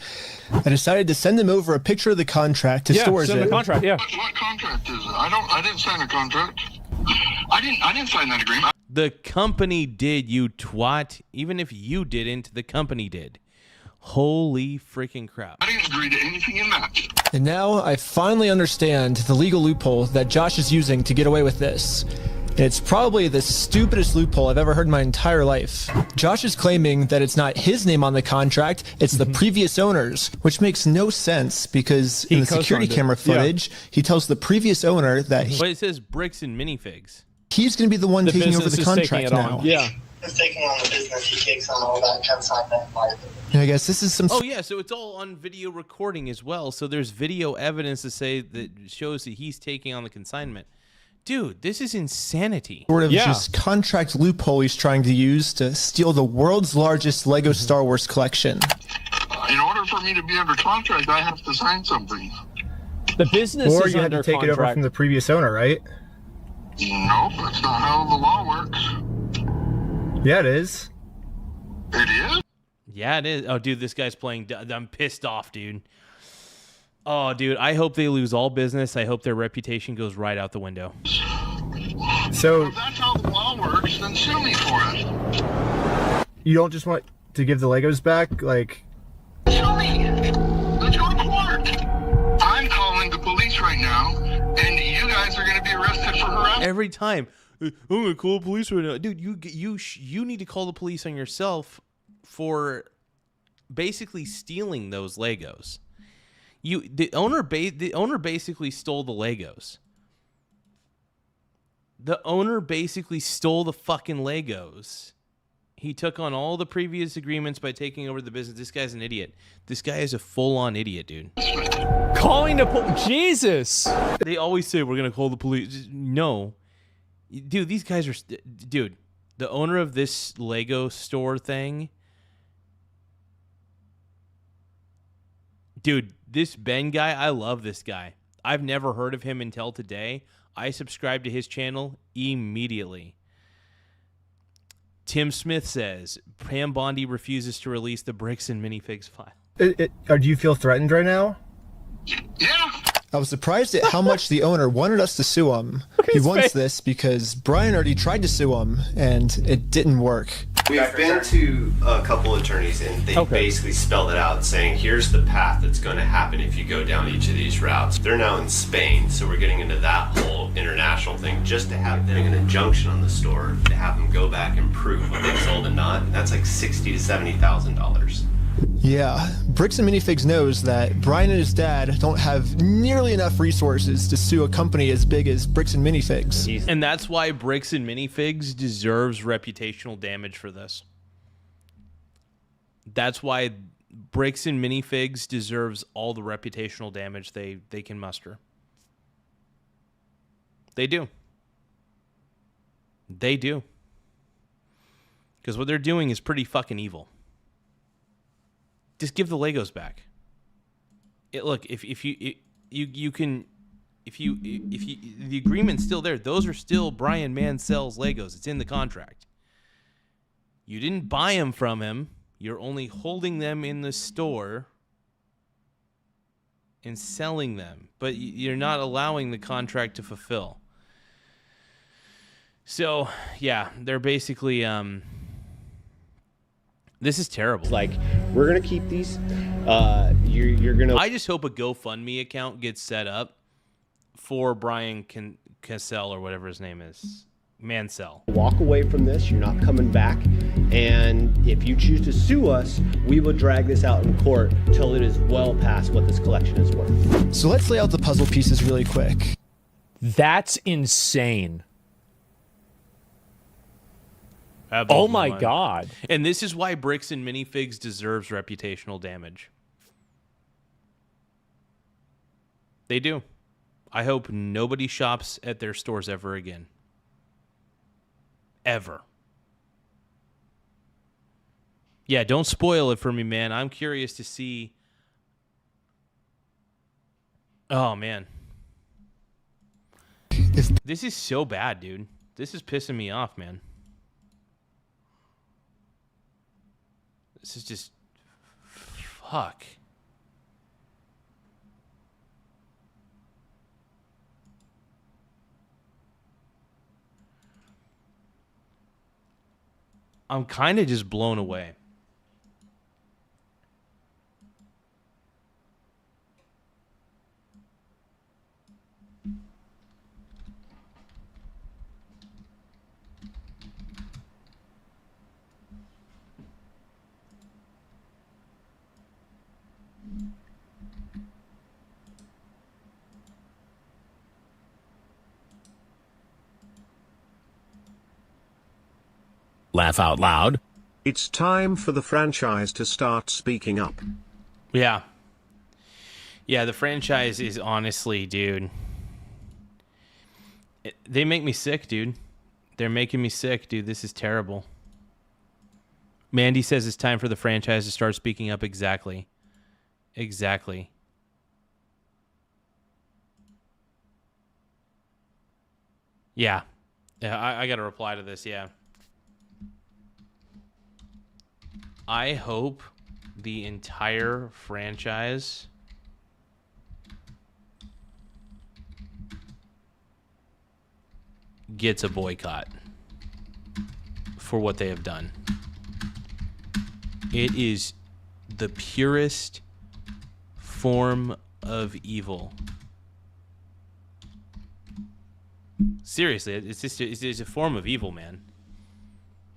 I decided to send them over a picture of the contract to stores send it. the contract, yeah. What contract is it? I didn't sign a contract. I didn't sign that agreement. The company did, you twat. Even if you didn't, the company did. Holy freaking crap. I didn't agree to anything in that. And now I finally understand the legal loophole that Josh is using to get away with this. And it's probably the stupidest loophole I've ever heard in my entire life. Josh is claiming that it's not his name on the contract, it's the previous owner's, which makes no sense because in the security camera footage, he tells the previous owner that But it says Bricks and Minifigs. he's going to be the one taking over the contract now. Yeah. He's taking on the business, he takes on all that consignment and liability. I guess this is some. Oh yeah, so it's all on video recording as well. So there's video evidence to say that shows that he's taking on the consignment. Dude, this is insanity. Sort of just contract loophole he's trying to use to steal the world's largest Lego Star Wars collection. In order for me to be under contract, I have to sign something. The business or is you had under to take it over contract. from the previous owner, right? Nope, that's not how the law works. Yeah, it is. It is? Yeah, it is. Oh, dude, this guy's playing. I'm pissed off, dude. Oh, dude, I hope they lose all business. I hope their reputation goes right out the window. So If that's how the law works, then sue me for it. you don't just want to give the Legos back, like? Sue me. Let's go to court. I'm calling the police right now, and you guys are going to be arrested for harassment. Every time. I'm gonna call the police right now, dude. You need to call the police on yourself for basically stealing those Legos. The owner basically stole the Legos. The owner basically stole the fucking Legos. He took on all the previous agreements by taking over the business. This guy's an idiot. This guy is a full-on idiot, dude. Calling the Jesus. They always say we're gonna call the police. No. Dude, these guys are... Dude, the owner of this Lego store thing... Dude, this Ben guy, I love this guy. I've never heard of him until today. I subscribed to his channel immediately. Tim Smith says, Pam Bondi refuses to release the Bricks and Minifigs file. Or do you feel threatened right now? I was surprised at how much the owner wanted us to sue him. He wants this because Brian already tried to sue him, and it didn't work. We've been to a couple attorneys, and they basically spelled it out, saying here's the path that's going to happen if you go down each of these routes. They're now in Spain, so we're getting into that whole international thing just to have them an injunction on the store to have them go back and prove what they sold and not. That's like $60,000 to $70,000. Yeah, Bricks and Minifigs knows that Brian and his dad don't have nearly enough resources to sue a company as big as Bricks and Minifigs. And that's why Bricks and Minifigs deserves reputational damage for this. That's why Bricks and Minifigs deserves all the reputational damage they can muster. They do. They do. Because what they're doing is pretty fucking evil. Just give the Legos back. Look, if you can, the agreement's still there. Those are still Brian Mansell's Legos. It's in the contract. You didn't buy them from him. You're only holding them in the store and selling them, but you're not allowing the contract to fulfill. So yeah, they're basically this is terrible. Like, we're gonna keep these. You're gonna. I just hope a GoFundMe account gets set up for Brian Cassell or whatever his name is, Mansell. Walk away from this. You're not coming back. And if you choose to sue us, we will drag this out in court till it is well past what this collection is worth. So let's lay out the puzzle pieces really quick. That's insane. Oh my God. And this is why Bricks and Minifigs deserves reputational damage. They do. I hope nobody shops at their stores ever again. Ever. Yeah, don't spoil it for me, man. I'm curious to see. Oh, man. This is so bad, dude. This is pissing me off, man. This is just... Fuck. I'm kind of just blown away. laugh out loud. It's time for the franchise to start speaking up. Yeah. Yeah, the franchise is honestly, dude. They make me sick, dude. They're making me sick, dude. This is terrible. Mandy says it's time for the franchise to start speaking up. Exactly. Exactly. Yeah. Yeah, I got to reply to this, yeah. I hope the entire franchise gets a boycott for what they have done. It is the purest form of evil. Seriously, it's a form of evil, man.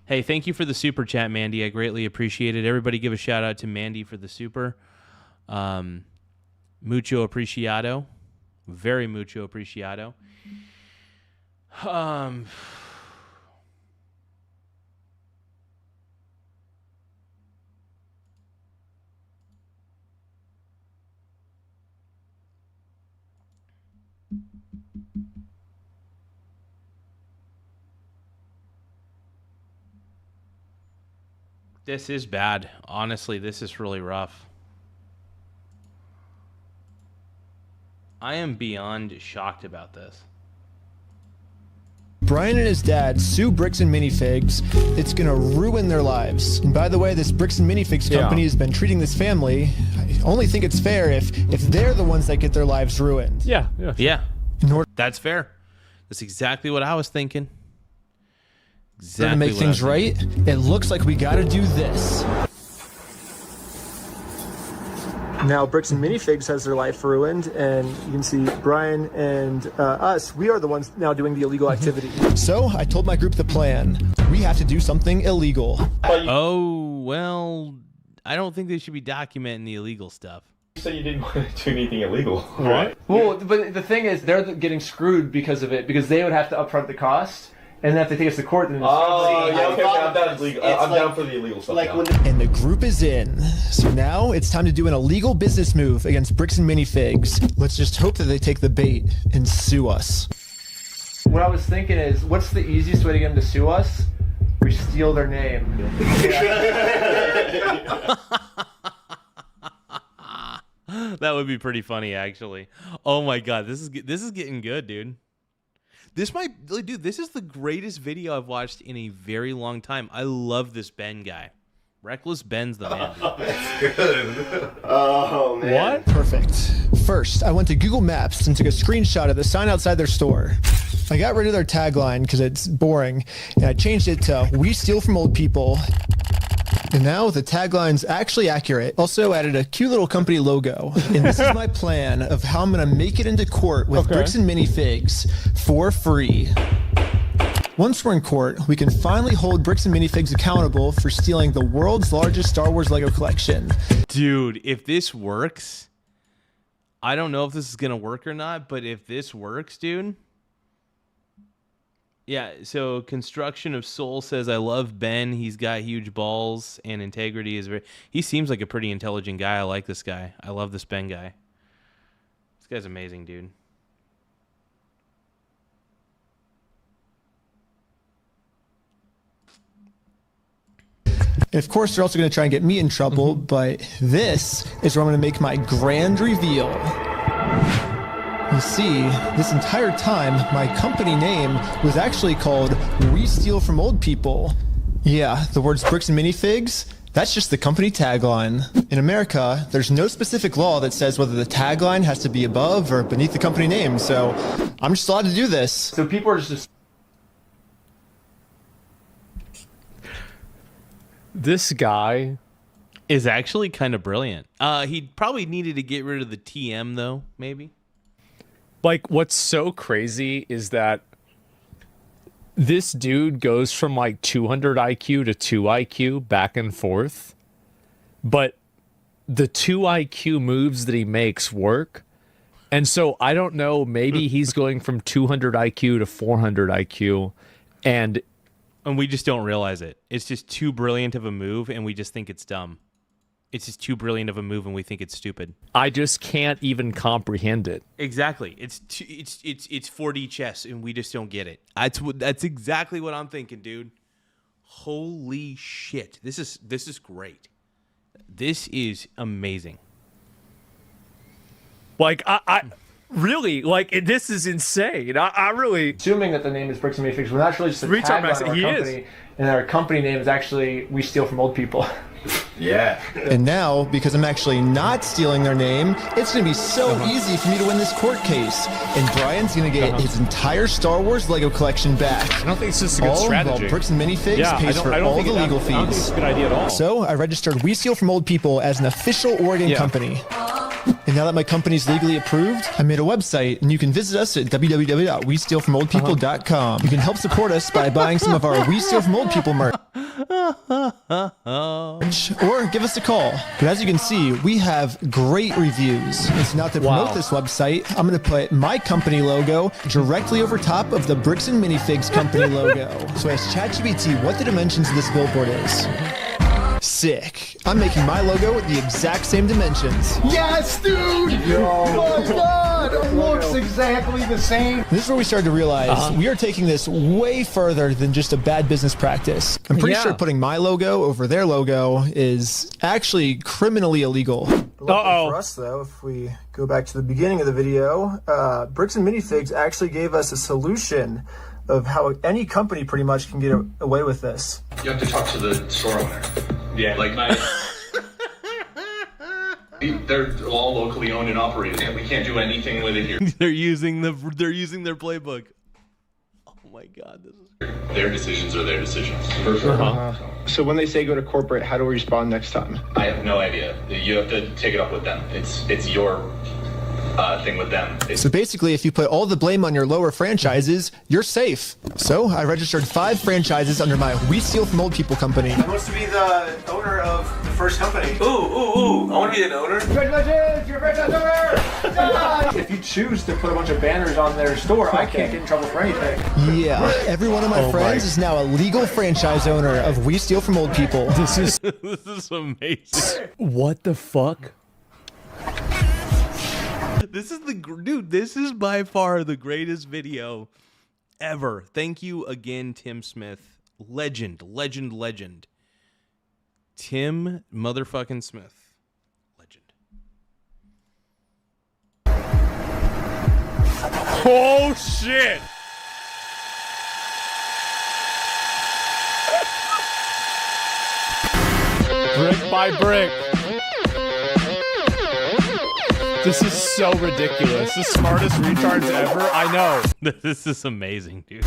Hey, thank you for the super chat, Mandy. I greatly appreciate it. Everybody give a shout out to Mandy for the super. Mucho apreciado. Very mucho apreciado. This is bad. Honestly, this is really rough. I am beyond shocked about this. Brian and his dad sue Bricks and Minifigs. It's going to ruin their lives. And by the way, this Bricks and Minifigs company has been treating this family. I only think it's fair if they're the ones that get their lives ruined. Yeah. Yeah. That's fair. That's exactly what I was thinking. Exactly. To make things right, it looks like we got to do this. Now, Bricks and Minifigs has their life ruined, and you can see Brian and us, we are the ones now doing the illegal activity. So, I told my group the plan. We have to do something illegal. Oh, well, I don't think they should be documenting the illegal stuff. You said you didn't want to do anything illegal. What? Well, but the thing is, they're getting screwed because of it, because they would have to upfront the cost. And then if they take us to court, then I'm down for the illegal stuff. And the group is in. So now it's time to do an illegal business move against Bricks and Minifigs. Let's just hope that they take the bait and sue us. What I was thinking is, what's the easiest way to get them to sue us? We steal their name. That would be pretty funny, actually. Oh my god, this is getting good, dude. This is the greatest video I've watched in a very long time. I love this Ben guy. Reckless Ben's the man. That's good. Oh, man. What? Perfect. First, I went to Google Maps and took a screenshot of the sign outside their store. I got rid of their tagline because it's boring, and I changed it to "We steal from old people." And now the tagline's actually accurate. Also added a cute little company logo. And this is my plan of how I'm going to make it into court with Bricks and Minifigs for free. Once we're in court, we can finally hold Bricks and Minifigs accountable for stealing the world's largest Star Wars Lego collection. Dude, if this works, I don't know if this is going to work or not, but if this works, dude. Yeah, so Construction of Soul says, I love Ben. He's got huge balls and integrity. He seems like a pretty intelligent guy. I like this guy. I love this Ben guy. This guy's amazing, dude. And of course, they're also going to try and get me in trouble, but this is where I'm going to make my grand reveal. You see, this entire time, my company name was actually called We Steal From Old People. Yeah, the words Bricks and Minifigs, that's just the company tagline. In America, there's no specific law that says whether the tagline has to be above or beneath the company name, so I'm just allowed to do this. So people are just... This guy is actually kind of brilliant. He probably needed to get rid of the TM, though, maybe. Like, what's so crazy is that this dude goes from like 200 IQ to 2 IQ back and forth, but the 2 IQ moves that he makes work. And so I don't know, maybe he's going from 200 IQ to 400 IQ, and And we just don't realize it. It's just too brilliant of a move, and we just think it's dumb. It's just too brilliant of a move, and we think it's stupid. I just can't even comprehend it. Exactly. It's 4D chess, and we just don't get it. That's exactly what I'm thinking, dude. Holy shit! This is great. This is amazing. Like I really like this is insane. I really assuming that the name is Bricks and Minifigs. We're actually just a Retail tagline Max. of our He company, is. and our company name is actually "We Steal from Old People." Yeah. And now, because I'm actually not stealing their name, it's going to be so easy for me to win this court case. And Brian's going to get his entire Star Wars Lego collection back. I don't think it's just a good all strategy. While Bricks and Minifigs pays for all the legal fees. I don't think it's a good idea at all. So I registered We Steal from Old People as an official Oregon company. And now that my company's legally approved, I made a website, and you can visit us at www.westealfromoldpeople.com. You can help support us by buying some of our We Steal from Old People merch. Or give us a call. But as you can see, we have great reviews. And so now to promote this website, I'm going to put my company logo directly over top of the Bricks and Minifigs company logo. So ask ChatGPT what the dimensions of this billboard is. Sick. I'm making my logo the exact same dimensions. Yes, dude! Oh my god! It looks exactly the same. This is where we started to realize we are taking this way further than just a bad business practice. I'm pretty sure putting my logo over their logo is actually criminally illegal. For us, though, if we go back to the beginning of the video, Bricks and Minifigs actually gave us a solution of how any company pretty much can get away with this. You have to talk to the store owner. Yeah, like they're all locally owned and operated, and we can't do anything with it here. They're using their playbook. Oh my god, this is Their decisions are their decisions. For sure. So when they say go to corporate, how do we respond next time? I have no idea. You have to take it up with them. It's your thing with them. So basically, if you put all the blame on your lower franchises, you're safe. So I registered 5 franchises under my We Steal from Old People company. Who wants to be the owner of the first company? Ooh! I want to be an owner. Congratulations, you're a franchise owner! If you choose to put a bunch of banners on their store, I can't get in trouble for anything. Yeah, every one of my friends is now a legal franchise owner of We Steal from Old People. this is amazing. What the fuck? This is dude. This is by far the greatest video ever. Thank you again, Tim Smith. Legend. Tim motherfucking Smith. Legend. Oh shit! Brick by brick. This is so ridiculous. The smartest retards ever. I know. This is amazing, dude.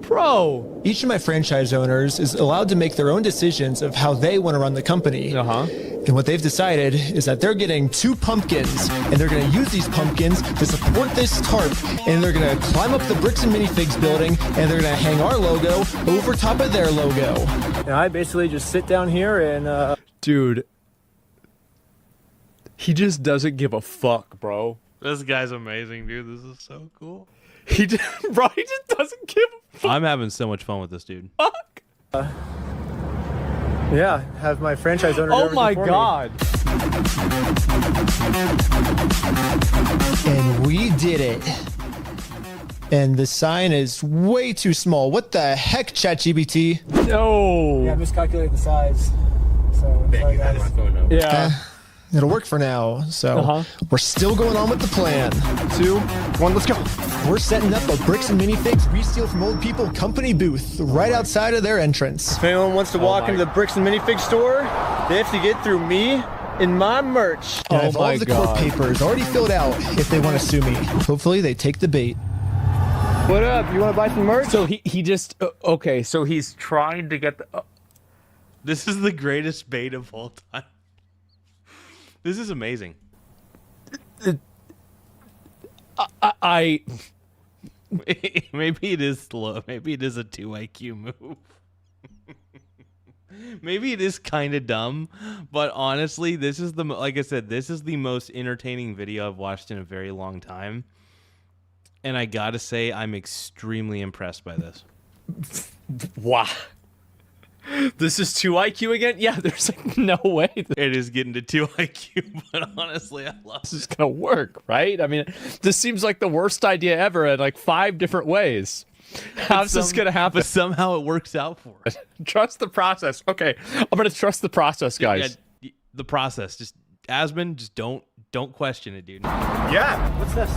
Bro. Each of my franchise owners is allowed to make their own decisions of how they want to run the company. And what they've decided is that they're getting 2 pumpkins, and they're going to use these pumpkins to support this tarp, and they're going to climb up the Bricks and Minifigs building, and they're going to hang our logo over top of their logo. And I basically just sit down here and Dude, he just doesn't give a fuck, bro. This guy's amazing, dude. This is so cool. He just doesn't give a fuck. I'm having so much fun with this dude. Fuck. Yeah, have my franchise owner. Oh my god. And we did it. And the sign is way too small. What the heck, ChatGPT? No. Yeah, I miscalculated the size. So, sorry guys. Yeah. It'll work for now. So we're still going on with the plan. 2, 1, let's go. We're setting up a Bricks and Minifigs We Steal from Old People company booth right outside of their entrance. If anyone wants to walk into the Bricks and Minifigs store, they have to get through me and my merch. And I have all the court papers already filled out if they want to sue me. Hopefully they take the bait. What up? You want to buy some merch? So he just okay. So he's trying to get the. This is the greatest bait of all time. This is amazing. I maybe it is slow. Maybe it is a 2 IQ move. Maybe it is kind of dumb, but honestly, this is like I said, this is the most entertaining video I've watched in a very long time. And I gotta say, I'm extremely impressed by this. Wow. This is 2 IQ again? Yeah, there's like no way it is getting to 2 IQ, but honestly, I love this is gonna work, right? I mean, this seems like the worst idea ever in like 5 different ways. How's this gonna happen? But somehow it works out for us. Trust the process. Okay, I'm gonna trust the process, guys. Yeah, the process. Just Asmund, just don't question it, dude. Yeah. What's this?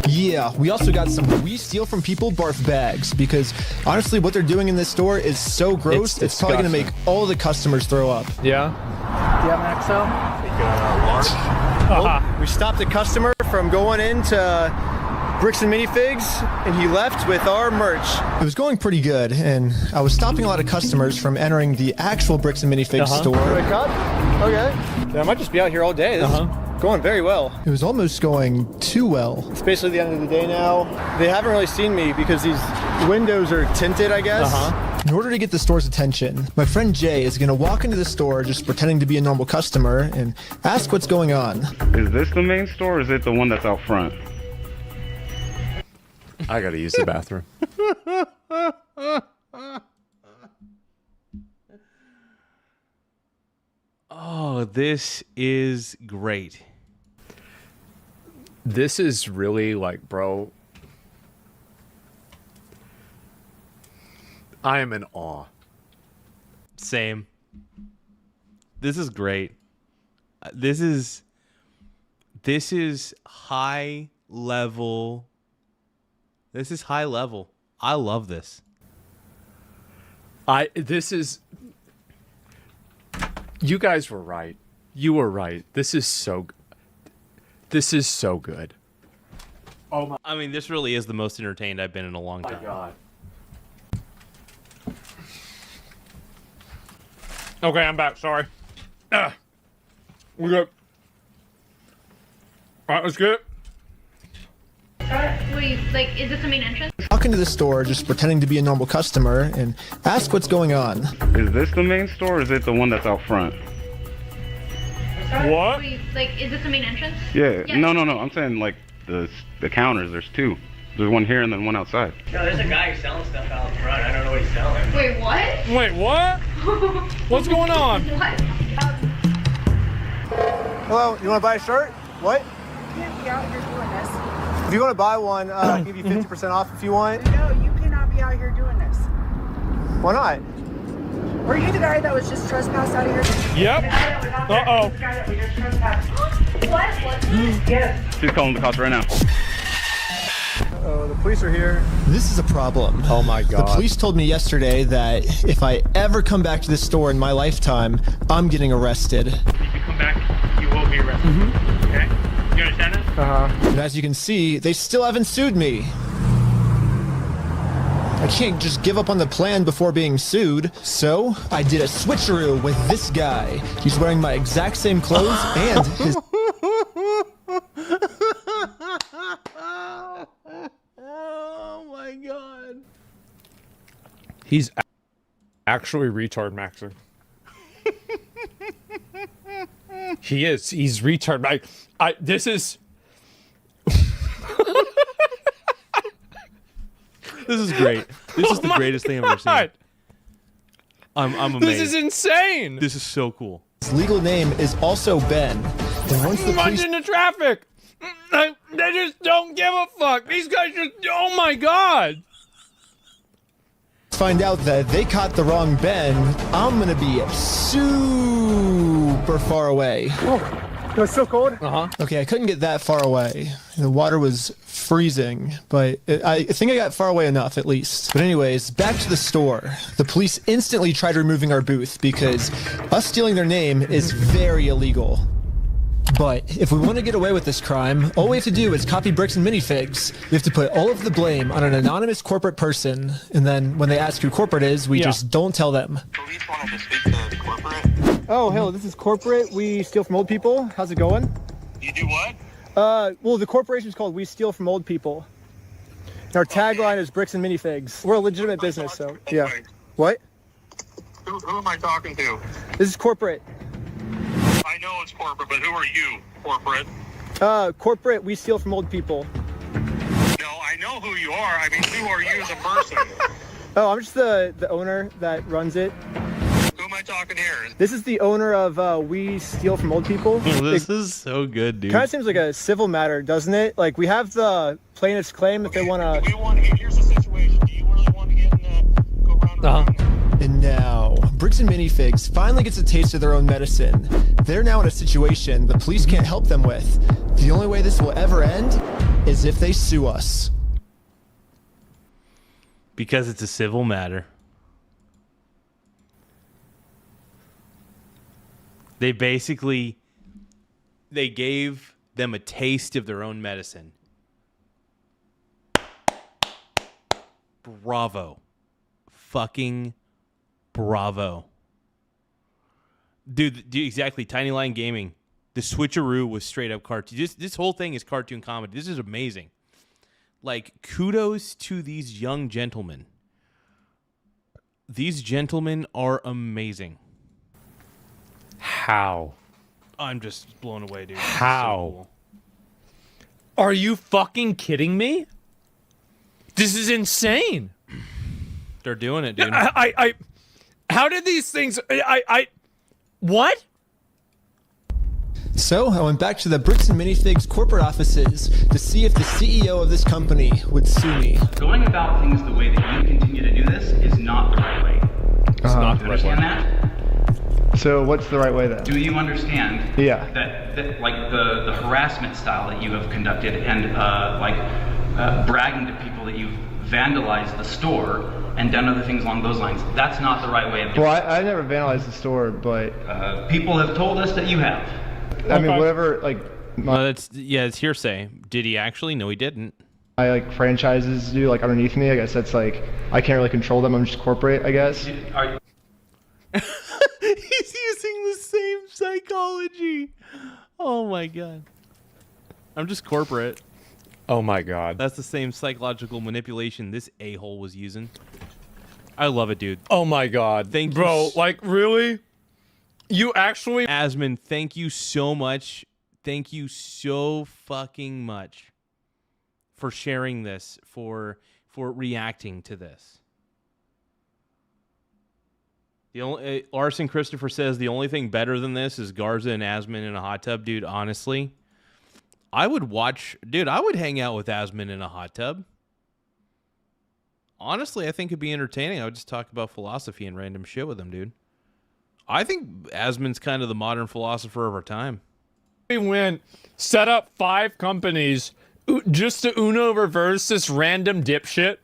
Yeah, we also got some we steal from people barf bags because honestly what they're doing in this store is so gross, it's probably going to make all the customers throw up. Yeah. Do you have an XL? Well, we stopped a customer from going into Bricks and Minifigs and he left with our merch. It was going pretty good and I was stopping a lot of customers from entering the actual Bricks and Minifigs store. Wake up? Okay. Yeah, I might just be out here all day. This is going very well. It was almost going too well. It's basically the end of the day now. They haven't really seen me because these windows are tinted, I guess. In order to get the store's attention, my friend Jay is going to walk into the store just pretending to be a normal customer and ask what's going on. Is this the main store or is it the one that's out front? I gotta use the bathroom. Oh, this is great. This is really like, bro, I am in awe. Same. This is great. This is high level. This is high level. I love this. You guys were right. You were right. This is so good. Oh my! I mean, this really is the most entertained I've been in a long time. Oh my God. Okay, I'm back. Sorry. We good. All right, let's get it. Wait, like, is this the main entrance? Walk into the store just pretending to be a normal customer and ask what's going on. Is this the main store or is it the one that's out front? What? Wait, like, is this the main entrance? Yeah. No. I'm saying like the counters. There's 2. There's one here and then one outside. No, there's a guy who's selling stuff out front. I don't know what he's selling. Wait, what? Wait, what? What's going on? What? Hello, you want to buy a shirt? What? You can't be out here doing this. If you want to buy one, I'll give you 50% off if you want. No, you cannot be out here doing this. Why not? Were you the guy that was just trespassed out of here? Yep. Uh-oh. What? Yes. She's calling the cops right now. Uh-oh, the police are here. This is a problem. Oh my God. The police told me yesterday that if I ever come back to this store in my lifetime, I'm getting arrested. If you come back, you will be arrested. Okay? You understand that? And as you can see, they still haven't sued me. I can't just give up on the plan before being sued. So I did a switcheroo with this guy. He's wearing my exact same clothes and his... Oh my God. He's actually retard maxing. He is. He's retard. This is. This is great. This is the greatest thing I've ever seen. I'm amazed. This is insane. This is so cool. His legal name is also Ben. And once the police into traffic, they just don't give a fuck. These guys just. Oh my God. find out that they caught the wrong Ben, I'm gonna be super far away. Oh, it's so cold. Okay, I couldn't get that far away. The water was freezing, but I think I got far away enough at least. But anyways, back to the store. The police instantly tried removing our booth because us stealing their name is very illegal. But if we want to get away with this crime, all we have to do is copy Bricks and Minifigs. We have to put all of the blame on an anonymous corporate person, and then when they ask who corporate is, we just don't tell them. Police wanted to speak to corporate. Oh, hello, this is corporate. We steal from old people. How's it going? You do what? Well, the corporation's called We Steal from Old People. And our tagline is Bricks and Minifigs. We're a legitimate business, so yeah. What? Who am I talking to? This is corporate. I know it's corporate, but who are you, corporate? Corporate, we steal from old people. No, I know who you are. I mean, who are you as a person? Oh, I'm just the owner that runs it. Who am I talking here? This is the owner of We Steal From Old People. This is so good, dude. Kind of seems like a civil matter, doesn't it? Like, we have the plaintiff's claim if they want to... Here's the situation. Do you really want to get in go round and And now, Bricks and Minifigs finally gets a taste of their own medicine. They're now in a situation the police can't help them with. The only way this will ever end is if they sue us. Because it's a civil matter. They basically, they gave them a taste of their own medicine. Bravo. Fucking bravo. Dude, exactly. Tiny Line Gaming. The switcheroo was straight up cartoon. This whole thing is cartoon comedy. This is amazing. Like, kudos to these young gentlemen. These gentlemen are amazing. How? I'm just blown away, dude. How? So cool. Are you fucking kidding me? This is insane. They're doing it, dude. How did these things... What? So I went back to the Bricks and Minifigs corporate offices to see if the CEO of this company would sue me. Going about things the way that you continue to do this is not the right way. It's not the right way. Understand that? So what's the right way then? Do you understand Yeah. that like the harassment style that you have conducted and bragging to people that you've vandalized the store and done other things along those lines, that's not the right way of doing it. Well, I never vandalized the store, but... people have told us that you have. I mean, whatever, like... Well, it's hearsay. Did he actually? No, he didn't. My, like, franchises do, like, underneath me. I guess that's, like, I can't really control them. I'm just corporate, I guess. He's using the same psychology. Oh my god. I'm just corporate. Oh my god. That's the same psychological manipulation this a-hole was using. I love it, dude. Oh my god. Thank you. Bro, like, really? You actually... Asmon, thank you so much. Thank you so fucking much for sharing this, for reacting to this. The only Larson Christopher says the only thing better than this is Garza and Asmon in a hot tub. Dude, honestly, I would hang out with Asmon in a hot tub. Honestly, I think it'd be entertaining. I would just talk about philosophy and random shit with him, dude. I think Asmon's kind of the modern philosopher of our time. We went, set up 5 companies just to Uno reverse this random dipshit.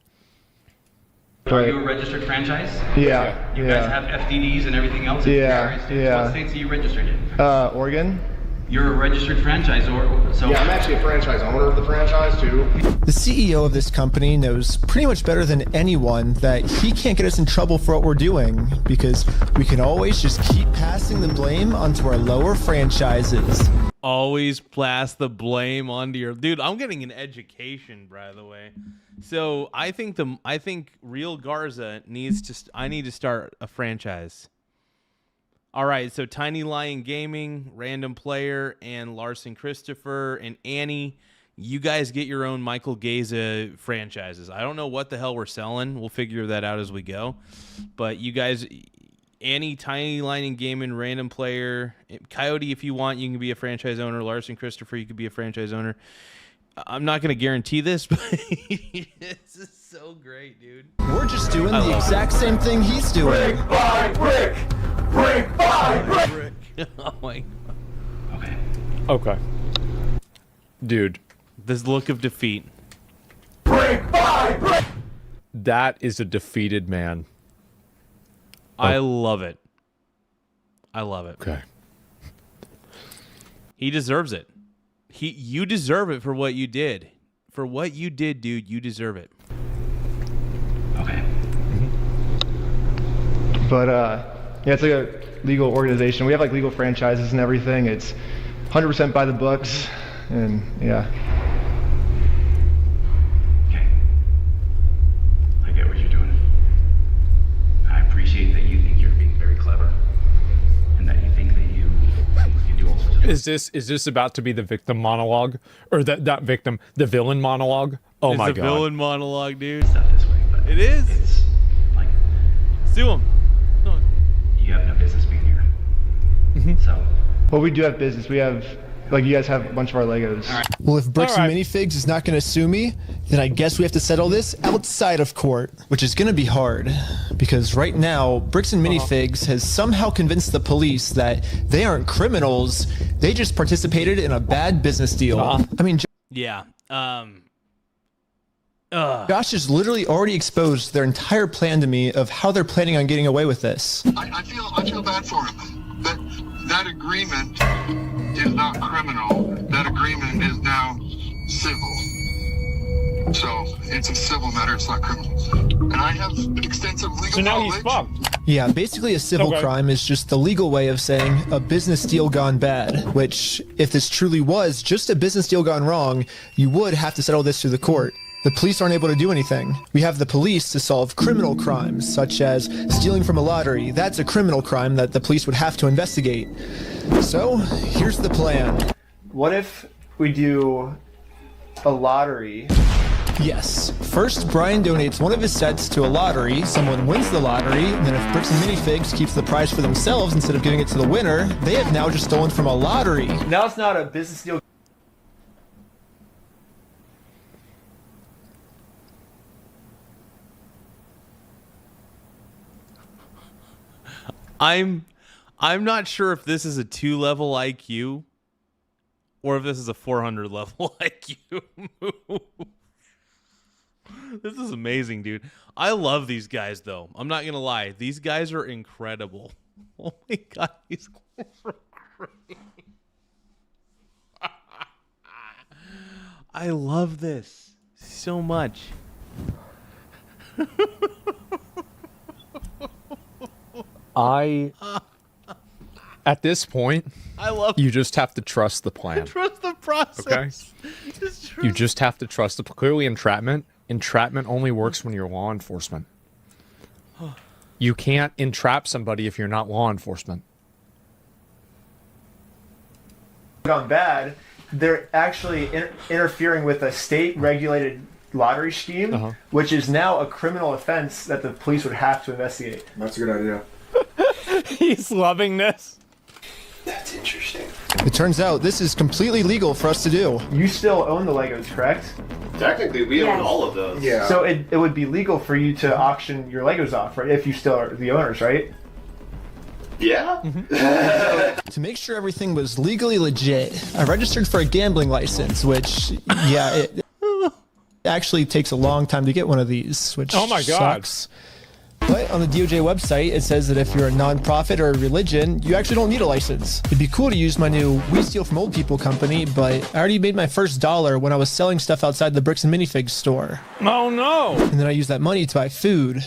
Are you a registered franchise? Yeah. You guys have FDDs and everything else? Yeah. What states are you registered in? Oregon. You're a registered franchisor, so... Yeah, I'm actually a franchise owner of the franchise, too. The CEO of this company knows pretty much better than anyone that he can't get us in trouble for what we're doing because we can always just keep passing the blame onto our lower franchises. Always pass the blame onto your... Dude, I'm getting an education, by the way. So I think Real Garza needs to... I need to start a franchise. All right, so Tiny Lion Gaming, Random Player, and Larson Christopher, and Annie, you guys get your own Michael Garza franchises. I don't know what the hell we're selling. We'll figure that out as we go. But you guys, Annie, Tiny Lion Gaming, Random Player, Coyote, if you want, you can be a franchise owner. Larson Christopher, you could be a franchise owner. I'm not going to guarantee this, but this is so great, dude. We're just doing the exact same thing he's doing. Brick by brick! Brick by brick! Oh my god. Okay. Dude. This look of defeat. Brick by brick! That is a defeated man. I love it. I love it. Okay. He deserves it. You deserve it for what you did. For what you did, dude, you deserve it. Okay. But, yeah, it's like a legal organization. We have, like, legal franchises and everything. It's 100% by the books, and, yeah. Okay. I get what you're doing. I appreciate that you think you're being very clever, and that you think that you do all sorts of... Is this about to be the victim monologue, or the villain monologue Oh it's my a God. villain monologue, dude. It's not this way, but It is. it's like Sue him. you have no business being here. So Well, we do have business. We have, like, you guys have a bunch of our Legos. Well, if Bricks and Minifigs is not going to sue me, then I guess we have to settle this outside of court, which is going to be hard because right now, Bricks and Minifigs has somehow convinced the police that they aren't criminals. They just participated in a bad business deal. I mean, Yeah. Josh has literally already exposed their entire plan to me of how they're planning on getting away with this. I feel bad for him. That agreement is not criminal. That agreement is now civil. So it's a civil matter. It's not criminal. And I have extensive legal knowledge. Yeah, basically a civil crime is just the legal way of saying a business deal gone bad, which, if this truly was just a business deal gone wrong, you would have to settle this through the court. The police aren't able to do anything. We have the police to solve criminal crimes, such as stealing from a lottery. That's a criminal crime that the police would have to investigate. So, here's the plan. What if we do a lottery? Yes. First, Brian donates one of his sets to a lottery, someone wins the lottery, and then if Bricks and Minifigs keeps the prize for themselves instead of giving it to the winner, they have now just stolen from a lottery. Now it's not a business deal. I'm not sure if this is a 2-level IQ or if this is a 400 level IQ move. This is amazing, dude. I love these guys, though. I'm not gonna lie. These guys are incredible. Oh my God, these guys are great. I love this so much. At this point, I love you just have to trust the plan. Trust the process. Okay. You just have to trust the clearly entrapment. Entrapment only works when you're law enforcement. You can't entrap somebody if you're not law enforcement. Gone bad, they're actually interfering with a state-regulated lottery scheme, which is now a criminal offense that the police would have to investigate. That's a good idea. He's loving this. That's interesting. It turns out this is completely legal for us to do. You still own the Legos, correct? Technically, we own all of those. Yeah. So it would be legal for you to auction your Legos off, right? If you still are the owners, right? Yeah. To make sure everything was legally legit, I registered for a gambling license, which, yeah, it actually takes a long time to get one of these, which Oh my God. sucks. But on the DOJ website, it says that if you're a nonprofit or a religion, you actually don't need a license. It'd be cool to use my new We Steal From Old People company, but I already made my first $1 when I was selling stuff outside the Bricks and Minifigs store. Oh no! And then I used that money to buy food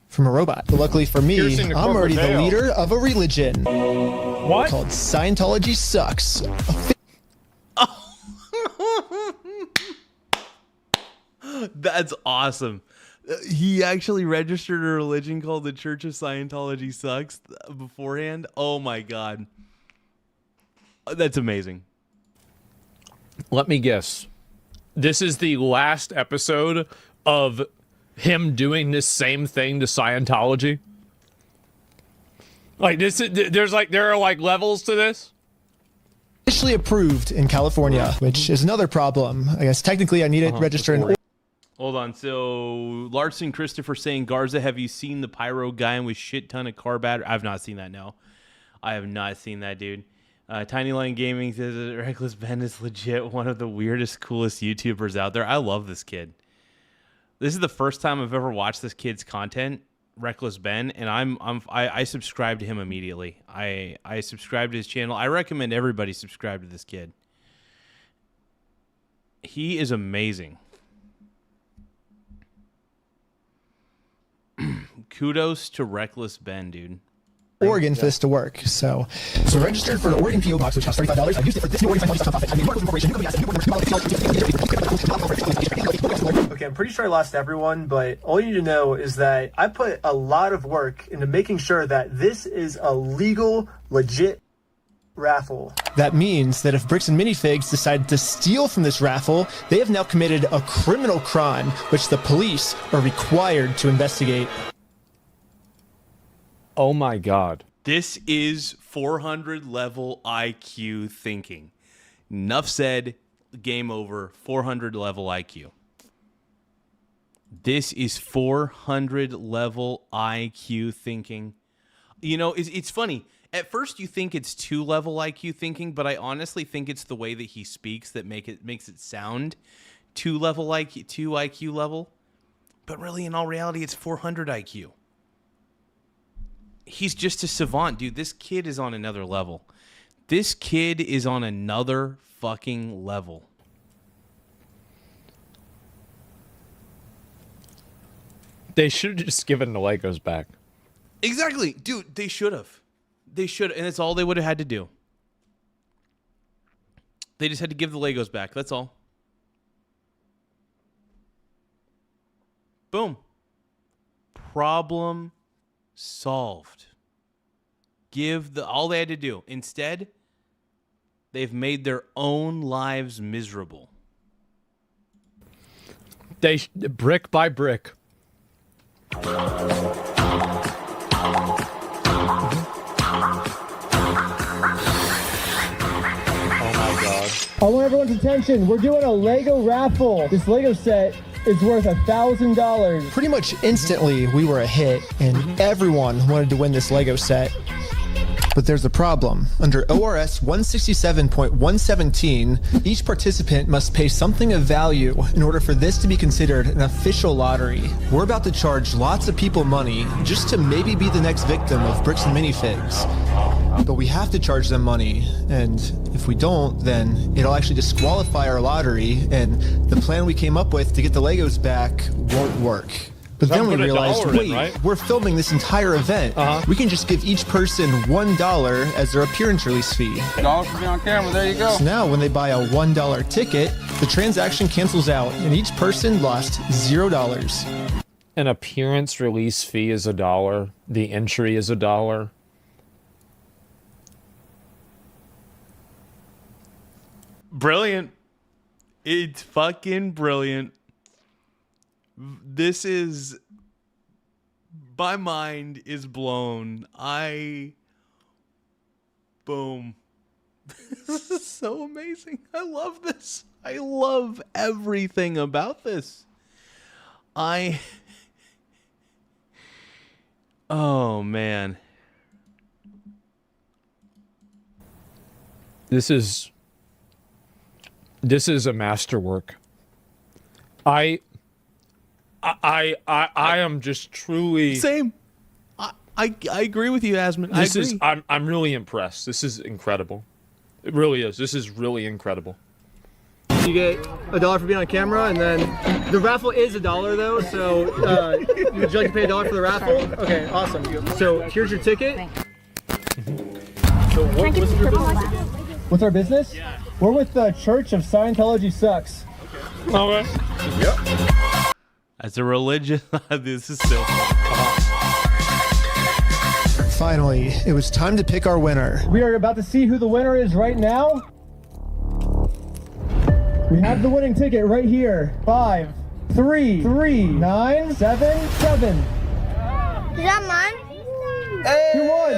from a robot. But luckily for me, I'm already the leader of a religion. What? Called Scientology Sucks. That's awesome. He actually registered a religion called the Church of Scientology Sucks beforehand. Oh my God. That's amazing. Let me guess. This is the last episode of him doing this same thing to Scientology? Like this is, there are like levels to this? Officially approved in California, which is another problem. I guess technically I need it registered in. Hold on. So Larson Christopher saying, Garza, have you seen the pyro guy with shit ton of car battery? I've not seen that. No, I have not seen that, dude. Tiny Line Gaming says Reckless Ben is legit one of the weirdest, coolest YouTubers out there. I love this kid. This is the first time I've ever watched this kid's content, Reckless Ben, and I subscribe to him immediately. I subscribe to his channel. I recommend everybody subscribe to this kid. He is amazing. Kudos to Reckless Ben, dude. Oregon for this to work. So registered for an Oregon PO box, which costs $35. I used it for this new Oregon Scientology. I mean, work with corporation. Okay, I'm pretty sure I lost everyone, but all you need to know is that I put a lot of work into making sure that this is a legal, legit. raffle. That means that if Bricks and Minifigs decide to steal from this raffle, they have now committed a criminal crime, which the police are required to investigate. Oh my God. This is 400 level IQ thinking. Enough said, game over, 400 level IQ. This is 400 level IQ thinking. You know, it's funny. At first you think it's 2 level IQ thinking, but I honestly think it's the way that he speaks that makes it sound 2 IQ level. But really, in all reality, it's 400 IQ. He's just a savant, dude. This kid is on another level. This kid is on another fucking level. They should have just given the Legos back. Exactly. Dude, they should have. They should, and that's all they would have had to do. They just had to give the Legos back. That's all. Boom. Problem solved. All they had to do. Instead, they've made their own lives miserable. Brick by brick. I want everyone's attention. We're doing a Lego raffle. This Lego set is worth $1,000. Pretty much instantly, we were a hit, and everyone wanted to win this Lego set. But there's a problem. Under ORS 167.117, each participant must pay something of value in order for this to be considered an official lottery. We're about to charge lots of people money just to maybe be the next victim of Bricks and Minifigs. But we have to charge them money, and if we don't, then it'll actually disqualify our lottery, and the plan we came up with to get the Legos back won't work. But then we realized, wait, we're filming this entire event. We can just give each person $1 as their appearance release fee. $1 for being on camera, there you go. So now when they buy a $1 ticket, the transaction cancels out, and each person lost $0. An appearance release fee is $1. The entry is $1. Brilliant. It's fucking brilliant. This is... My mind is blown. Boom. This is so amazing. I love this. I love everything about this. Oh, man. This is a masterwork. I am just truly same. I agree with you, Asman. I'm really impressed. This is incredible. It really is. This is really incredible. You get $1 for being on camera, and then the raffle is $1 though. So would you like to pay $1 for the raffle? Okay, awesome. So here's your ticket. So what's your business? What's our business? Yeah. We're with the Church of Scientology Sucks. Okay. Yep. As a religion, this is so Finally, it was time to pick our winner. We are about to see who the winner is right now. We have the winning ticket right here. 5, 3, 3, 9, 7, 7. Is that mine? Hey! You won!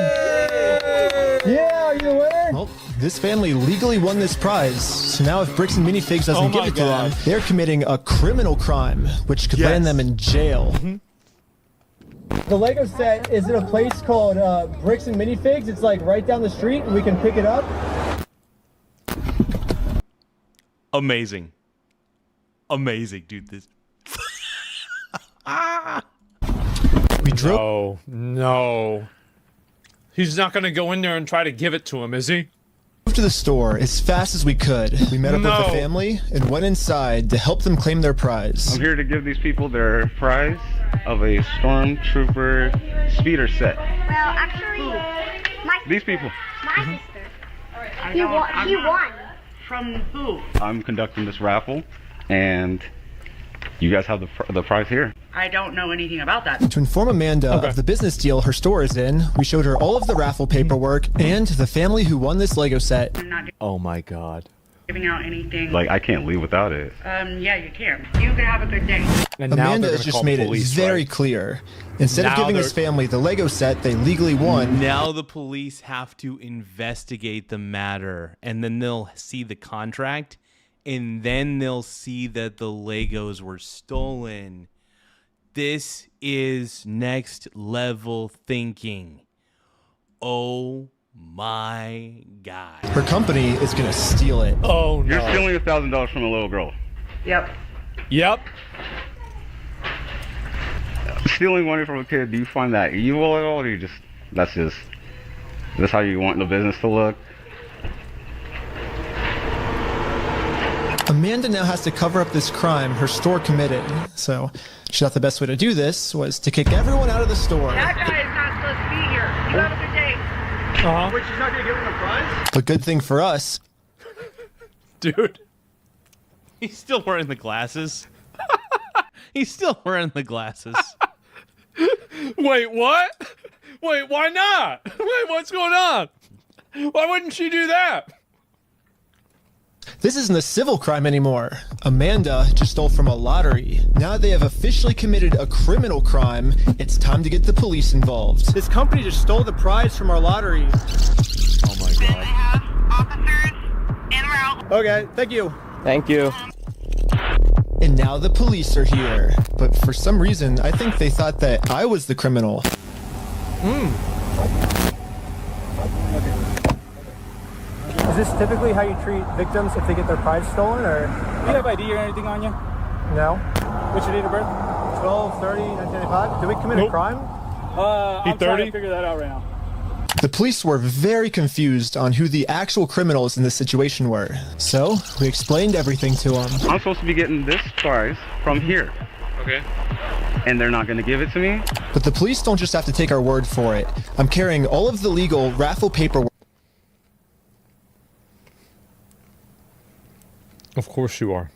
Yeah, are you the winner? Well, this family legally won this prize. So now if Bricks and Minifigs doesn't give it to them, they're committing a criminal crime, which could land them in jail. The Lego set is in a place called Bricks and Minifigs. It's like right down the street, and we can pick it up. amazing. Amazing, dude. This. We drove. No. He's not going to go in there and try to give it to him, is he? To the store as fast as we could. We met up with the family and went inside to help them claim their prize. I'm here to give these people their prize of a Stormtrooper speeder set. Well, actually, These people. my sister. He won. From who? I'm conducting this raffle, and You guys have the prize here. I don't know anything about that. To inform Amanda of the business deal her store is in, we showed her all of the raffle paperwork and the family who won this Lego set. I'm not Oh my god. giving out anything. Like, I can't leave without it. Yeah, you can. You can have a good day. And now Amanda they're has gonna just call made the police, it very right? clear. Instead of Now giving they're- his family the Lego set they legally won, Now the police have to investigate the matter, and then they'll see the contract, and then they'll see that the Legos were stolen. This is next level thinking. Oh my god. her company is going to steal it. Oh no. You're stealing $1,000 from a little girl. Yep. Yep. Stealing money from a kid, do you find that evil at all, or you just, is this how you want the business to look? Amanda now has to cover up this crime her store committed. So she thought the best way to do this was to kick everyone out of the store. That guy is not supposed to be here. You have a good day. Wait, she's not gonna give him a prize? But good thing for us, Dude. He's still wearing the glasses. He's still wearing the glasses. Wait, what? Wait, why not? Wait, what's going on? Why wouldn't she do that? this isn't a civil crime anymore. Amanda just stole from a lottery. Now they have officially committed a criminal crime. It's time to get the police involved. This company just stole the prize from our lottery. Oh my god. Officers en route. Okay, thank you. Thank you. And now the police are here. But for some reason, I think they thought that I was the criminal. Is this typically how you treat victims if they get their prize stolen, or? Do you have ID or anything on you? No. What's your date of birth? 12/30/1995. Did we commit a crime? I'm trying to figure that out right now. The police were very confused on who the actual criminals in this situation were. So we explained everything to them. I'm supposed to be getting this prize from here. Okay. And they're not gonna give it to me? But the police don't just have to take our word for it. I'm carrying all of the legal raffle paperwork. Of course you are.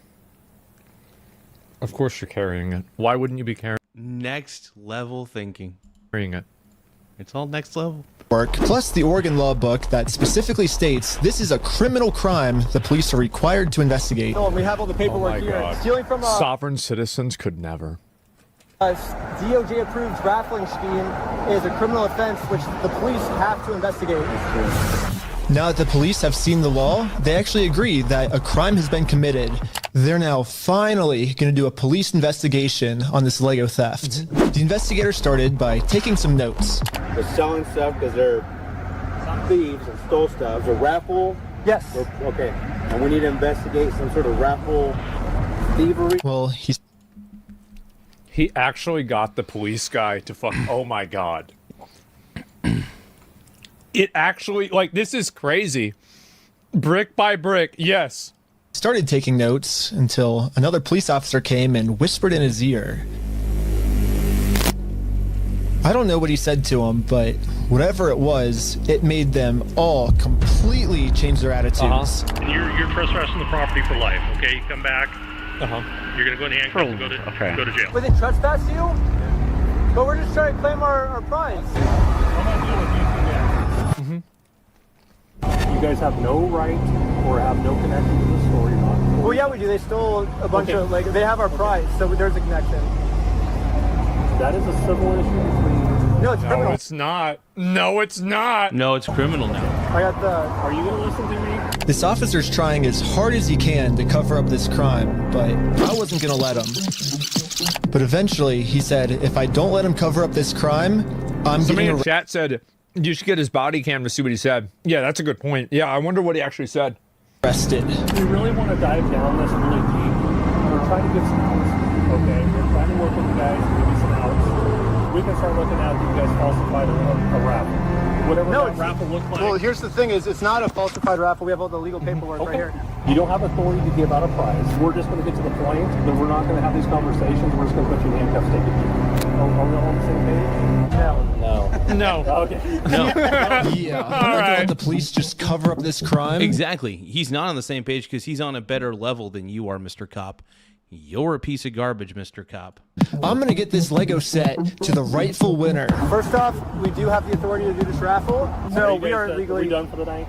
Of course you're carrying it. Why wouldn't you be carrying Next level thinking. it? It's all next level. Plus the Oregon law book that specifically states this is a criminal crime the police are required to investigate. Oh, we have all the paperwork here. God. Stealing from a Sovereign citizens could never. DOJ-approved raffling scheme is a criminal offense which the police have to investigate. Now that the police have seen the law, they actually agree that a crime has been committed. They're now finally going to do a police investigation on this Lego theft. The investigators started by taking some notes. They're selling stuff because they're thieves and stole stuff. It's a raffle? Yes. Okay. And we need to investigate some sort of raffle thievery? Well, He actually got the police guy to fuck. Oh my god. It actually, like, this is crazy. Brick by brick, yes. Started taking notes until another police officer came and whispered in his ear. I don't know what he said to him, but whatever it was, it made them all completely change their attitudes. And you're trespassing the property for life, okay? You come back. You're gonna go in handcuffs and go to jail. Was it trespass you? But we're just trying to claim our prize. You guys have no right or have no connection to the store. Well, yeah, we do. They stole a bunch of, like, they have our prize, so there's a connection. That is a civil issue between... No, it's criminal. No, it's not. No, it's not. No, it's criminal now. I got the... Are you gonna listen to me? This officer's trying as hard as he can to cover up this crime, but I wasn't gonna let him. But eventually, he said, if I don't let him cover up this crime, I'm Somebody getting in chat said, you should get his body cam to see what he said. Yeah, that's a good point. Yeah, I wonder what he actually said. arrested. We really want to dive down this really deep. We're trying to get some outs. Okay, we're trying to work with you guys and give you some outs. We can start looking at if you guys falsified a raffle. Whatever that raffle looks like. Well, here's the thing is, it's not a falsified raffle. We have all the legal paperwork right here. You don't have authority to give out a prize. We're just going to get to the point, then we're not going to have these conversations. We're just going to put you in handcuffs, take it. Are we all on the same page? No. No. Okay. No. Yeah. I'm not gonna let the police just cover up this crime. Exactly. He's not on the same page because he's on a better level than you are, Mr. Cop. You're a piece of garbage, Mr. Cop. I'm gonna get this Lego set to the rightful winner. First off, we do have the authority to do this raffle, so we are legally done for the night.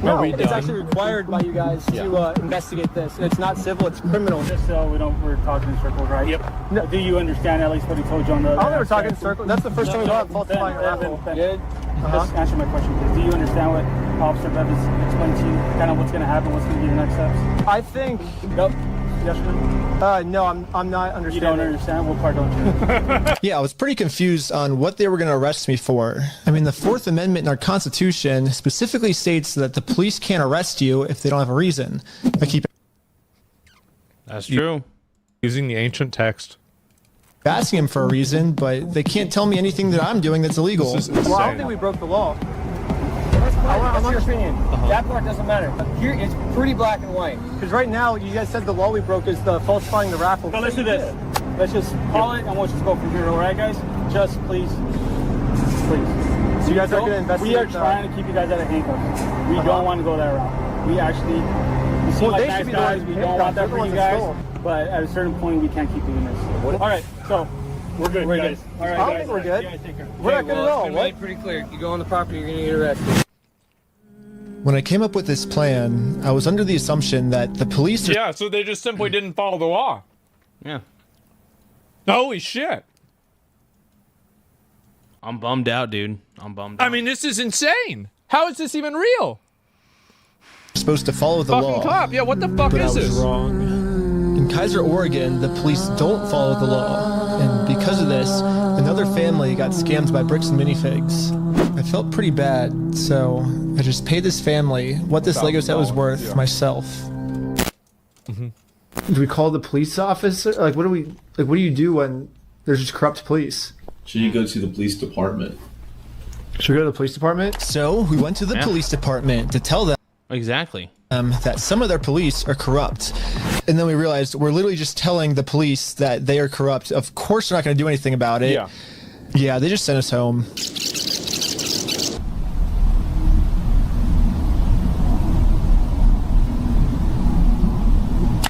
No, it's actually required by you guys to investigate this. It's not civil, it's criminal. Just so we're talking in circles, right? Yep. No, do you understand at least what he told you on the... I don't know, we're talking in circles. That's the first time we got falsifying a raffle. Good. Just answer my question, please. Do you understand what Officer Bevis explained to you? Kind of what's going to happen, what's going to be your next steps? I think... Nope. Yes or no? No, I'm not understanding. You don't understand? What part don't you? Yeah, I was pretty confused on what they were going to arrest me for. I mean, the Fourth Amendment in our Constitution specifically states that the police can't arrest you if they don't have a reason. That's true. Using the ancient text. Asking him for a reason, but they can't tell me anything that I'm doing that's illegal. Well, I don't think we broke the law. That's your opinion. That part doesn't matter. Here, it's pretty black and white. Because right now, you guys said the law we broke is the falsifying the raffle. No, let's do this. Let's just call it and we'll just go from here, all right, guys? Just please. So you guys are going to investigate? We are trying to keep you guys out of handcuffs. We don't want to go that route. We actually, we seem like nice guys. We don't want that for you guys. But at a certain point, we can't keep doing this. All right, so we're good, guys. All right, I don't think we're good. We're not good at all. It's pretty clear. You go on the property, you're going to get arrested. When I came up with this plan, I was under the assumption that the police... Yeah, so they just simply didn't follow the law. Yeah. Holy shit. I'm bummed out, dude. I'm bummed out. I mean, this is insane. How is this even real? Supposed to follow the law. Fucking cop. Yeah, what the fuck but is I was this? wrong. In Kaiser, Oregon, the police don't follow the law. And because of this, another family got scammed by Bricks and Minifigs. I felt pretty bad, so I just paid this family what this Lego set was worth myself. Do we call the police officer? Like, what do you do when there's just corrupt police? Should you go to the police department? Should we go to the police department? So we went to the police department to tell them exactly that some of their police are corrupt. And then we realized we're literally just telling the police that they are corrupt. Of course they're not going to do anything about it. Yeah, they just sent us home.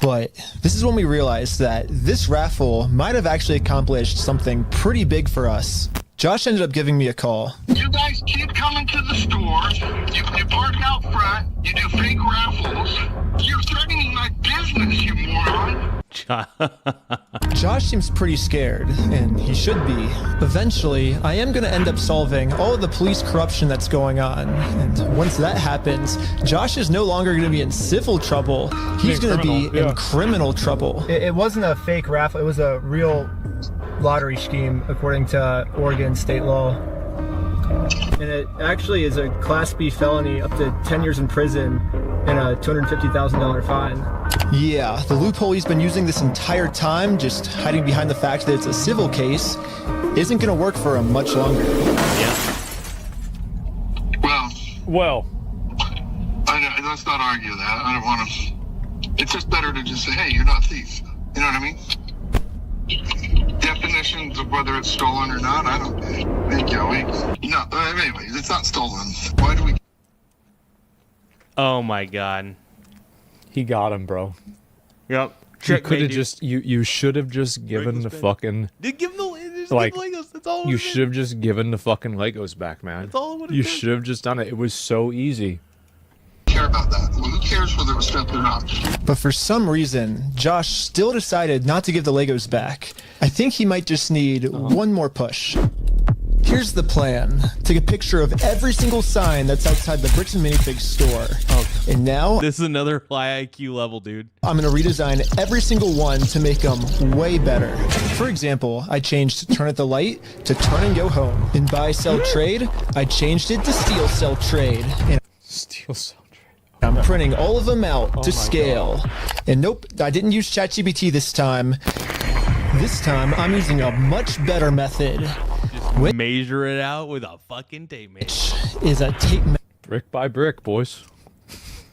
But this is when we realized that this raffle might have actually accomplished something pretty big for us. Josh ended up giving me a call. You guys keep coming to the stores. You park out front. You do fake raffles. You're threatening my business, you moron. Josh seems pretty scared, and he should be. Eventually, I am going to end up solving all of the police corruption that's going on. And once that happens, Josh is no longer going to be in civil trouble. He's going to be in criminal trouble. It wasn't a fake raffle. It was a real lottery scheme, according to Oregon state law. And it actually is a Class B felony up to 10 years in prison and a $250,000 fine. Yeah, the loophole he's been using this entire time, just hiding behind the fact that it's a civil case, isn't going to work for him much longer. Yeah. Well. Let's not argue that. I don't want to... It's just better to just say, hey, you're not a thief. You know what I mean? Definitions of whether it's stolen or not, I don't think, Joey. No, anyways, it's not stolen. Why do we... Oh my god. He got him, bro. Yep. You could have just you should have just given the fucking give the like Legos. That's all. You should have just given the fucking Legos back, man. That's all. You should have just done it. It was so easy. Care about that. Well, who cares whether it was stolen or not? But for some reason, Josh still decided not to give the Legos back. I think he might just need one more push. Here's the plan. Take a picture of every single sign that's outside the Bricks and Minifigs store. Okay. And now... This is another high IQ level, dude. I'm going to redesign every single one to make them way better. For example, I changed Turn at the Light to Turn and Go Home. In Buy, Sell, Trade, I changed it to Steal, Sell, Trade. And Steal, Sell, Trade. I'm printing all of them out to scale. God. And nope, I didn't use ChatGPT this time. This time, I'm using a much better method. Just measure it out with a fucking tape measure. Is a tape brick by brick, boys.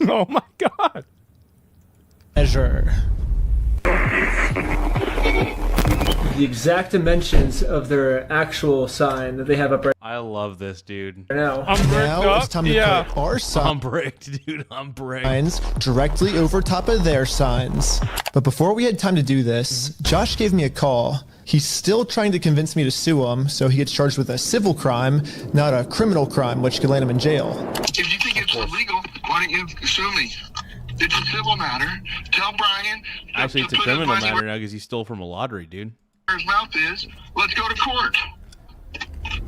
Oh my god. Measure. the exact dimensions of their actual sign that they have up right I love this, dude. now. Now it's time to put our I'm bricked, dude. I'm bricked. signs directly over top of their signs. But before we had time to do this, Josh gave me a call. He's still trying to convince me to sue him, so he gets charged with a civil crime, not a criminal crime, which could land him in jail. If you think it's illegal, why don't you sue me? It's a civil matter. Tell Brian. Actually, it's a criminal matter now because he stole from a lottery, dude. Where his mouth is. Let's go to court.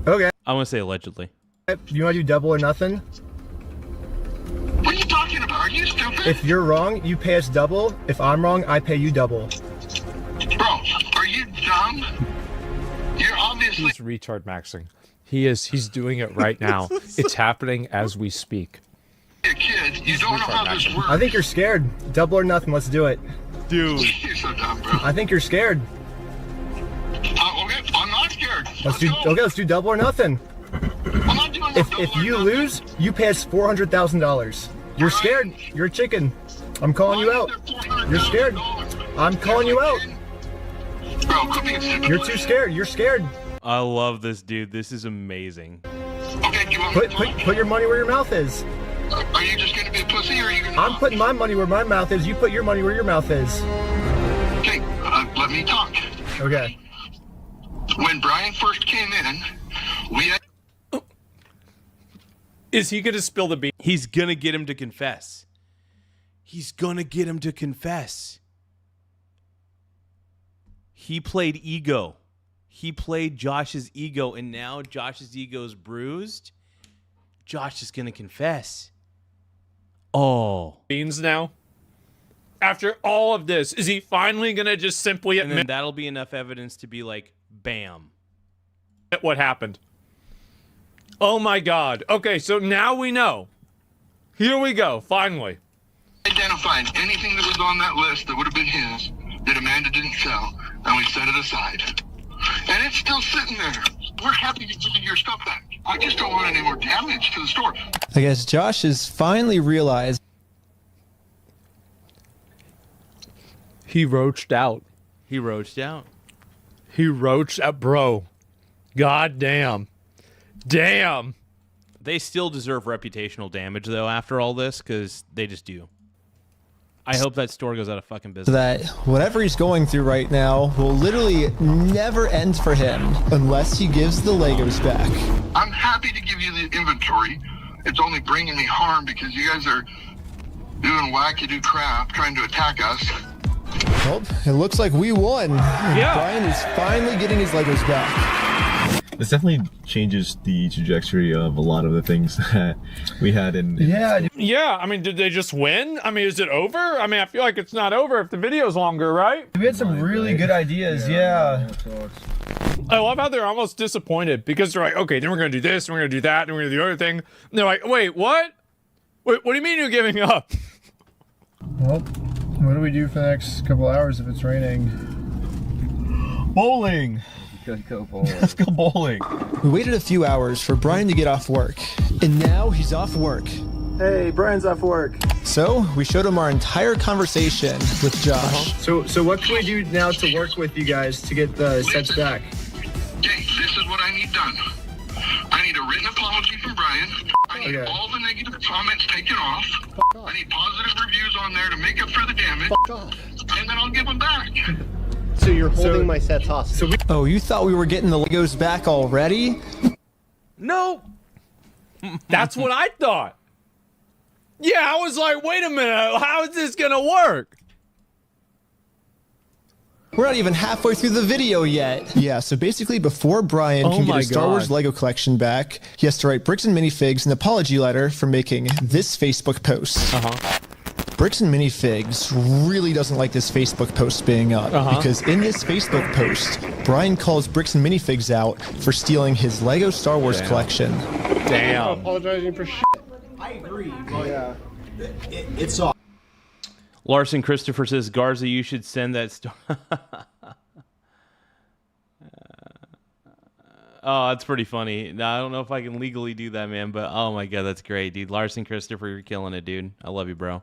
Okay. I want to say allegedly. You want to do double or nothing? What are you talking about? Are you stupid? If you're wrong, you pay us double. If I'm wrong, I pay you double. Bro, are you dumb? You're obviously... He's retard maxing. He's doing it right now. It's happening as we speak. a kid. You don't know how this works. I think you're scared. Double or nothing. Let's do it. Dude. You're so dumb, bro. I think you're scared. Okay, I'm not scared. Let's do double or nothing. I'm not doing If you lose, you pay us $400,000. You're scared. You're a chicken. I'm calling you out. You're scared. I'm calling you out. Bro, quit being stupid. You're too scared. You're scared. I love this, dude. This is amazing. Okay, do you want Put your money where your mouth is. Are you just gonna be a pussy, or are you gonna? I'm putting my money where my mouth is. You put your money where your mouth is. Okay, let me talk. Okay. When Brian first came in, we had... Is he gonna spill the beans? He's gonna get him to confess. He's gonna get him to confess. He played ego. He played Josh's ego, and now Josh's ego is bruised. Josh is gonna confess. Oh. Beans now? After all of this, is he finally gonna just simply admit? And then that'll be enough evidence to be like, bam. What happened? Oh my God. Okay, so now we know. Here we go, finally. Identified anything that was on that list that would have been his that Amanda didn't sell, and we set it aside. And it's still sitting there. We're happy to give you your stuff back. I just don't want any more damage to the store. I guess Josh has finally realized. He roached out. He roached out. He roached out, bro. God damn. Damn. They still deserve reputational damage, though, after all this, because they just do. I hope that store goes out of fucking business. That whatever he's going through right now will literally never end for him unless he gives the Legos back. I'm happy to give you the inventory. It's only bringing me harm because you guys are doing wackadoo crap trying to attack us. Well, it looks like we won. Yeah. Brian is finally getting his Legos back. This definitely changes the trajectory of a lot of the things that we had in Yeah, I mean, did they just win? I mean, is it over? I mean, I feel like it's not over if the video's longer, right? We had some really good ideas, yeah. I love how they're almost disappointed because they're like, okay, then we're going to do this, and we're going to do that, and we're going to do the other thing. And they're like, wait, what? Wait, what do you mean you're giving up? Well, what do we do for the next couple hours if it's raining? bowling. Let's go bowling. We waited a few hours for Brian to get off work, and now he's off work. Hey, Brian's off work. So we showed him our entire conversation with Josh. So what can we do now to work with you guys to get the sets back? Okay, this is what I need done. I need a written apology from Brian. I need all the negative comments taken off. I need positive reviews on there to make up for the damage. And then I'll give them back. So you're holding my sets hostage. Oh, you thought we were getting the Legos back already? No. That's what I thought. Yeah, I was like, wait a minute, how is this gonna work? We're not even halfway through the video yet. Yeah, so basically before Brian can get his Star Wars Lego collection back, he has to write Bricks and Minifigs an apology letter for making this Facebook post. Bricks and Minifigs really doesn't like this Facebook post being up because in this Facebook post, Brian calls Bricks and Minifigs out for stealing his Lego Star Wars collection. Damn. I'm apologizing for shit. I agree, but yeah, it's all. Larson Christopher says, Garza, you should send that story. Oh, that's pretty funny. Now, I don't know if I can legally do that, man, but oh my God, that's great, dude. Larson Christopher, you're killing it, dude. I love you, bro.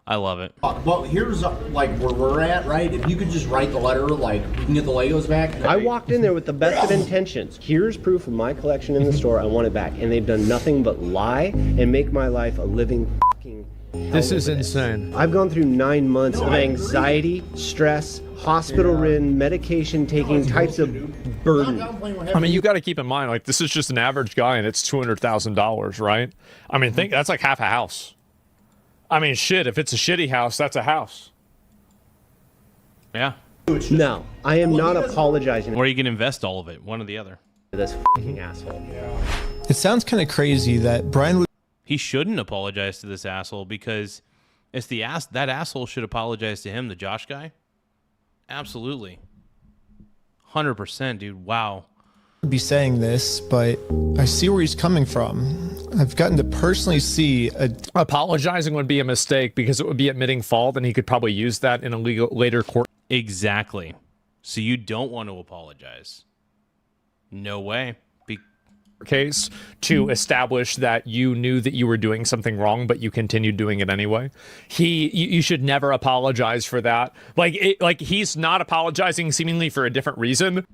I love it. Well, here's like where we're at, right? If you could just write the letter, like we can get the Legos back. I walked in there with the best of intentions. Here's proof of my collection in the store. I want it back, and they've done nothing but lie and make my life a living fucking hell. This is insane. I've gone through 9 months of anxiety, stress, hospital-ridden, medication-taking types of burden. I mean, you got to keep in mind, like, this is just an average guy, and it's $200,000, right? I mean, think that's like half a house. I mean, shit, if it's a shitty house, that's a house. Yeah. No, I am not apologizing. Or you can invest all of it, one or the other. This fucking asshole. It sounds kind of crazy that Brian would... He shouldn't apologize to this asshole because it's that asshole should apologize to him, the Josh guy. Absolutely. 100%, dude. Wow. be saying this, but I see where he's coming from. I've gotten to personally see apologizing would be a mistake because it would be admitting fault, and he could probably use that in a later court. Exactly. So you don't want to apologize. No way. Case to establish that you knew that you were doing something wrong, but you continued doing it anyway. You should never apologize for that. Like he's not apologizing seemingly for a different reason.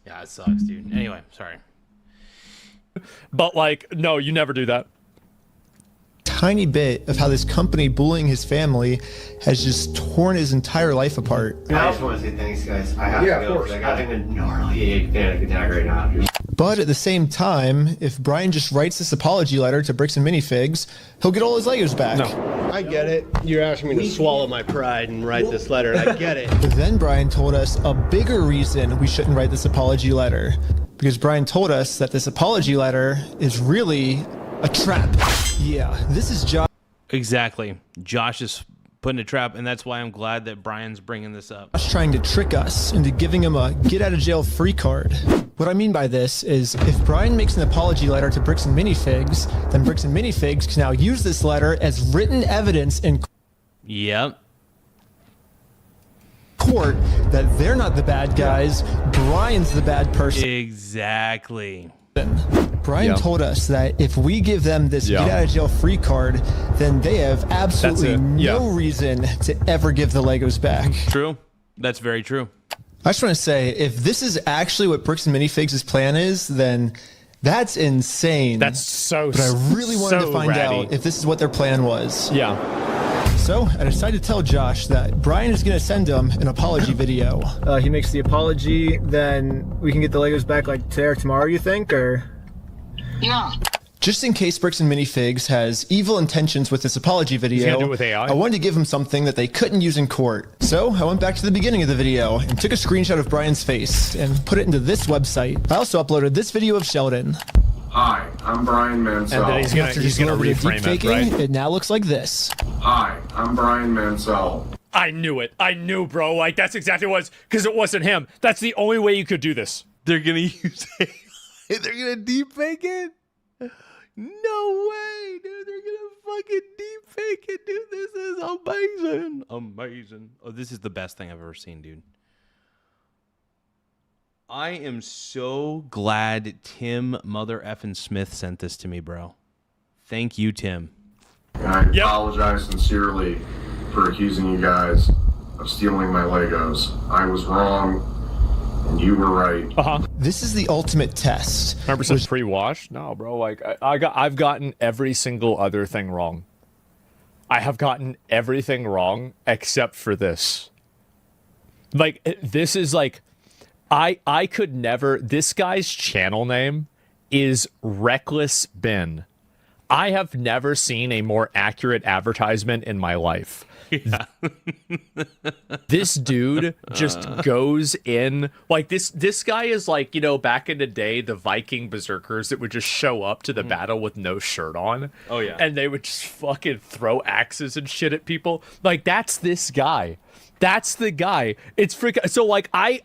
Yeah, it sucks, dude. Anyway, sorry. But like, no, you never do that. Tiny bit of how this company bullying his family has just torn his entire life apart. I just want to say thanks, guys. I have to go because I'm having a gnarly panic attack right now. But at the same time, if Brian just writes this apology letter to Bricks and Minifigs, he'll get all his Legos back. No. I get it. You're asking me to swallow my pride and write this letter. I get it. But then Brian told us a bigger reason we shouldn't write this apology letter. Because Brian told us that this apology letter is really a trap. Yeah, this is Josh. Exactly. Josh is putting a trap, and that's why I'm glad that Brian's bringing this up. Trying to trick us into giving him a get-out-of-jail-free card. What I mean by this is, if Brian makes an apology letter to Bricks and Minifigs, then Bricks and Minifigs can now use this letter as written evidence in court that they're not the bad guys, Brian's the bad person. Exactly. Brian told us that if we give them this get-out-of-jail-free card, then they have absolutely no reason to ever give the Legos back. True. That's very true. I just want to say, if this is actually what Bricks and Minifigs' plan is, then that's insane. That's so. But I really wanted to find out if this is what their plan was. Yeah. So I decided to tell Josh that Brian is going to send him an apology video. He makes the apology, then we can get the Legos back like today or tomorrow, you think, or? Yeah. Just in case Bricks and Minifigs has evil intentions with this apology video, he's gonna do it with AI? I wanted to give him something that they couldn't use in court. So I went back to the beginning of the video and took a screenshot of Brian's face and put it into this website. I also uploaded this video of Sheldon. Hi, I'm Brian Mansell. And then he's gonna reframe it, right? It now looks like this. Hi, I'm Brian Mansell. I knew it. I knew, bro. Like, that's exactly what it was, because it wasn't him. That's the only way you could do this. They're gonna use it. They're gonna deepfake it. No way, dude. They're gonna fucking deep fake it, dude. This is amazing. Amazing. Oh, this is the best thing I've ever seen, dude. I am so glad Tim Mother effing Smith sent this to me, bro. Thank you, Tim. I apologize sincerely for accusing you guys of stealing my Legos. I was wrong, and you were right. This is the ultimate test. 100% pre-washed? No, bro. Like I've gotten every single other thing wrong. I have gotten everything wrong except for this. Like this is like I could never. This guy's channel name is Reckless Ben. I have never seen a more accurate advertisement in my life. Yeah. This dude just goes in like this guy is like, you know, back in the day, the Viking berserkers that would just show up to the battle with no shirt on. Oh yeah. And they would just fucking throw axes and shit at people. Like that's this guy. That's the guy. It's freaking. So like I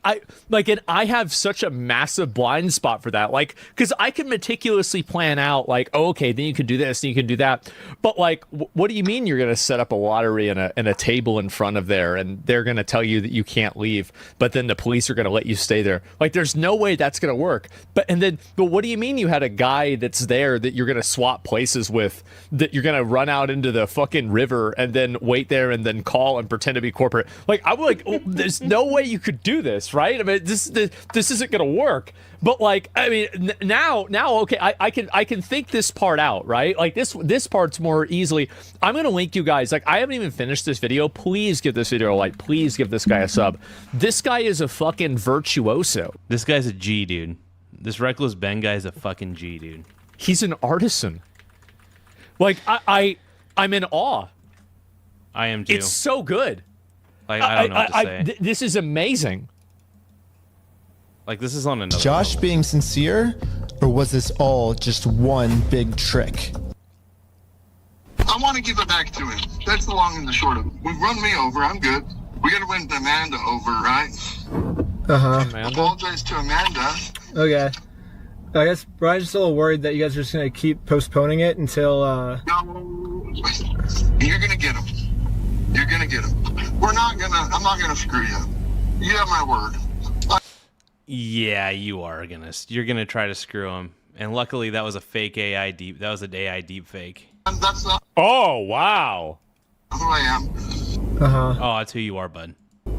like, and I have such a massive blind spot for that. Like, because I can meticulously plan out like, oh, okay, then you can do this, and you can do that. But like, what do you mean you're gonna set up a lottery and a table in front of there, and they're gonna tell you that you can't leave, but then the police are gonna let you stay there? Like, there's no way that's gonna work. But what do you mean you had a guy that's there that you're gonna swap places with, that you're gonna run out into the fucking river and then wait there and then call and pretend to be corporate? Like, I'm like, oh, there's no way you could do this, right? I mean, this isn't gonna work. But like, I mean, now, okay, I can think this part out, right? Like this part's more easily. I'm gonna link you guys. Like, I haven't even finished this video. Please give this video a like. Please give this guy a sub. This guy is a fucking virtuoso. This guy's a G, dude. This Reckless Ben guy is a fucking G, dude. He's an artisan. Like I'm in awe. I am too. It's so good. Like, I don't know what to say. This is amazing. Like, this is on another Josh level. being sincere, or was this all just one big trick? I want to give it back to him. That's the long and the short of it. We've run me over. I'm good. We got to win Amanda over, right? Apologize to Amanda. Okay. I guess Brian's still a little worried that you guys are just going to keep postponing it until... No. You're going to get him. You're going to get him. I'm not going to screw you. You have my word. Yeah, you are you're gonna try to screw him. And luckily that was a fake AI deep. That was an AI deep fake. That's not Oh, wow. who I am. Oh, that's who you are, bud.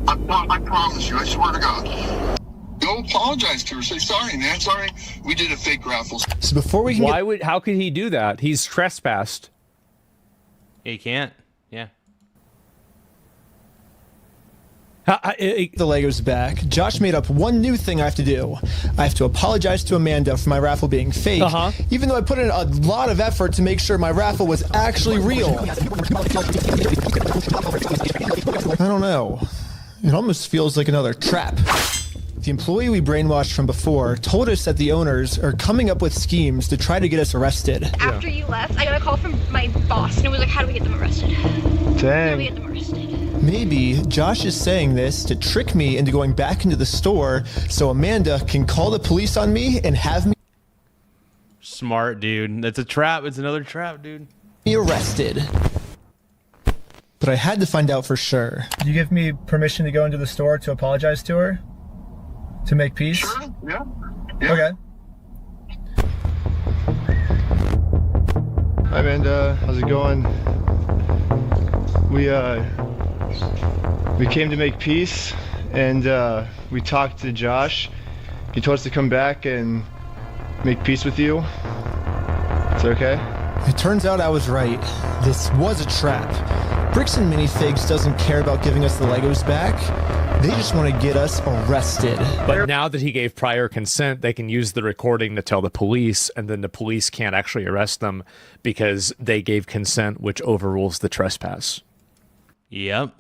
I promise you. I swear to God. Go apologize to her. Say, sorry, man. Sorry. We did a fake raffle. So before we can how could he do that? He's trespassed. Yeah, he can't. Yeah. the Legos back, Josh made up one new thing I have to do. I have to apologize to Amanda for my raffle being fake, even though I put in a lot of effort to make sure my raffle was actually real. I don't know. It almost feels like another trap. The employee we brainwashed from before told us that the owners are coming up with schemes to try to get us arrested. After you left, I got a call from my boss, and it was like, how do we get them arrested? How do we get them arrested? Maybe Josh is saying this to trick me into going back into the store so Amanda can call the police on me and have me smart, dude. That's a trap. It's another trap, dude. Arrested. But I had to find out for sure. You give me permission to go into the store to apologize to her? To make peace? Sure, yeah. Okay. Hi Amanda, how's it going? We came to make peace, and we talked to Josh. He told us to come back and make peace with you. Is that okay? It turns out I was right. This was a trap. Bricks and Minifigs doesn't care about giving us the Legos back. They just want to get us arrested. But now that he gave prior consent, they can use the recording to tell the police, and then the police can't actually arrest them because they gave consent, which overrules the trespass. Yep.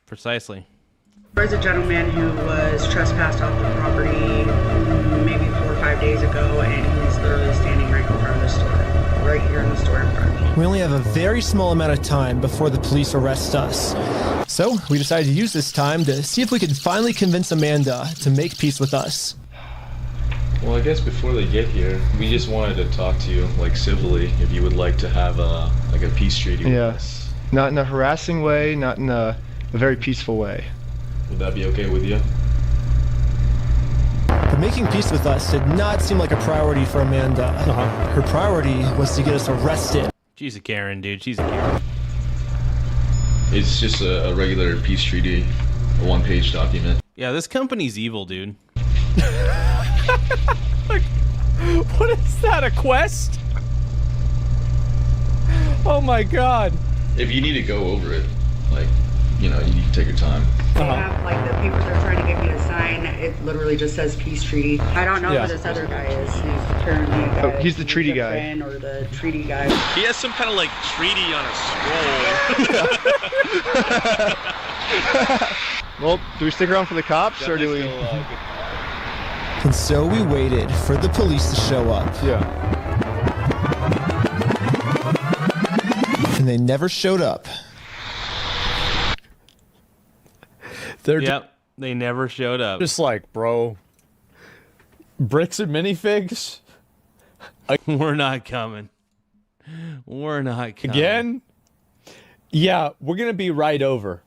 Precisely. There was a gentleman who was trespassed off the property maybe 4 or 5 days ago, and he's literally standing right in front of the store, right here in the store in front of me. We only have a very small amount of time before the police arrest us. So we decided to use this time to see if we could finally convince Amanda to make peace with us. Well, I guess before they get here, we just wanted to talk to you, like, civilly, if you would like to have a peace treaty with us. Not in a harassing way, not in a very peaceful way. Would that be okay with you? But making peace with us did not seem like a priority for Amanda. Her priority was to get us arrested. She's a Karen, dude. She's a Karen. It's just a regular peace treaty, a one-page document. Yeah, this company's evil, dude. What is that, a quest? Oh my god. If you need to go over it, like, you know, you need to take your time. They have, like, the papers they're trying to get me to sign, it literally just says peace treaty. I don't know who this other guy is. He's apparently a guy. He's the treaty guy. Or the treaty guy. He has some kind of, like, treaty on a scroll. Well, do we stick around for the cops, or do we... And so we waited for the police to show up. Yeah. And they never showed up. They never showed up. Just like, bro, Bricks and Minifigs? We're not coming. We're not coming. Again? Yeah, we're going to be right over.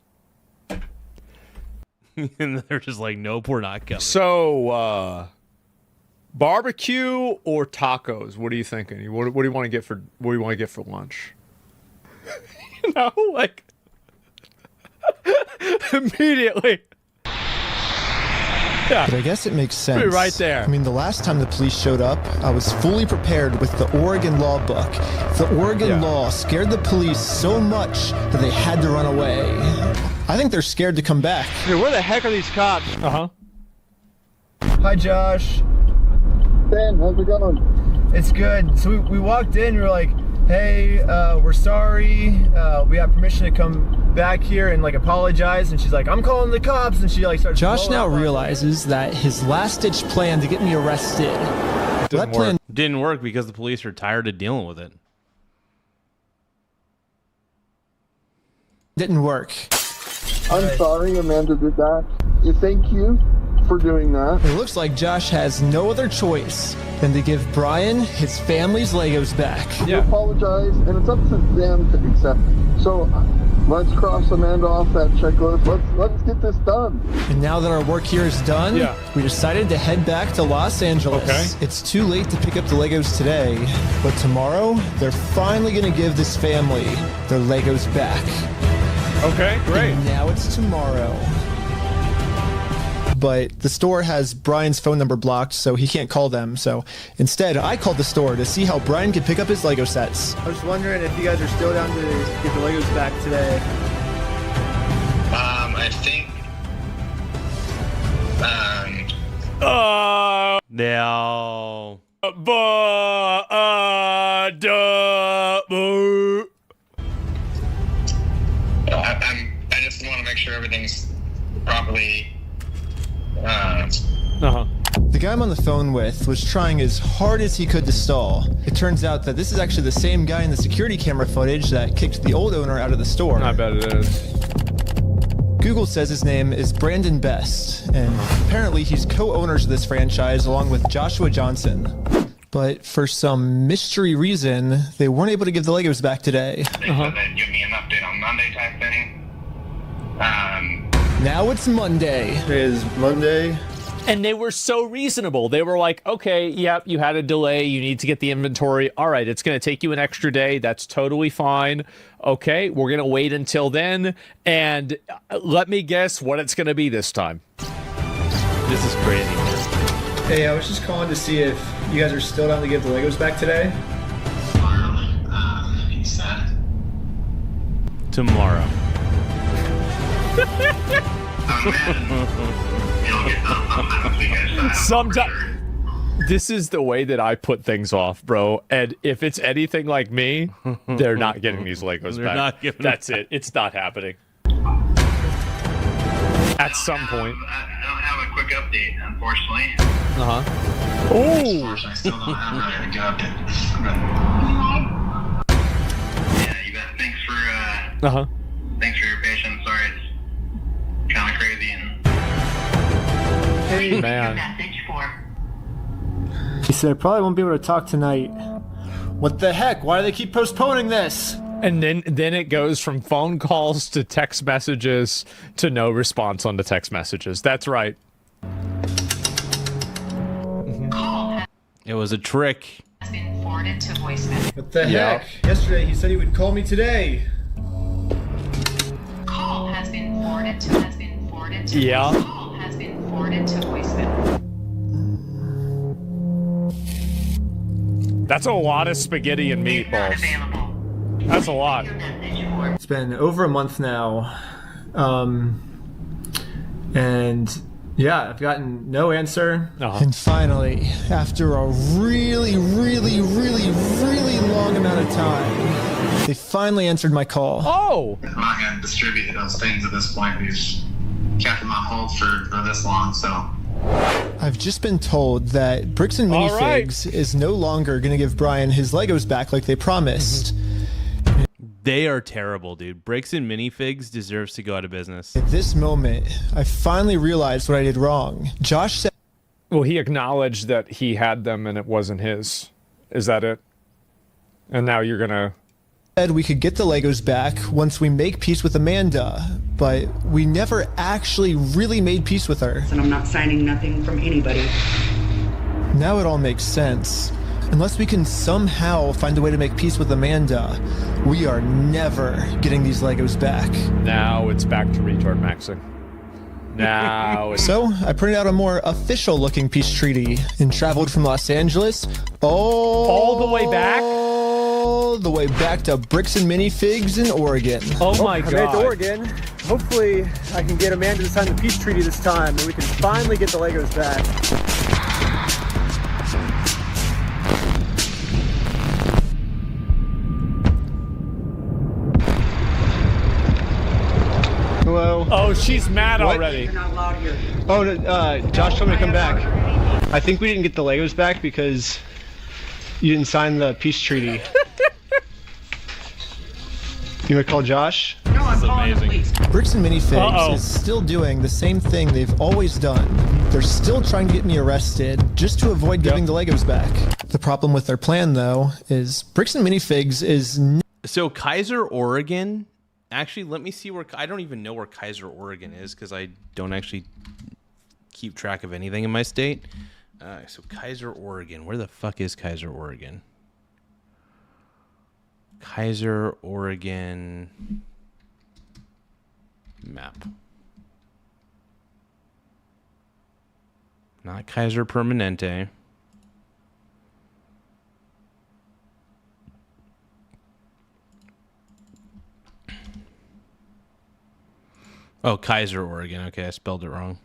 And they're just like, nope, we're not coming. So, barbecue or tacos? What are you thinking? What do you want to get for lunch? You know, like immediately. Yeah. But I guess it makes sense. Be right there. I mean, the last time the police showed up, I was fully prepared with the Oregon law book. The Oregon law scared the police so much that they had to run away. I think they're scared to come back. Dude, where the heck are these cops? Hi, Josh. Ben, how's it going? It's good. So we walked in, we were like, hey, we're sorry. We have permission to come back here and, like, apologize. And she's like, I'm calling the cops. And she, like, starts... Josh now realizes that his last-ditch plan to get me arrested... Didn't work because the police are tired of dealing with it. Didn't work. I'm sorry Amanda did that. Thank you for doing that. It looks like Josh has no other choice than to give Brian his family's Legos back. You apologize, and it's up to them to accept it. So let's cross Amanda off that checklist. Let's get this done. And now that our work here is done, we decided to head back to Los Angeles. It's too late to pick up the Legos today, but tomorrow they're finally going to give this family their Legos back. Okay, great. And now it's tomorrow. But the store has Brian's phone number blocked, so he can't call them. So instead, I called the store to see how Brian could pick up his Lego sets. I was wondering if you guys are still down to get the Legos back today. I think... No. I just want to make sure everything's properly... The guy I'm on the phone with was trying as hard as he could to stall. It turns out that this is actually the same guy in the security camera footage that kicked the old owner out of the store. I bet it is. Google says his name is Brandon Best, and apparently he's co-owners of this franchise along with Joshua Johnson. But for some mystery reason, they weren't able to give the Legos back today. They said they'd give me an update on Monday type thing. Now it's Monday. It is Monday. And they were so reasonable. They were like, okay, yep, you had a delay. You need to get the inventory. All right, it's going to take you an extra day. That's totally fine. Okay, we're going to wait until then. And let me guess what it's going to be this time. This is crazy. Hey, I was just calling to see if you guys are still down to give the Legos back today. He said. Tomorrow. Sometimes this is the way that I put things off, bro. And if it's anything like me, they're not getting these Legos back. That's it. It's not happening. At some point. I don't have a quick update, unfortunately. Oh. Unfortunately, I still don't have a good update. Yeah, you bet. Thanks for your patience. Sorry, it's kind of crazy and. Hey, man. He said, I probably won't be able to talk tonight. What the heck? Why do they keep postponing this? And then it goes from phone calls to text messages to no response on the text messages. That's right. It was a trick. Has been forwarded to voicemail. What the heck? Yesterday he said he would call me today. Call has been forwarded to Yeah. Call has been forwarded to voicemail. That's a lot of spaghetti and meatballs. That's a lot. It's been over a month now. And yeah, I've gotten no answer. And finally, after a really long amount of time, they finally answered my call. Oh! I'm not going to distribute those things at this point. We've kept them on hold for this long, so. I've just been told that Bricks and Minifigs is no longer going to give Brian his Legos back like they promised. They are terrible, dude. Bricks and Minifigs deserves to go out of business. At this moment, I finally realized what I did wrong. Josh said... Well, he acknowledged that he had them and it wasn't his. Is that it? And now you're gonna... Said we could get the Legos back once we make peace with Amanda, but we never actually really made peace with her. And I'm not signing nothing from anybody. Now it all makes sense. Unless we can somehow find a way to make peace with Amanda, we are never getting these Legos back. Now it's back to retard maxing. Now it's... So, I printed out a more official-looking peace treaty and traveled from Los Angeles all the way back? All the way back to Bricks and Minifigs in Oregon. Oh my God. God. I made it to Oregon. Hopefully, I can get Amanda to sign the peace treaty this time and we can finally get the Legos back. Hello. Oh, she's mad already. You're not allowed here. Oh, Josh told me to come back. I think we didn't get the Legos back because you didn't sign the peace treaty. You want to call Josh? No, I'm calling the police. Bricks and Minifigs is still doing the same thing they've always done. They're still trying to get me arrested just to avoid giving the Legos back. The problem with their plan, though, is Bricks and Minifigs is... So Kaiser, Oregon... Actually, let me see where... I don't even know where Kaiser, Oregon is because I don't actually keep track of anything in my state. So Kaiser, Oregon. Where the fuck is Kaiser, Oregon? Kaiser, Oregon... Map. Not Kaiser Permanente. Oh, Kaiser, Oregon. Okay, I spelled it wrong.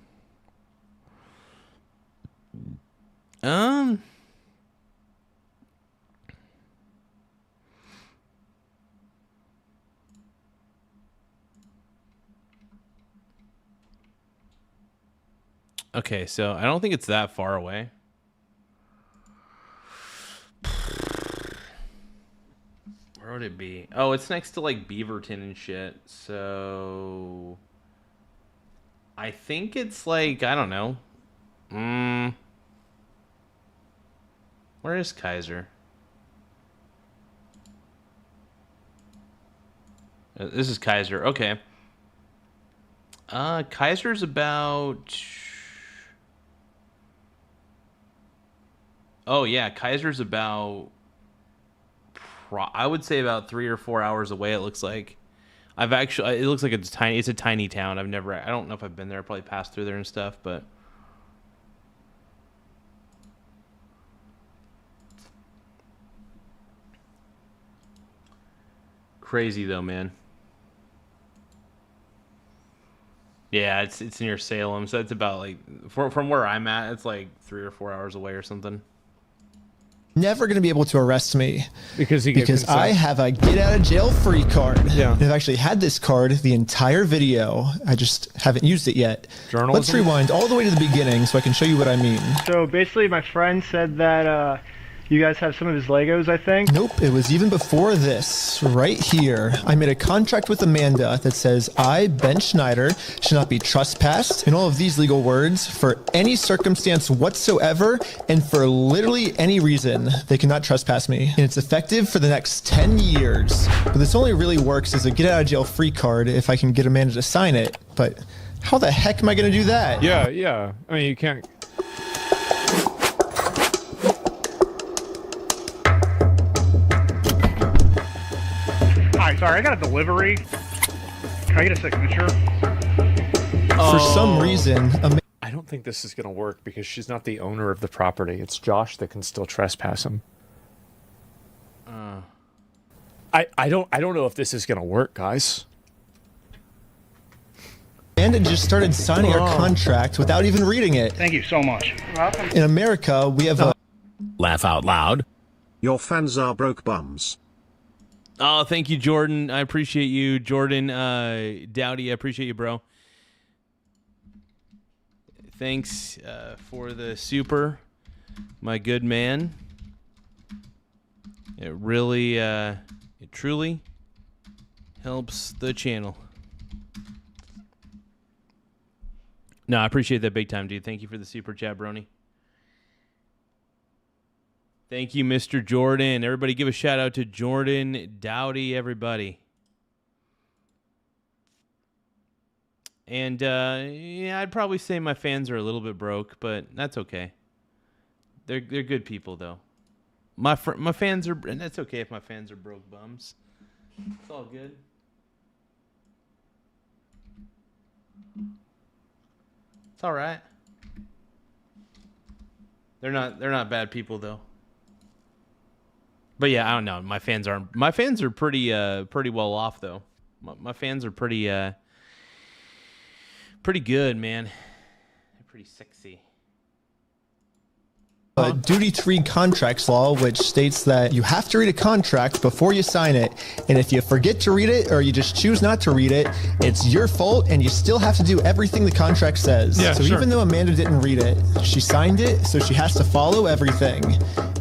Okay, so I don't think it's that far away. Where would it be? Oh, it's next to like Beaverton and shit. So I think it's like, I don't know. Where is Kaiser? This is Kaiser. Okay. Kaiser's about... Oh, yeah. Kaiser's about... I would say about 3 or 4 hours away, it looks like. It looks like it's a tiny town. I don't know if I've been there. I probably passed through there and stuff, but... Crazy though, man. Yeah, it's near Salem, so it's about like from where I'm at, it's like 3 or 4 hours away or something. Never going to be able to arrest me because I have a get out of jail free card. Yeah, I've actually had this card the entire video. I just haven't used it yet. Journalism? Let's rewind all the way to the beginning so I can show you what I mean. So basically, my friend said that You guys have some of his Legos, I think? Nope, it was even before this. Right here, I made a contract with Amanda that says I, Ben Schneider, should not be trespassed, in all of these legal words, for any circumstance whatsoever, and for literally any reason. They cannot trespass me. And it's effective for the next 10 years. But this only really works as a get out of jail free card if I can get Amanda to sign it. But how the heck am I going to do that? Yeah. I mean, you can't... Hi, sorry, I got a delivery. Can I get a signature? For some reason, I don't think this is going to work because she's not the owner of the property. It's Josh that can still trespass him. I don't know if this is going to work, guys. Amanda just started signing our contract without even reading it. Thank you so much. You're welcome. In America, we have a... Laugh out loud. Your fans are broke bums. Oh, thank you, Jordan. I appreciate you. Jordan Dowdy, I appreciate you, bro. Thanks for the super, my good man. It really, it truly helps the channel. No, I appreciate that big time, dude. Thank you for the super chat, Brony. Thank you, Mr. Jordan. Everybody give a shout out to Jordan Dowdy, everybody. And yeah, I'd probably say my fans are a little bit broke, but that's okay. They're good people, though. My fans are, and that's okay if my fans are broke bums. It's all good. It's all right. They're not bad people, though. But yeah, I don't know. My fans are pretty well off, though. My fans are pretty good, man. They're pretty sexy. Duty to read contracts law, which states that you have to read a contract before you sign it. And if you forget to read it or you just choose not to read it, it's your fault and you still have to do everything the contract says. Yeah, so sure. Even though Amanda didn't read it, she signed it, so she has to follow everything,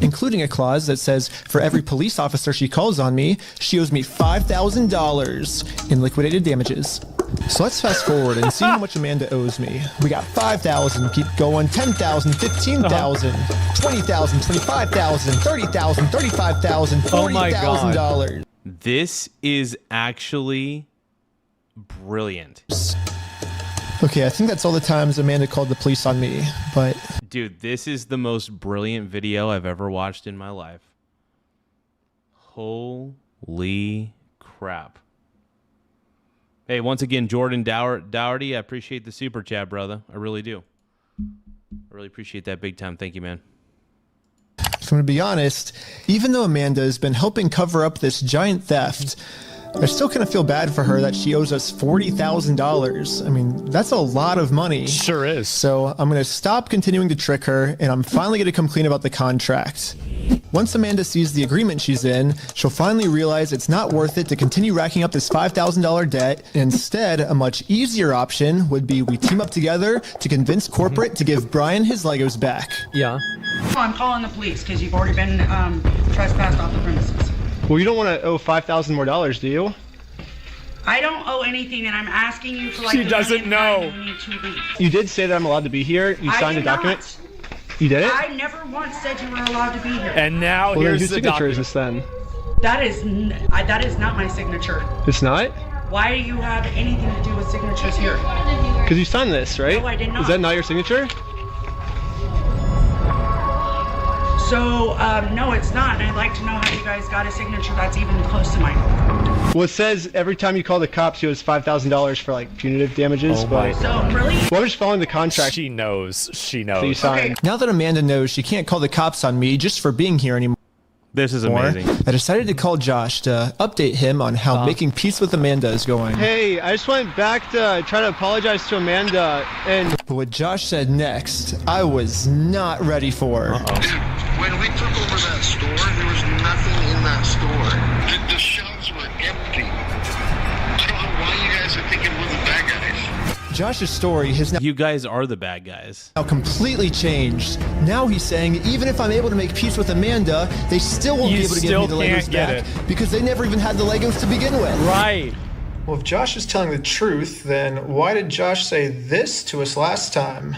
including a clause that says for every police officer she calls on me, she owes me $5,000 in liquidated damages. So let's fast forward and see how much Amanda owes me. We got $5,000, keep going, $10,000, $15,000, $20,000, $25,000, $30,000, $35,000, $40,000. This is actually brilliant. Okay, I think that's all the times Amanda called the police on me, but... Dude, this is the most brilliant video I've ever watched in my life. Holy crap. Hey, once again, Jordan Dougherty, I appreciate the super chat, brother. I really do. I really appreciate that big time. Thank you, man. If I'm going to be honest, even though Amanda has been helping cover up this giant theft, I still kind of feel bad for her that she owes us $40,000. I mean, that's a lot of money. Sure is. So I'm going to stop continuing to trick her, and I'm finally going to come clean about the contract. Once Amanda sees the agreement she's in, she'll finally realize it's not worth it to continue racking up this $5,000 debt. Instead, a much easier option would be we team up together to convince corporate to give Brian his Legos back. Yeah. I'm calling the police because you've already been trespassed off the premises. Well, you don't want to owe $5,000 more, do you? I don't owe anything, and I'm asking you for like. She doesn't know. You need to leave. You did say that I'm allowed to be here. You signed a document. Not. You did it? I never once said you were allowed to be here. And now well, here's whose the signature document. is this then? That is not my signature. It's not? Why do you have anything to do with signatures here? Because you signed this, right? No, I did not. Is that not your signature? So, no, it's not. And I'd like to know how you guys got a signature that's even close to mine. Well, it says every time you call the cops, you owe $5,000 for like punitive damages. Oh my but... God. So, really? Well, I'm just following the contract. She knows. She knows. So you signed. Now that Amanda knows she can't call the cops on me just for being here anymore, this is amazing. I decided to call Josh to update him on how making peace with Amanda is going. Hey, I just went back to try to apologize to Amanda, and... But what Josh said next, I was not ready for. When we took over that store, there was nothing in that store. The shelves were empty. I don't know why you guys are thinking we're the bad guys. Josh's story has now You guys are the bad guys. completely changed. Now he's saying, even if I'm able to make peace with Amanda, they still won't be able to give me the Legos back because they never even had the Legos to begin with. Right. Well, if Josh is telling the truth, then why did Josh say this to us last time?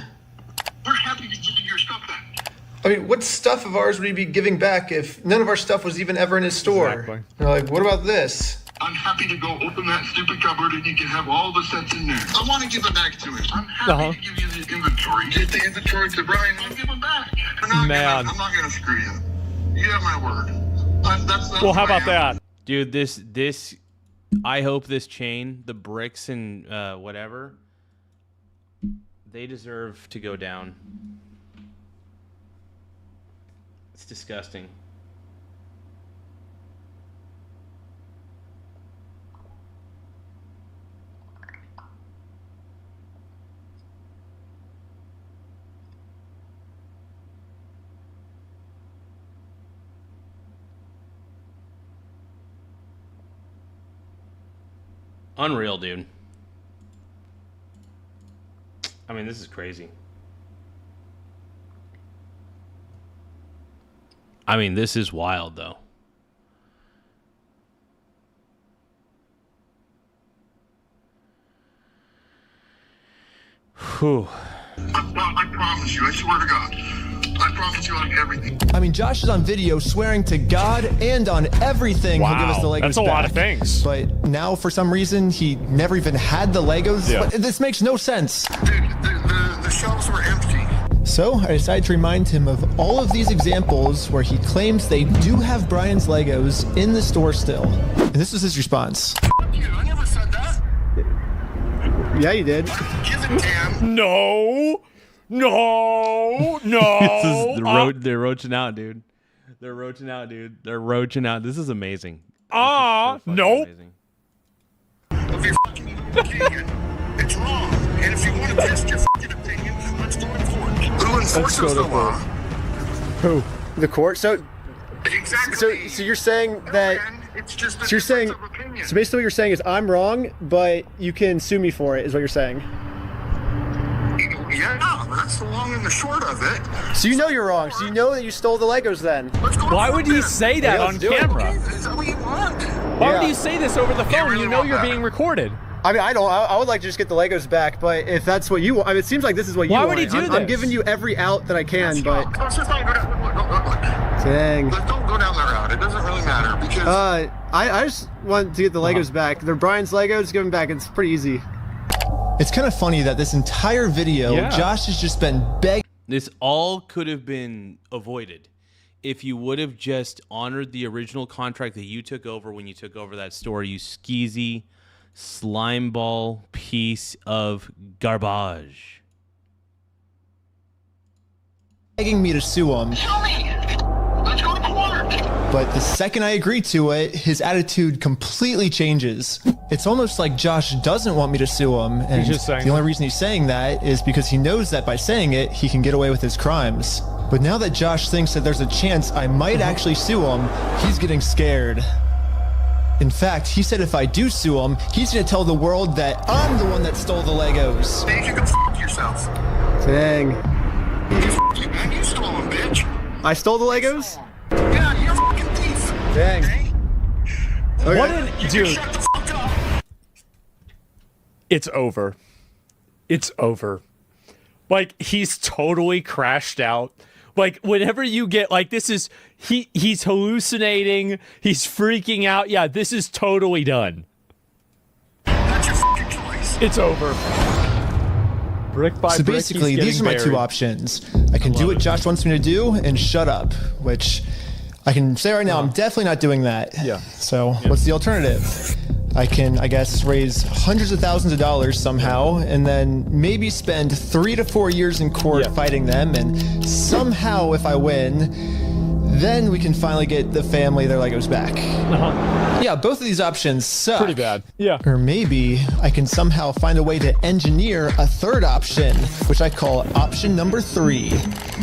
We're happy to give you your stuff back. I mean, what stuff of ours would he be giving back if none of our stuff was even ever in his store? Exactly. You're like, what about this? I'm happy to go open that stupid cupboard and you can have all the sets in there. I want to give it back to him. I'm happy to give you the inventory. Get the inventory to Brian and give him back. I'm not gonna screw you. You have my word. That's Well, how about that? Dude, this I hope this chain, the bricks and whatever, they deserve to go down. It's disgusting. Unreal, dude. I mean, this is crazy. I mean, this is wild, though. Whew. I promise you, I swear to God. I promise you on everything. I mean, Josh is on video swearing to God and on everything he'll give us the Legos that's a lot back. of things. But now, for some reason, he never even had the Legos. Yeah. But this makes no sense. Dude, the shelves were empty. So I decided to remind him of all of these examples where he claims they do have Brian's Legos in the store still. And this was his response. You, I never said that. Yeah, you did. Give it, Dan. No. They're roaching out, dude. They're roaching out, dude. They're roaching out. This is amazing. Nope. Amazing. Of your fucking opinion. It's wrong. And if you want to test your fucking opinion, let's go to court. Who enforces the law? Who? The court? So Exactly. So you're saying that It's just a so you're saying difference of opinion. so basically what you're saying is I'm wrong, but you can sue me for it, is what you're saying. Yeah, that's the long and the short of it. So you know you're wrong. So you know that you stole the Legos then. Why would he say that on camera? Is that what you want? Why would you say this over the phone? You know you're being recorded. I mean, I would like to just get the Legos back, but if that's what you want, I mean, it seems like this is what you want. Why would he do I'm this? giving you every out that I can, but Let's just not go down. Look. dang. Let's don't go down that route. It doesn't really matter because. I just want to get the Legos back. They're Brian's Legos. Give them back. It's pretty easy. It's kind of funny that this entire video, Josh has just been begging. This all could have been avoided if you would have just honored the original contract that you took over when you took over that store, you skeezy slimeball piece of garbage. Begging me to sue him. Tell me. Let's go to court. But the second I agree to it, his attitude completely changes. It's almost like Josh doesn't want me to sue him, and He's just saying the only reason he's saying that is because he knows that by saying it, he can get away with his crimes. But now that Josh thinks that there's a chance I might actually sue him, he's getting scared. In fact, he said if I do sue him, he's gonna tell the world that I'm the one that stole the Legos. Then you can go f*** yourself. Dang. You stole them, bitch. I stole the Legos? Yeah, you're a fucking thief. Dang. Okay. What an dude. Shut the fuck up. It's over. It's over. Like, he's totally crashed out. Like, whenever you get, like, this is, he's hallucinating, he's freaking out. Yeah, this is totally done. That's your fucking choice. It's over. Brick by So brick, basically, he's these are getting my two buried. options. I can do what Josh wants me to do and shut up, which I can say right now, I'm definitely not doing that. Yeah. So what's the alternative? I can, I guess, raise hundreds of thousands of dollars somehow, and then maybe spend 3 to 4 years in court fighting them, and somehow, if I win, then we can finally get the family their Legos back. Yeah, both of these options suck. Pretty bad. Yeah. Or maybe I can somehow find a way to engineer a third option, which I call option number 3,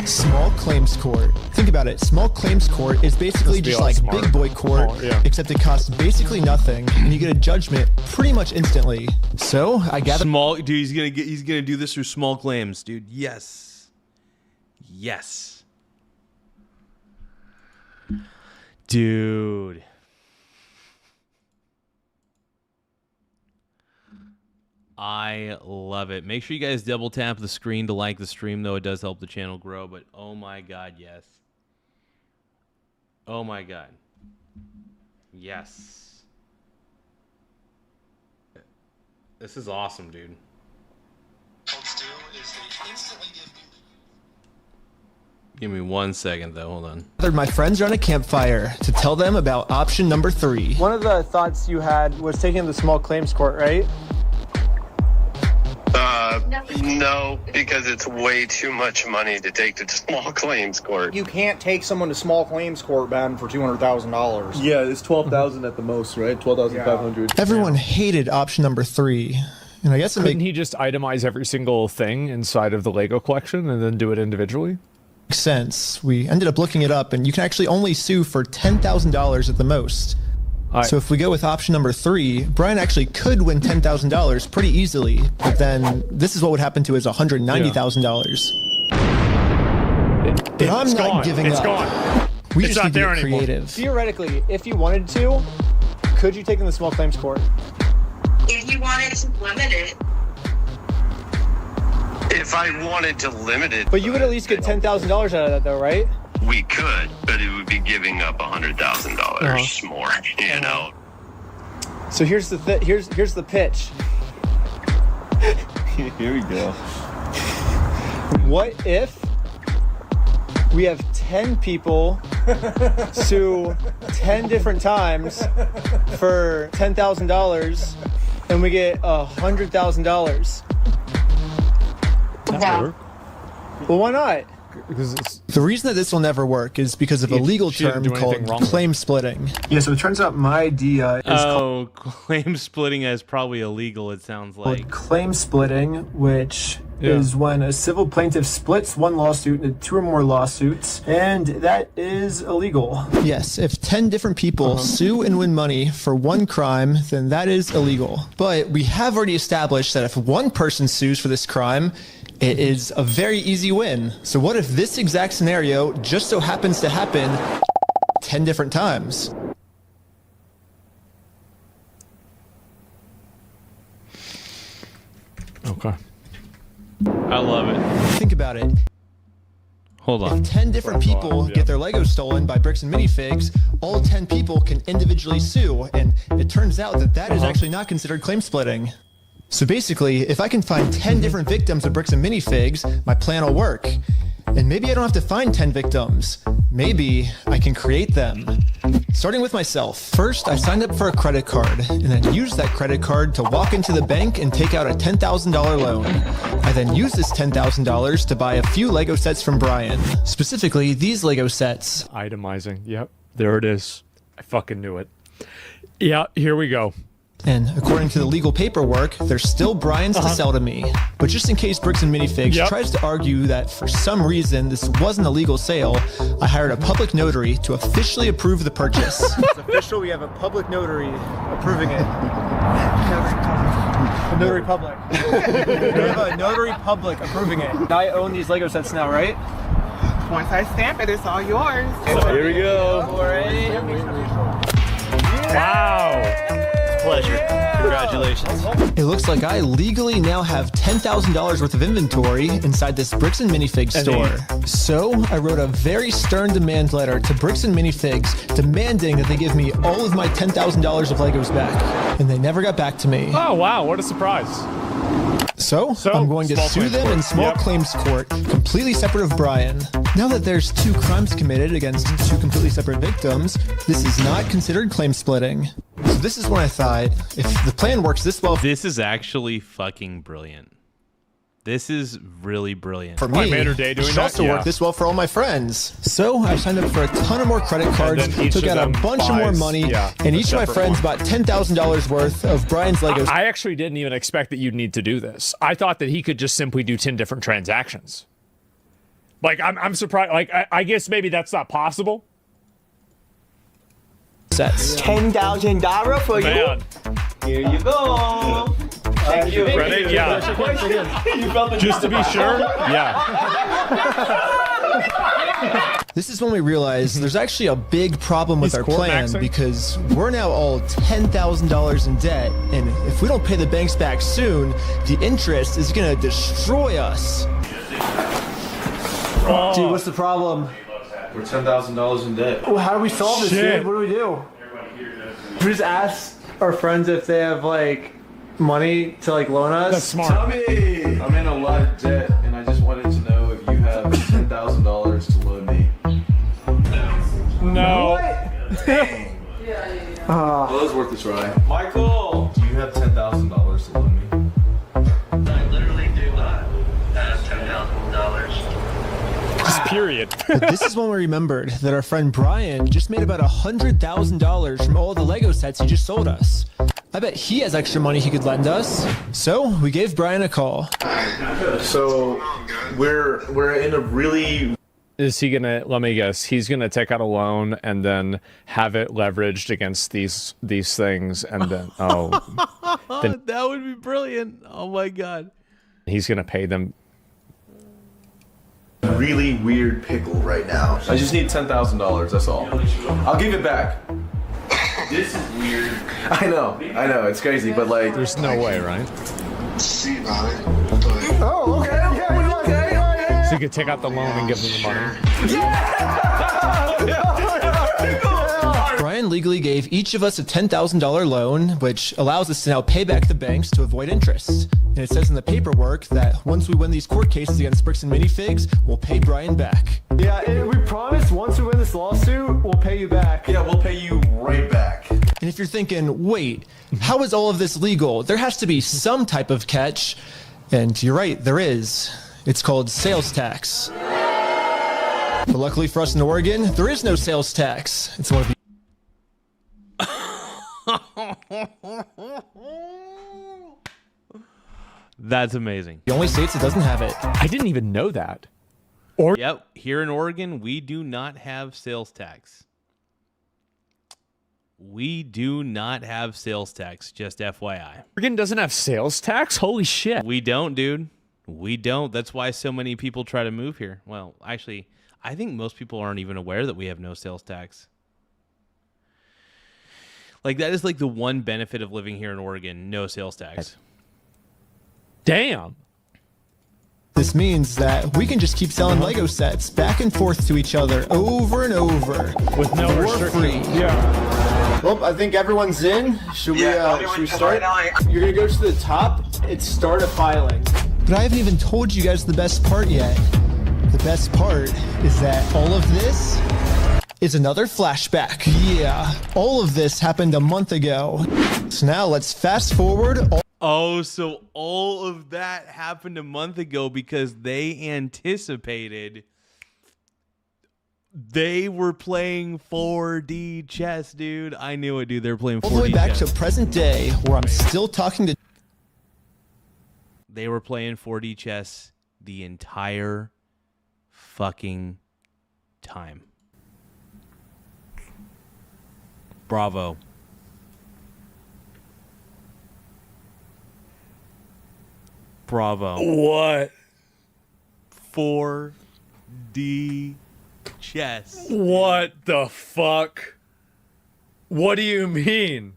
small claims court. Think about it. Small claims court is basically just like big boy court, except it costs basically nothing, and you get a judgment pretty much instantly. So I gather small dude. He's gonna do this through small claims, dude. Yes. Yes. Dude. I love it. Make sure you guys double tap the screen to like the stream, though. It does help the channel grow, but oh my god, yes. Oh my god. Yes. This is awesome, dude. Give me 1 second, though. Hold on. gathered my friends around a campfire to tell them about option number 3. One of the thoughts you had was taking the small claims court, right? No, because it's way too much money to take to small claims court. You can't take someone to small claims court, Ben, for $200,000. Yeah, it's $12,000 at the most, right? $12,500. Everyone hated option number 3. And I guess couldn't he just itemize every single thing inside of the Lego collection and then do it individually? Makes sense. We ended up looking it up, and you can actually only sue for $10,000 at the most. So if we go with option number 3, Brian actually could win $10,000 pretty easily, but then this is what would happen to his $190,000. But I'm not giving up. It's gone. We it's just not need to there get anymore. creative. Theoretically, if you wanted to, could you take in the small claims court? If you wanted to limit it. If I wanted to limit it. But you would at least get $10,000 out of that, though, right? We could, but it would be giving up $100,000 more, you know. So here's the here's the pitch. Here we go. What if we have 10 people sue 10 different times for $10,000 and we get $100,000? No. Well, why not? The reason that this will never work is because of a legal term called claim splitting. Yeah, so it turns out my idea is claim splitting is probably illegal, it sounds like. claim splitting, which is when a civil plaintiff splits one lawsuit into 2 or more lawsuits, and that is illegal. Yes, if 10 different people sue and win money for one crime, then that is illegal. But we have already established that if one person sues for this crime, it is a very easy win. So what if this exact scenario just so happens to happen 10 different times? Okay. I love it. Think about it. Hold on. If 10 different people get their Legos stolen by Bricks and Minifigs, all 10 people can individually sue, and it turns out that that is actually not considered claim splitting. So basically, if I can find 10 different victims of Bricks and Minifigs, my plan will work. And maybe I don't have to find 10 victims. Maybe I can create them. Starting with myself. First, I signed up for a credit card, and then used that credit card to walk into the bank and take out a $10,000 loan. I then used this $10,000 to buy a few Lego sets from Brian. Specifically, these Lego sets. Itemizing. Yep. There it is. I fucking knew it. Yeah, here we go. And according to the legal paperwork, they're still Brian's to sell to me. But just in case Bricks and Minifigs tries to argue that for some reason this wasn't a legal sale, I hired a public notary to officially approve the purchase. It's official, we have a public notary approving it. A notary public. We have a notary public approving it. I own these Lego sets now, right? Once I stamp it, it's all yours. Here we go. Wow. Pleasure. Congratulations. It looks like I legally now have $10,000 worth of inventory inside this Bricks and Minifigs store. So I wrote a very stern demand letter to Bricks and Minifigs demanding that they give me all of my $10,000 of Legos back. And they never got back to me. Oh, wow. What a surprise. So I'm going to sue them in small claims court, completely separate of Brian. Now that there's 2 crimes committed against 2 completely separate victims, this is not considered claim splitting. So this is when I thought, if the plan works this well... This is actually fucking brilliant. This is really brilliant. For me, I made her day doing it should that. also work this well for all my friends. So I signed up for a ton of more credit cards, took out a bunch of more money, and each of my friends bought $10,000 worth of Brian's Legos. I actually didn't even expect that you'd need to do this. I thought that he could just simply do 10 different transactions. Like, I'm surprised. Like, I guess maybe that's not possible. Sets. $10,000 for you. Here you go. Thank you. Ready? Yeah. Just to be sure. Yeah. This is when we realize there's actually a big problem with our plan maxing. because we're now all $10,000 in debt, and if we don't pay the banks back soon, the interest is gonna destroy us. Dude, what's the problem? We're $10,000 in debt. Well, how do we solve this, dude? What do we do? We just ask our friends if they have like money to like loan us. That's smart. Tommy, I'm in a lot of debt, and I just wanted to know if you have $10,000 to loan me. No. Well, it was worth a try. Michael, do you have $10,000 to loan me? I literally do not have $10,000. Just period. But this is when we remembered that our friend Brian just made about $100,000 from all the Lego sets he just sold us. I bet he has extra money he could lend us. So we gave Brian a call. So we're in a really. Is he gonna? Let me guess. He's gonna take out a loan and then have it leveraged against these things, and then then That would be brilliant. Oh my god. he's gonna pay them. Really weird pickle right now. I just need $10,000. That's all. I'll give it back. This is weird. I know. It's crazy, but like, there's no way, right? See about it. Oh, okay. So you could take out the loan and give them the money. Brian legally gave each of us a $10,000 loan, which allows us to now pay back the banks to avoid interest. And it says in the paperwork that once we win these court cases against Bricks and Minifigs, we'll pay Brian back. Yeah, and we promise once we win this lawsuit, we'll pay you back. yeah, we'll pay you right back. And if you're thinking, wait, how is all of this legal? There has to be some type of catch. And you're right, there is. It's called sales tax. But luckily for us in Oregon, there is no sales tax. It's one of the That's amazing. only states that doesn't have it. I didn't even know that. Yep, here in Oregon, we do not have sales tax. We do not have sales tax, just FYI. Oregon doesn't have sales tax? Holy shit. We don't, dude. We don't. That's why so many people try to move here. Well, actually, I think most people aren't even aware that we have no sales tax. Like, that is like the one benefit of living here in Oregon, no sales tax. Damn. This means that we can just keep selling Lego sets back and forth to each other over and over with no restriction. Yeah. Well, I think everyone's in. Should we start? You're gonna go to the top. It's start a filing. But I haven't even told you guys the best part yet. The best part is that all of this is another flashback. Yeah, all of this happened a month ago. So now let's fast forward. Oh, so all of that happened a month ago because they anticipated they were playing 4D chess, dude. I knew it, dude. They were playing 4D chess. All the way back to present day where I'm still talking to... They were playing 4D chess the entire fucking time. Bravo. Bravo. What? 4D chess. What the fuck? What do you mean?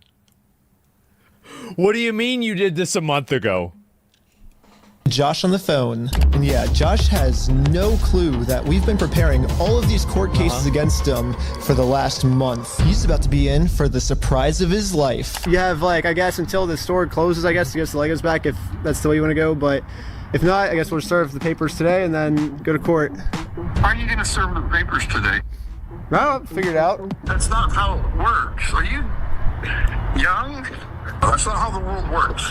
What do you mean you did this a month ago? Josh on the phone. And yeah, Josh has no clue that we've been preparing all of these court cases against him for the last month. He's about to be in for the surprise of his life. You have, like, I guess until the store closes, I guess, to get the Legos back if that's the way you want to go. But if not, I guess we'll serve the papers today and then go to court. How are you going to serve the papers today? Well, figure it out. That's not how it works. Are you young? That's not how the world works.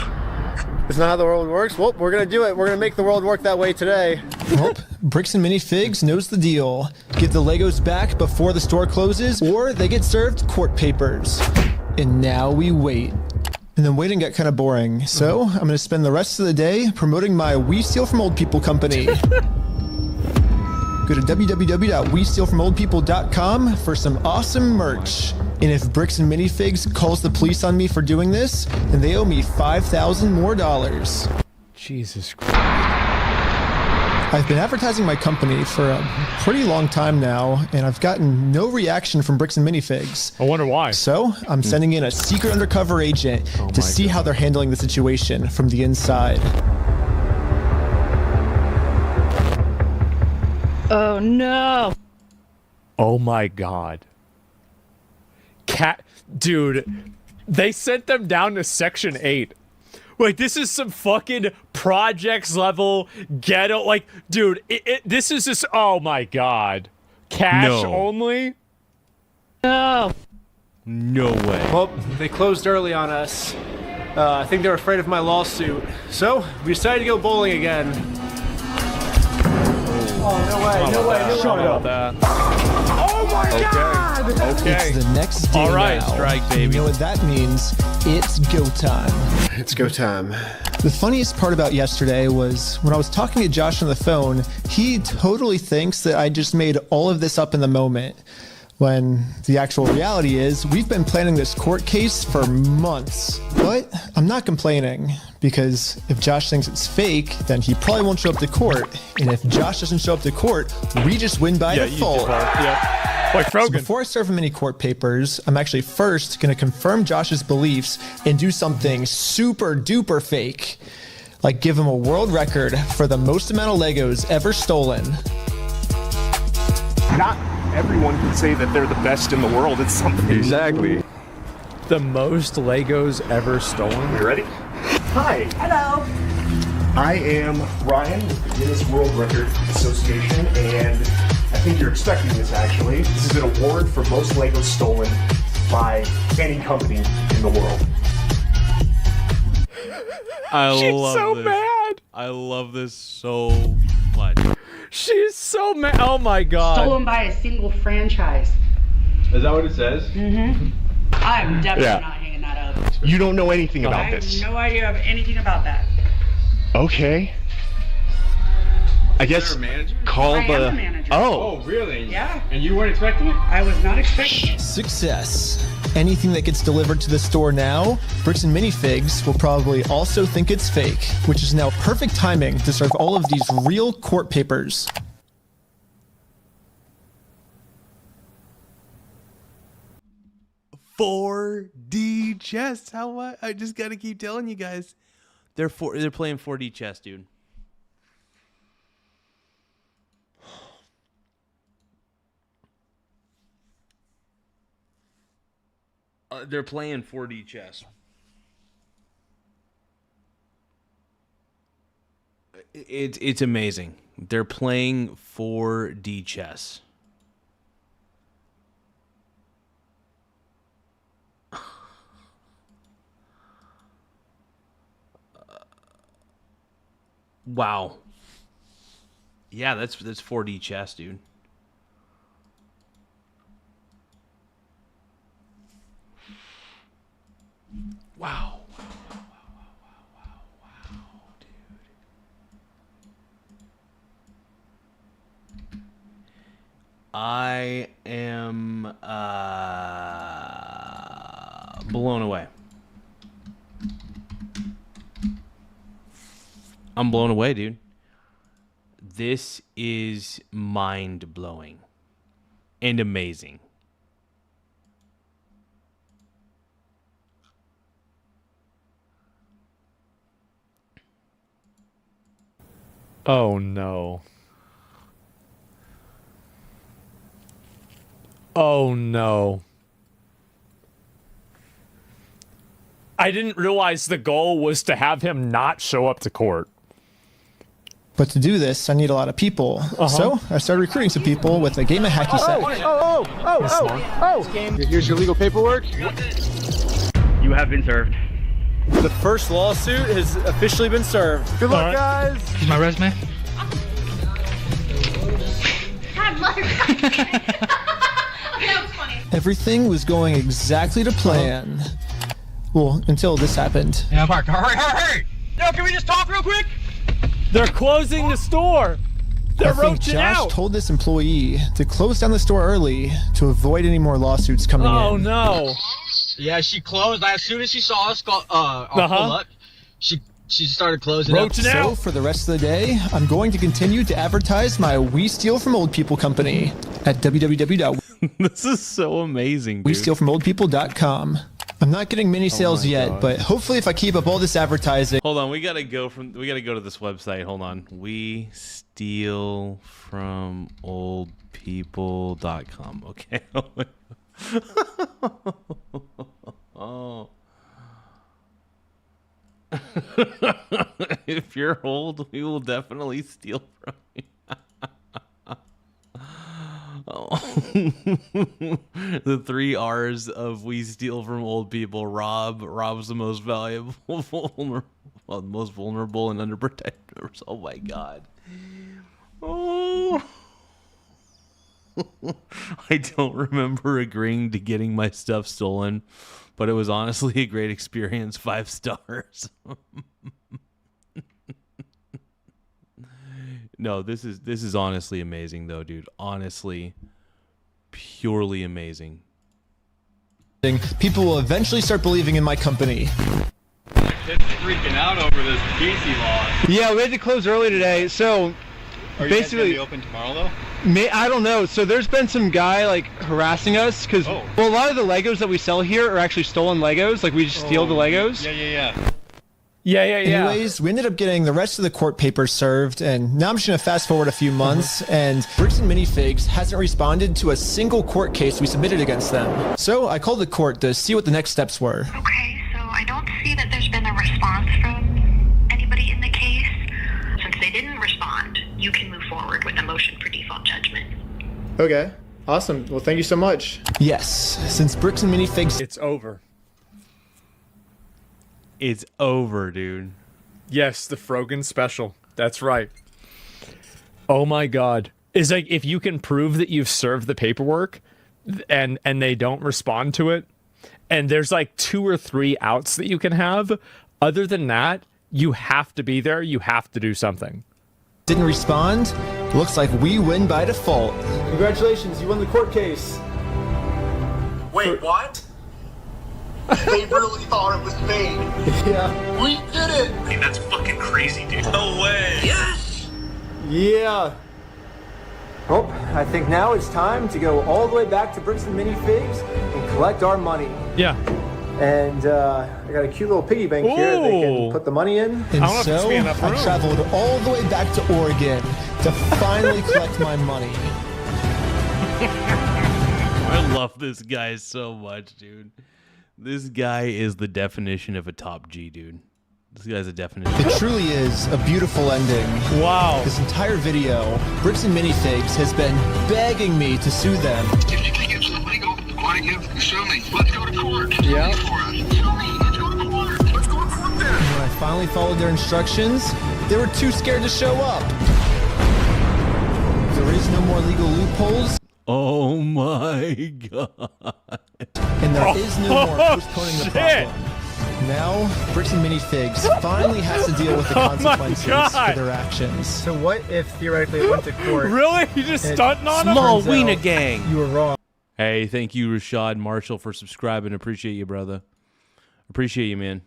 It's not how the world works? Well, we're gonna do it. We're gonna make the world work that way today. Well, Bricks and Minifigs knows the deal. Get the Legos back before the store closes, or they get served court papers. And now we wait. And then waiting got kind of boring, so I'm gonna spend the rest of the day promoting my We Steal From Old People company. Go to www.westealfromoldpeople.com for some awesome merch. And if Bricks and Minifigs calls the police on me for doing this, then they owe me $5,000 more. Jesus Christ. I've been advertising my company for a pretty long time now, and I've gotten no reaction from Bricks and Minifigs. I wonder why. So I'm sending in a secret undercover agent to see how they're handling the situation from the inside. Oh no. Oh my God. Dude, they sent them down to Section 8. Like, this is some fucking projects level ghetto. Like, dude, this is just, oh my God. Cash only? No. No way. Well, they closed early on us. I think they're afraid of my lawsuit. So we decided to go bowling again. Oh, no way. Shut up. Oh my God! Okay. It's the next day All right, now. strike, baby. You know what that means? It's go time. It's go time. The funniest part about yesterday was when I was talking to Josh on the phone, he totally thinks that I just made all of this up in the moment. When the actual reality is, we've been planning this court case for months. But I'm not complaining, because if Josh thinks it's fake, then he probably won't show up to court. And if Josh doesn't show up to court, we just win by default. Like So before I serve him any court papers, I'm actually first going to confirm Josh's beliefs and do something super duper fake. Like give him a world record for the most amount of Legos ever stolen. Not everyone can say that they're the best in the world at something. Exactly. The most Legos ever stolen. You ready? Hi. Hello. I am Ryan with the Guinness World Record Association, and I think you're expecting this actually. This is an award for most Legos stolen by any company in the world. She's so mad. I love this so much. She's so mad. Oh my God. Stolen by a single franchise. Is that what it says? Mm-hmm. I'm definitely not hanging that up. You don't know anything about this. I have no idea of anything about that. Okay. I guess call I am the manager. Oh, really? Yeah. And you weren't expecting it? I was not expecting it. Success. Anything that gets delivered to the store now, Bricks and Minifigs will probably also think it's fake, which is now perfect timing to serve all of these real court papers. $4D chess. How I just gotta keep telling you guys, they're playing 4D chess, dude. They're playing 4D chess. It's amazing. They're playing 4D chess. Wow. Yeah, that's 4D chess, dude. Wow. Wow, dude. I am blown away. I'm blown away, dude. This is mind-blowing and amazing. Oh no. Oh no. I didn't realize the goal was to have him not show up to court. But to do this, I need a lot of people. So I started recruiting some people with a game of hacky sack. Here's your legal paperwork. You have been served. The first lawsuit has officially been served. Good luck, guys. Here's my resume. God, mother. That was funny. Everything was going exactly to plan. Well, until this happened. Yeah, Mark. Hurry! Yo, can we just talk real quick? They're closing the store. They're I think roaching Josh out. told this employee to close down the store early to avoid any more lawsuits coming in. Oh no. Yeah, she closed. As soon as she saw us pull up, she started closing up. So for the rest of the day, I'm going to continue to advertise my We Steal From Old People company at This is so amazing, dude. www.westealfromoldpeople.com. I'm not getting many sales yet, God. but hopefully if I keep up all this advertising. Hold on, we gotta go to this website. Hold on. We steal from oldpeople.com. Okay. Oh. If you're old, we will definitely steal from you. Oh. The 3 R's of we steal from old people. Rob's the most valuable, the most vulnerable and underprotected. Oh my God. Oh. I don't remember agreeing to getting my stuff stolen, but it was honestly a great experience. 5 stars. No, this is honestly amazing though, dude. Honestly, purely amazing. People will eventually start believing in my company. Kids freaking out over this PC law. Yeah, we had to close early today, so Are you basically guys gonna be open tomorrow though? I don't know. So there's been some guy like harassing us because well, a lot of the Legos that we sell here are actually stolen Legos. Like we just steal the Legos. Yeah. Anyways, we ended up getting the rest of the court papers served, and now I'm just going to fast forward a few months, and Bricks and Minifigs hasn't responded to a single court case we submitted against them. So I called the court to see what the next steps were. Okay, so I don't see that there's been a response from anybody in the case. Since they didn't respond, you can move forward with a motion for default judgment. Okay, awesome. Well, thank you so much. Yes, since Bricks and Minifigs... It's over. It's over, dude. Yes, the Frogan special. That's right. Oh my God. Is like if you can prove that you've served the paperwork and they don't respond to it, and there's like 2 or 3 outs that you can have, other than that, you have to be there, you have to do something. Didn't respond? Looks like we win by default. Congratulations, you won the court case. Wait, what? They really thought it was me. Yeah. We did it. Hey, that's fucking crazy, dude. No way. Yes. Yeah. Well, I think now it's time to go all the way back to Bricks and Minifigs and collect our money. Yeah. And I got a cute little piggy bank here they can put the money in. And so I traveled all the way back to Oregon to finally collect my money. I love this guy so much, dude. This guy is the definition of a top G, dude. This guy's a definition. It truly is a beautiful ending. Wow. This entire video, Bricks and Minifigs has been begging me to sue them. If you think it's illegal, why don't you show me? Let's go to court. Yeah. For us. Show me. Let's go to court. Let's go to court then. And when I finally followed their instructions, they were too scared to show up. There is no more legal loopholes. Oh my God. And there is no more postponing the problem. Now, Bricks and Minifigs finally has to deal with the consequences for their actions. So what if theoretically it went to court? Really? You just stunting on them? Small wiener gang. You were wrong. Hey, thank you, Rashad Marshall, for subscribing. Appreciate you, brother. Appreciate you, man.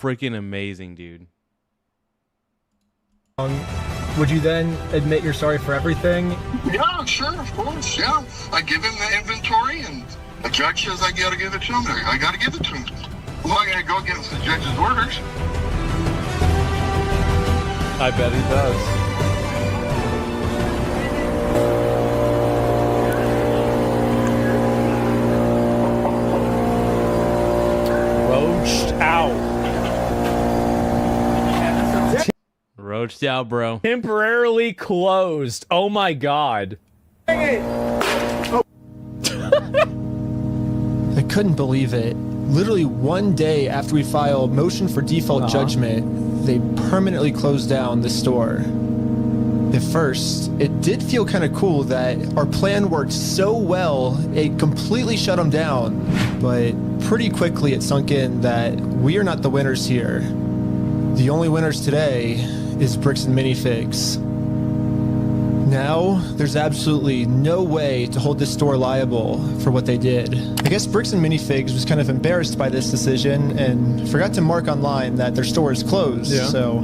Freaking amazing, dude. Would you then admit you're sorry for everything? Yeah, sure, of course. Yeah, I give him the inventory, and the judge says I gotta give it to him. I gotta give it to him. I'm not gonna go against the judge's orders. I bet he does. Roached out. Roached out, bro. Temporarily closed. Oh my God. The couldn't believe it. Literally one day after we filed motion for default judgment, they permanently closed down the store. At first, it did feel kind of cool that our plan worked so well, it completely shut them down. But pretty quickly it sunk in that we are not the winners here. The only winners today is Bricks and Minifigs. Now, there's absolutely no way to hold this store liable for what they did. I guess Bricks and Minifigs was kind of embarrassed by this decision and forgot to mark online that their store is closed. Yeah. So,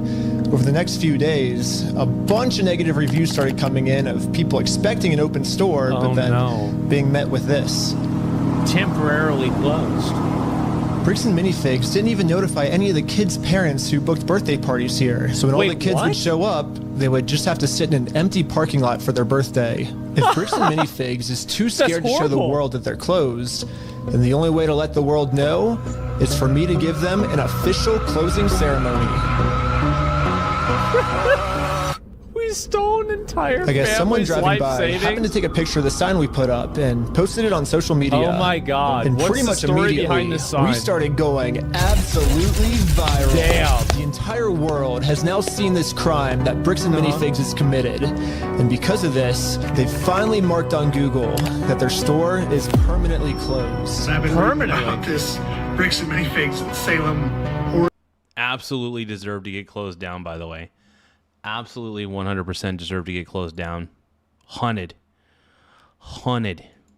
over the next few days, a bunch of negative reviews started coming in of people expecting an open store, but then being met with this. Temporarily closed. Bricks and Minifigs didn't even notify any of the kids' parents who booked birthday parties here. So when all the kids would show up, they would just have to sit in an empty parking lot for their birthday. If Bricks and Minifigs is too scared to show the world that they're closed, then the only way to let the world know is for me to give them an official closing ceremony. We stole an entire I guess someone family's driving life by savings. happened to take a picture of the sign we put up and posted it on social media. Oh my God. And What's pretty the much story immediately, behind this sign? we started going absolutely viral. Damn. The entire world has now seen this crime that Bricks and Minifigs has committed. And because of this, they finally marked on Google that their store is permanently closed. I've been reading about this Bricks and Minifigs in Salem. Absolutely deserve to get closed down, by the way. Absolutely 100% deserve to get closed down. Hunted.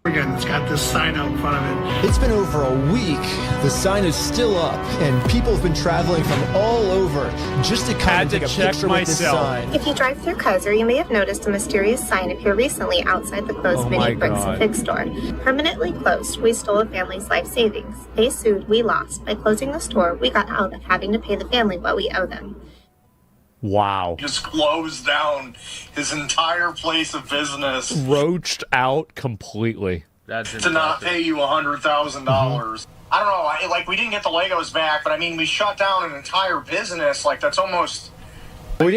Again, it's got this sign out in front of it. It's been over a week. The sign is still up, and people have been traveling from all over just to come and take a picture with this sign. If you drive through Garza, you may have noticed a mysterious sign appear recently outside the closed mini Bricks and Fig store. Permanently closed, we stole a family's life savings. They sued, we lost. By closing the store, we got out of having to pay the family what we owe them. Wow. Just closed down his entire place of business. Roached out completely. That's to not pay you $100,000. I don't know. Like, we didn't get the Legos back, but I mean, we shut down an entire business. Like, that's almost. We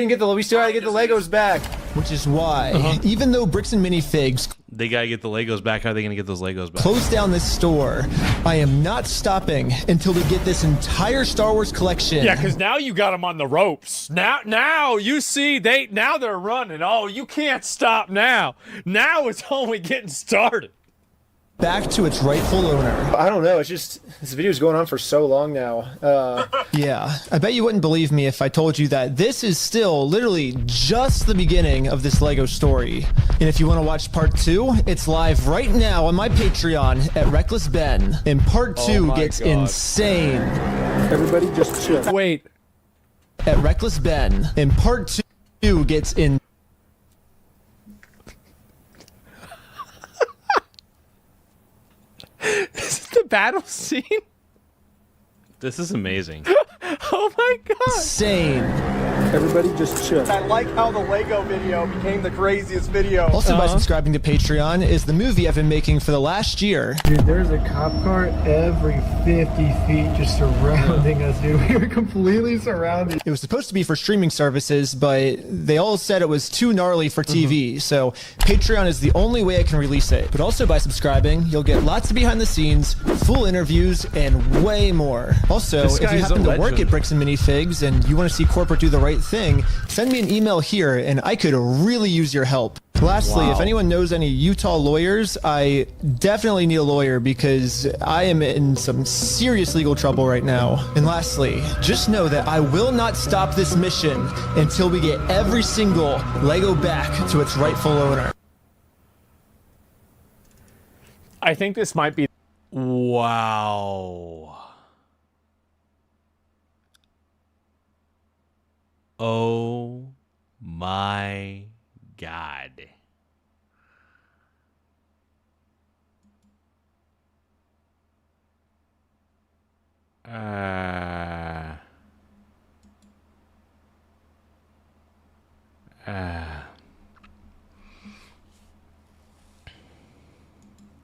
still gotta get the Legos back. Which is why, even though Bricks and Minifigs They gotta get the Legos back. How are they gonna get those Legos back? close down this store, I am not stopping until we get this entire Star Wars collection. Yeah, because now you got them on the ropes. Now you see now they're running. Oh, you can't stop now. Now it's only getting started. Back to its rightful owner. I don't know. It's just this video's going on for so long now. Yeah, I bet you wouldn't believe me if I told you that this is still literally just the beginning of this Lego story. And if you want to watch part 2, it's live right now on my Patreon at Reckless Ben. And part 2 gets insane. Everybody just chill. Wait. At Reckless Ben. And part 2 gets in. This is the battle scene? This is amazing. Oh my God. Insane. Everybody just chill. I like how the Lego video became the craziest video. Also, by subscribing to Patreon is the movie I've been making for the last year. Dude, there's a cop car every 50 feet just surrounding us, dude. We were completely surrounded. It was supposed to be for streaming services, but they all said it was too gnarly for TV, so Patreon is the only way I can release it. But also by subscribing, you'll get lots of behind the scenes, full interviews, and way more. Also, if you happen to work at Bricks and Minifigs and you want to see corporate do the right thing, send me an email here and I could really use your help. Lastly, if anyone knows any Utah lawyers, I definitely need a lawyer because I am in some serious legal trouble right now. And lastly, just know that I will not stop this mission until we get every single Lego back to its rightful owner. I think this might be. Wow. Oh my God.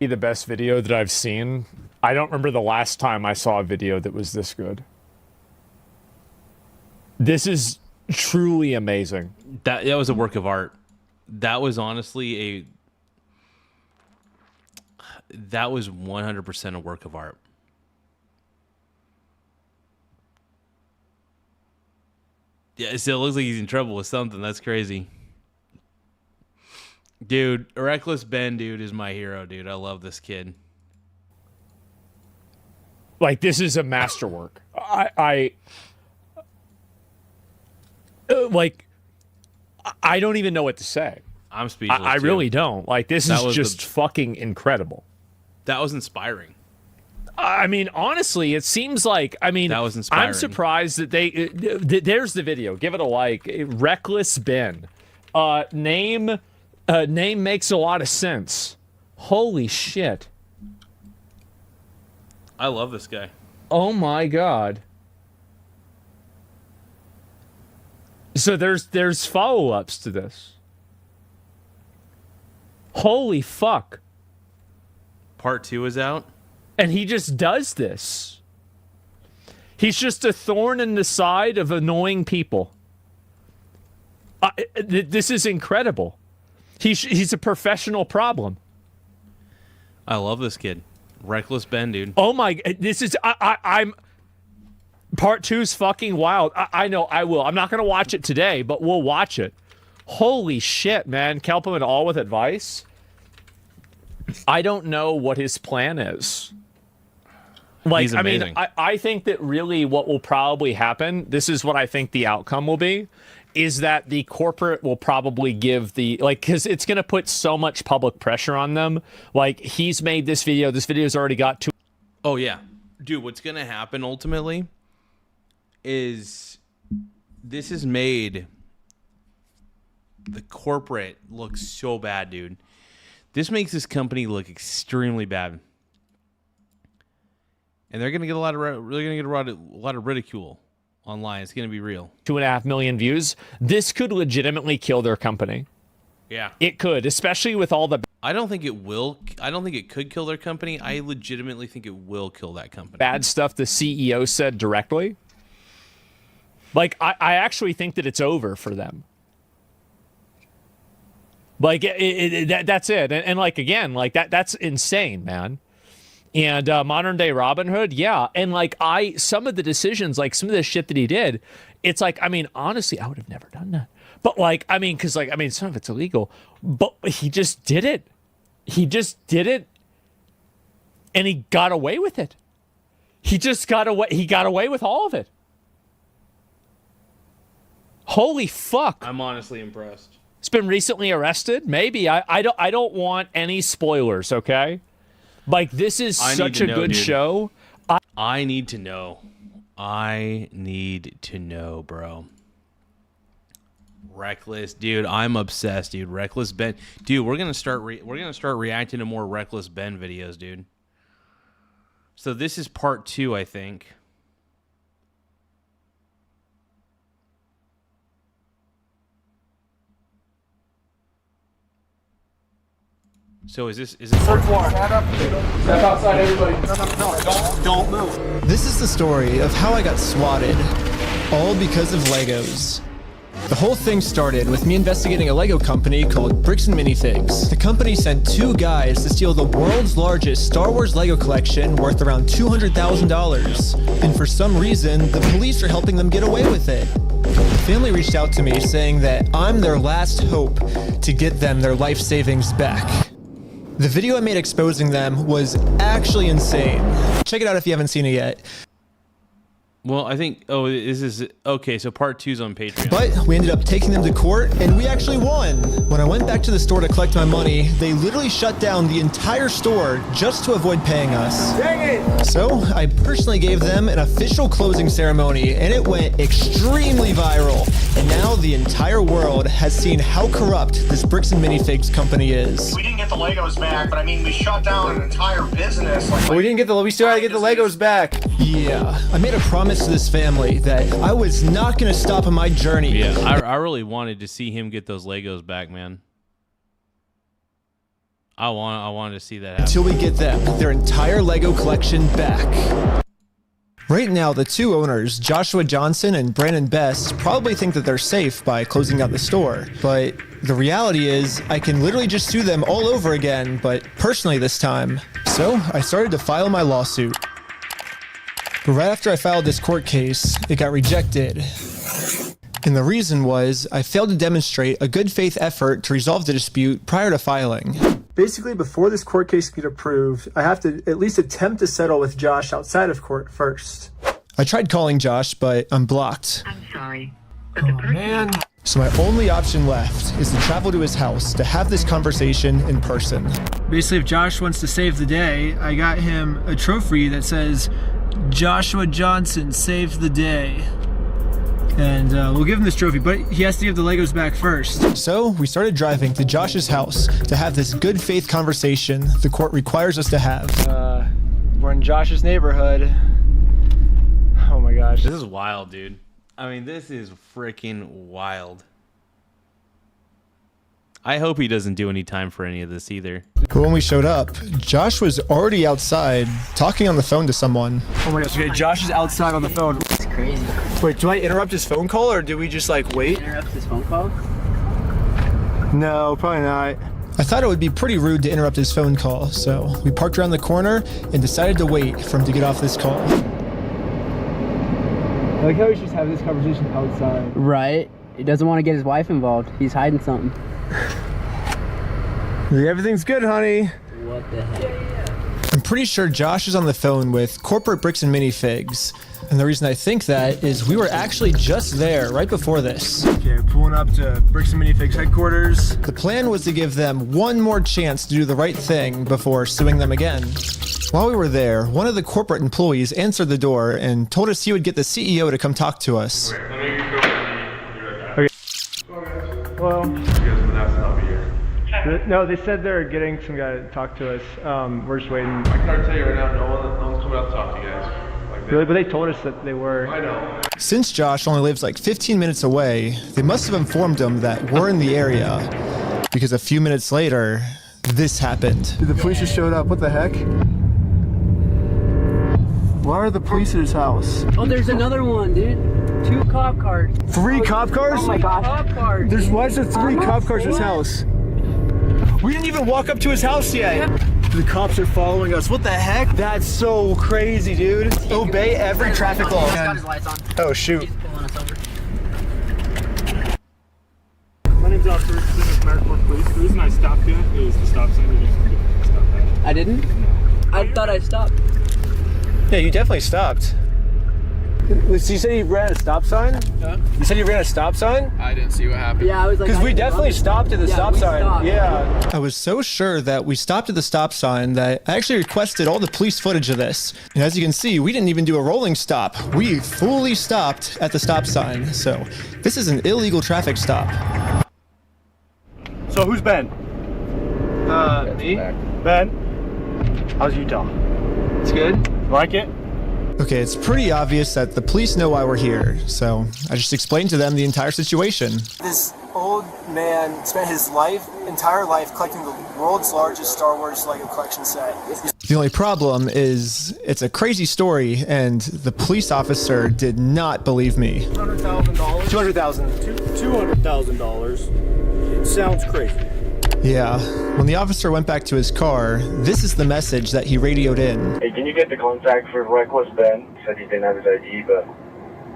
Be the best video that I've seen. I don't remember the last time I saw a video that was this good. This is truly amazing. That was a work of art. That was honestly that was 100% a work of art. Yeah, so it looks like he's in trouble with something. That's crazy. Dude, Reckless Ben, dude, is my hero, dude. I love this kid. Like, this is a masterwork. I don't even know what to say. I'm speechless. I really don't. Like, this is just fucking incredible. That was inspiring. I mean, honestly, it seems like, I mean, that was inspiring. I'm surprised that there's the video. Give it a like. Reckless Ben. Name makes a lot of sense. Holy shit. I love this guy. Oh my God. So there's follow-ups to this. Holy fuck. Part 2 is out. And he just does this. He's just a thorn in the side of annoying people. This is incredible. He's a professional problem. I love this kid. Reckless Ben, dude. Oh my, this is, I'm, part 2's fucking wild. I know, I will. I'm not going to watch it today, but we'll watch it. Holy shit, man. Kelp him at all with advice. I don't know what his plan is. Like, He's amazing. I mean, I think that really what will probably happen, this is what I think the outcome will be, is that the corporate will probably give the, like, because it's going to put so much public pressure on them. Like, he's made this video's already got two. Oh, yeah. Dude, what's going to happen ultimately is this has made the corporate look so bad, dude. This makes this company look extremely bad. And they're going to get a lot of ridicule online. It's going to be real. 2.5 million views. This could legitimately kill their company. Yeah. It could, especially with all the I don't think it will. I don't think it could kill their company. I legitimately think it will kill that company. Bad stuff the CEO said directly. Like, I actually think that it's over for them. Like, that's it. And like, again, like that's insane, man. And modern day Robin Hood, yeah. And like, some of the decisions, like some of the shit that he did, it's like, I mean, honestly, I would have never done that. But like, I mean, because like, I mean, some of it's illegal, but he just did it. He just did it, and he got away with it. He just got away. He got away with all of it. Holy fuck! I'm honestly impressed. He's been recently arrested. Maybe I don't want any spoilers. Okay, like this is such a good show. I need to know. I need to know, bro. Reckless, dude. I'm obsessed, dude. Reckless Ben, dude. We're gonna start reacting to more Reckless Ben videos, dude. So this is part 2, I think. So is this Third floor, head up. Step outside, everybody. No, don't move. This is the story of how I got swatted, all because of Legos. The whole thing started with me investigating a Lego company called Bricks and Minifigs. The company sent 2 guys to steal the world's largest Star Wars Lego collection worth around $200,000. And for some reason, the police are helping them get away with it. The family reached out to me saying that I'm their last hope to get them their life savings back. The video I made exposing them was actually insane. Check it out if you haven't seen it yet. Well, I think, this is, okay, so part 2's on Patreon. But we ended up taking them to court, and we actually won. When I went back to the store to collect my money, they literally shut down the entire store just to avoid paying us. Dang it! So I personally gave them an official closing ceremony, and it went extremely viral. And now the entire world has seen how corrupt this Bricks and Minifigs company is. We didn't get the Legos back, but I mean, we shut down an entire business. We still gotta get the Legos back. Yeah, I made a promise to this family that I was not gonna stop on my journey. Yeah, I really wanted to see him get those Legos back, man. I wanted to see that happen. Until we get them their entire Lego collection back. Right now, the two owners, Joshua Johnson and Brandon Best, probably think that they're safe by closing out the store. But the reality is, I can literally just sue them all over again, but personally this time. So I started to file my lawsuit. But right after I filed this court case, it got rejected. And the reason was, I failed to demonstrate a good faith effort to resolve the dispute prior to filing. Basically, before this court case can get approved, I have to at least attempt to settle with Josh outside of court first. I tried calling Josh, but I'm blocked. I'm sorry, but the person... So my only option left is to travel to his house to have this conversation in person. Basically, if Josh wants to save the day, I got him a trophy that says, Joshua Johnson saved the day. And we'll give him this trophy, but he has to give the Legos back first. So we started driving to Josh's house to have this good faith conversation the court requires us to have. We're in Josh's neighborhood. Oh my gosh. This is wild, dude. I mean, this is freaking wild. I hope he doesn't do any time for any of this either. But when we showed up, Josh was already outside talking on the phone to someone. Oh my gosh, okay, Josh is outside on the phone. It's crazy. Wait, do I interrupt his phone call or do we just like wait? Interrupt his phone call? No, probably not. I thought it would be pretty rude to interrupt his phone call, so we parked around the corner and decided to wait for him to get off this call. I like how he's just having this conversation outside. Right. He doesn't want to get his wife involved. He's hiding something. Everything's good, honey. What the heck? I'm pretty sure Josh is on the phone with corporate Bricks and Minifigs. And the reason I think that is we were actually just there right before this. Okay, pulling up to Bricks and Minifigs headquarters. The plan was to give them one more chance to do the right thing before suing them again. While we were there, one of the corporate employees answered the door and told us he would get the CEO to come talk to us. Okay. Well, no, they said they're getting some guy to talk to us. We're just waiting. I can already tell you right now, no one's coming out to talk to you guys. Really? But they told us that they were. I know. Since Josh only lives like 15 minutes away, they must have informed him that we're in the area. Because a few minutes later, this happened. Dude, the police just showed up. What the heck? Why are the police at his house? Oh, there's another one, dude. 2 cop cars. 3 cop cars? Oh my gosh. Cop cars. Why is there 3 cop cars at his house? We didn't even walk up to his house yet. The cops are following us. What the heck? That's so crazy, dude. Obey every traffic law. He's got his lights on. Oh, shoot. He's pulling us over. My name's Officer Merrick Police. The reason I stopped you is the stop sign. You didn't stop that. I didn't? No. I thought I stopped. Yeah, you definitely stopped. So you said you ran a stop sign? Huh? You said you ran a stop sign? I didn't see what happened. Yeah, I was like... Because we definitely stopped at the stop sign. Stopped. Yeah. I was so sure that we stopped at the stop sign that I actually requested all the police footage of this. And as you can see, we didn't even do a rolling stop. We fully stopped at the stop sign. So this is an illegal traffic stop. So who's Ben? Me? Ben? How's Utah? It's good. Like it? Okay, it's pretty obvious that the police know why we're here, so I just explained to them the entire situation. This old man spent his entire life collecting the world's largest Star Wars Lego collection set. The only problem is it's a crazy story, and the police officer did not believe me. $200,000? $200,000. It sounds crazy. Yeah, when the officer went back to his car, this is the message that he radioed in. Hey, can you get the contact for Reckless Ben? Said he didn't have his ID, but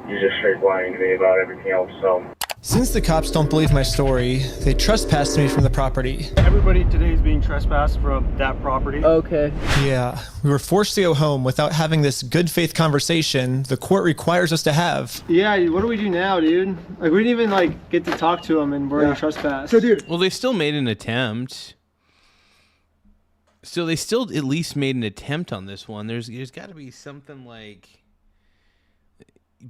he's just straight lying to me about everything else, so. Since the cops don't believe my story, they trespassed me from the property. Everybody today is being trespassed from that property. Okay. Yeah, we were forced to go home without having this good faith conversation the court requires us to have. Yeah, what do we do now, dude? Like, we didn't even get to talk to him and we're in trespass. So, dude. Well, they still made an attempt. So they still at least made an attempt on this one. There's got to be something like...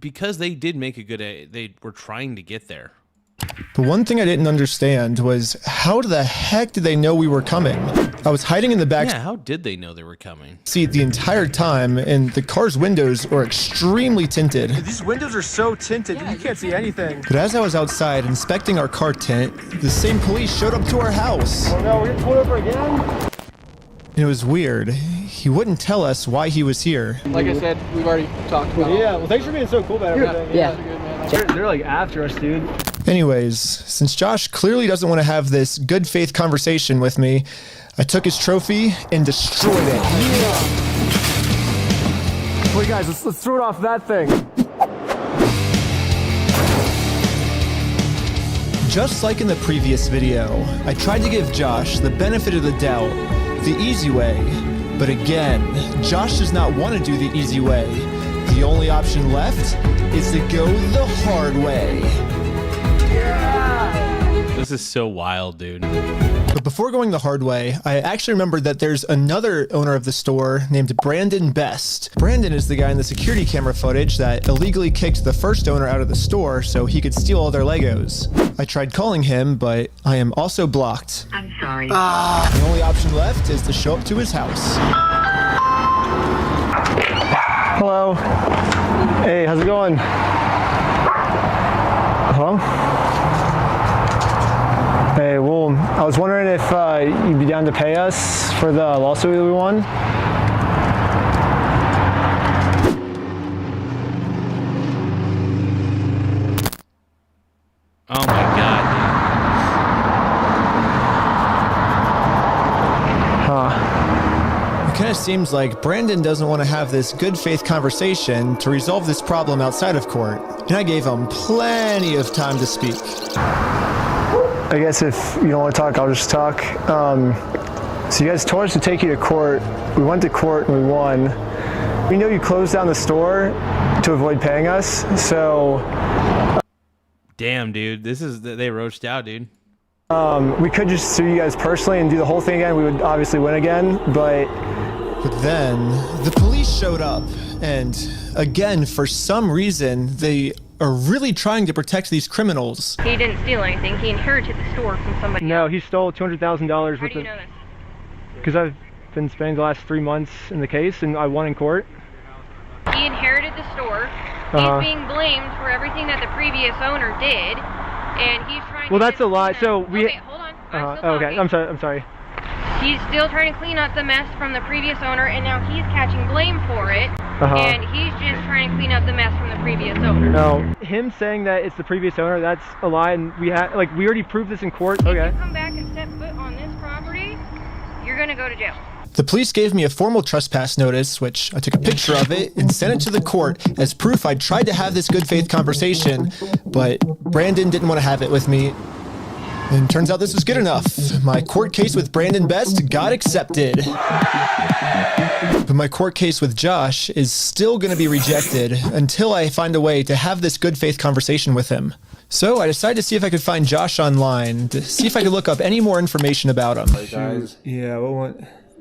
Because they did make a good... They were trying to get there. But one thing I didn't understand was how the heck did they know we were coming? I was hiding in the back... Yeah, how did they know they were coming? ...seat the entire time, and the car's windows were extremely tinted. These windows are so tinted, you can't see anything. But as I was outside inspecting our car tint, the same police showed up to our house. Oh no, we're getting pulled over again? And it was weird. He wouldn't tell us why he was here. Like I said, we've already talked about it. Yeah, well, thanks for being so cool about everything. Yeah. They're like after us, dude. Anyways, since Josh clearly doesn't want to have this good faith conversation with me, I took his trophy and destroyed it. Wait, guys, let's throw it off that thing. Just like in the previous video, I tried to give Josh the benefit of the doubt, the easy way. But again, Josh does not want to do the easy way. The only option left is to go the hard way. This is so wild, dude. But before going the hard way, I actually remembered that there's another owner of the store named Brandon Best. Brandon is the guy in the security camera footage that illegally kicked the first owner out of the store so he could steal all their Legos. I tried calling him, but I am also blocked. I'm sorry. The only option left is to show up to his house. Hello. Hey, how's it going? Hello? Hey, well, I was wondering if you'd be down to pay us for the lawsuit that we won. Oh my god, It kind of seems like Brandon doesn't want to have this good faith conversation to resolve this problem outside of court, and I gave him plenty of time to speak. I guess if you don't want to talk, I'll just talk. So you guys told us to take you to court. We went to court and we won. We know you closed down the store to avoid paying us, so... Damn, dude. They roached out, dude. We could just sue you guys personally and do the whole thing again. We would obviously win again, but... But then, the police showed up, and again, for some reason, they are really trying to protect these criminals. He didn't steal anything. He inherited the store from somebody. No, he stole $200,000 worth of... How do you know this? Because I've been spending the last 3 months in the case, and I won in court. He inherited the store. Uh-huh. He's being blamed for everything that the previous owner did, and he's trying to... Well, that's a lie. So we... Okay, hold on. I'm still okay, talking. I'm sorry. He's still trying to clean up the mess from the previous owner, and now he's catching blame for it, and he's just trying to clean up the mess from the previous owner. No, him saying that it's the previous owner, that's a lie, and we already proved this in court. Okay. If you come back and step foot on this property, you're gonna go to jail. The police gave me a formal trespass notice, which I took a picture of it and sent it to the court as proof I tried to have this good faith conversation, but Brandon didn't want to have it with me. And turns out this was good enough. My court case with Brandon Best got accepted. But my court case with Josh is still going to be rejected until I find a way to have this good faith conversation with him. So I decided to see if I could find Josh online, to see if I could look up any more information about him. Guys. Yeah,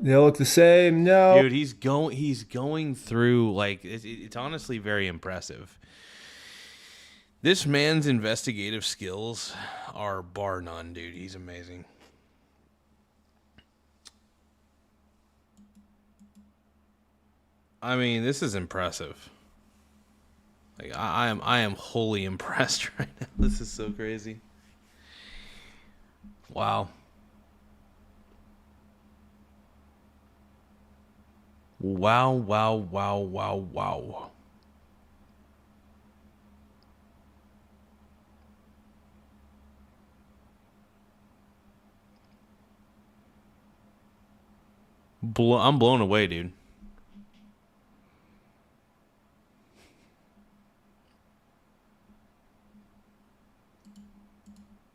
they all look the same. No. Dude, he's going through, like, it's honestly very impressive. This man's investigative skills are bar none, dude. He's amazing. I mean, this is impressive. Like, I am wholly impressed right now. This is so crazy. Wow. Wow, wow, wow, wow, wow. I'm blown away, dude.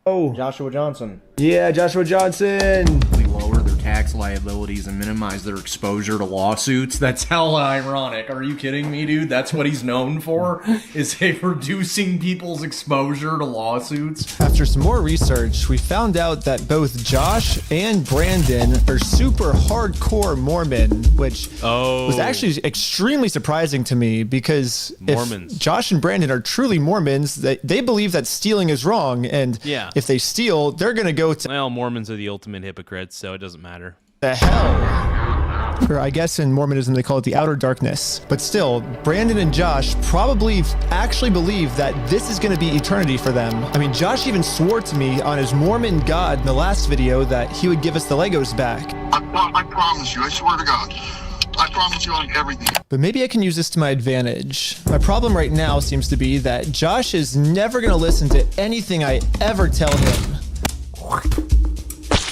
Oh, Joshua Johnson. Yeah, Joshua Johnson. Lower their tax liabilities and minimize their exposure to lawsuits. That's hella ironic. Are you kidding me, dude? That's what he's known for, is reducing people's exposure to lawsuits. After some more research, we found out that both Josh and Brandon are super hardcore Mormon, which was actually extremely surprising to me, because Mormons. If Josh and Brandon are truly Mormons, they believe that stealing is wrong, and if they steal, they're going to go to... Well, Mormons are the ultimate hypocrites, so it doesn't matter. The hell. Or I guess in Mormonism they call it the outer darkness. But still, Brandon and Josh probably actually believe that this is going to be eternity for them. I mean, Josh even swore to me on his Mormon God in the last video that he would give us the Legos back. I promise you. I swear to God. I promise you on everything. But maybe I can use this to my advantage. My problem right now seems to be that Josh is never going to listen to anything I ever tell him.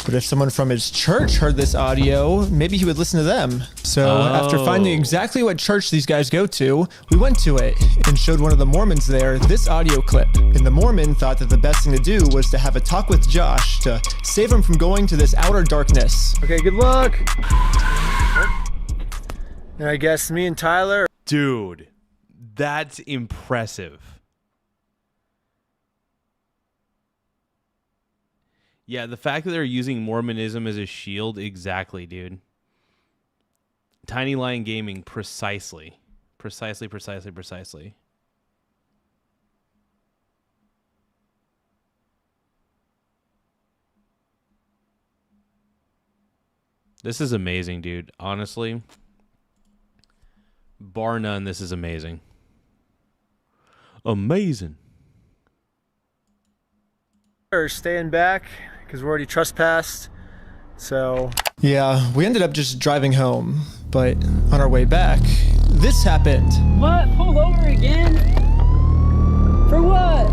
But if someone from his church heard this audio, maybe he would listen to them. So after finding exactly what church these guys go to, we went to it and showed one of the Mormons there this audio clip. And the Mormon thought that the best thing to do was to have a talk with Josh to save him from going to this outer darkness. Okay, good luck. And I guess me and Tyler. Dude, that's impressive. Yeah, the fact that they're using Mormonism as a shield, exactly, dude. Tiny Lion Gaming, precisely. Precisely. This is amazing, dude. Honestly. Bar none, this is amazing. Amazing. We're staying back because we're already trespassed. So yeah, we ended up just driving home. But on our way back, this happened. What? Pulled over again? For what?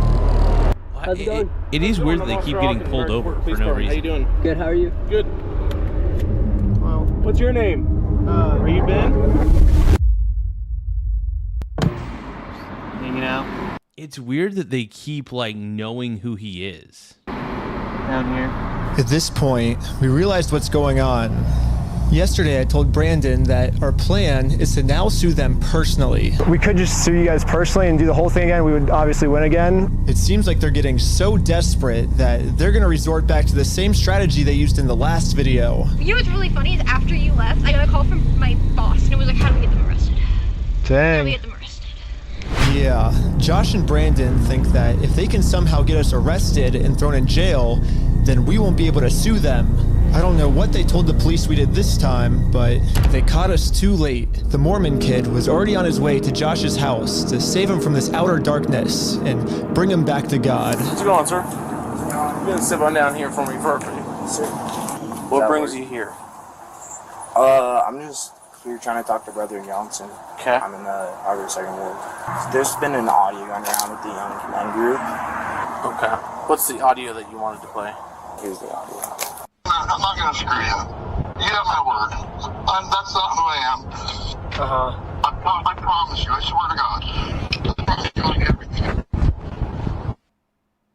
How's it going? It is weird that they keep getting pulled over for no reason. How you doing? Good, how are you? Good. Well, what's your name? Are you Ben? Hanging out? It's weird that they keep, like, knowing who he is. Down here. At this point, we realized what's going on. Yesterday, I told Brandon that our plan is to now sue them personally. We could just sue you guys personally and do the whole thing again. We would obviously win again. It seems like they're getting so desperate that they're going to resort back to the same strategy they used in the last video. You know what's really funny is after you left, I got a call from my boss, and it was like, how do we get them arrested? Dang. How do we get them arrested? Yeah, Josh and Brandon think that if they can somehow get us arrested and thrown in jail, then we won't be able to sue them. I don't know what they told the police we did this time, but they caught us too late. The Mormon kid was already on his way to Josh's house to save him from this outer darkness and bring him back to God. What's going on, sir? You gonna sit on down here for me for a minute, sir. What brings you here? I'm just here trying to talk to Brother Johnson. Okay. I'm in the Harbor Second Ward. There's been an audio going around with the young men group. Okay. What's the audio that you wanted to play? Here's the audio. I'm not gonna screw you. You have my word. That's not who I am. I promise you. I swear to God. I promise you on everything.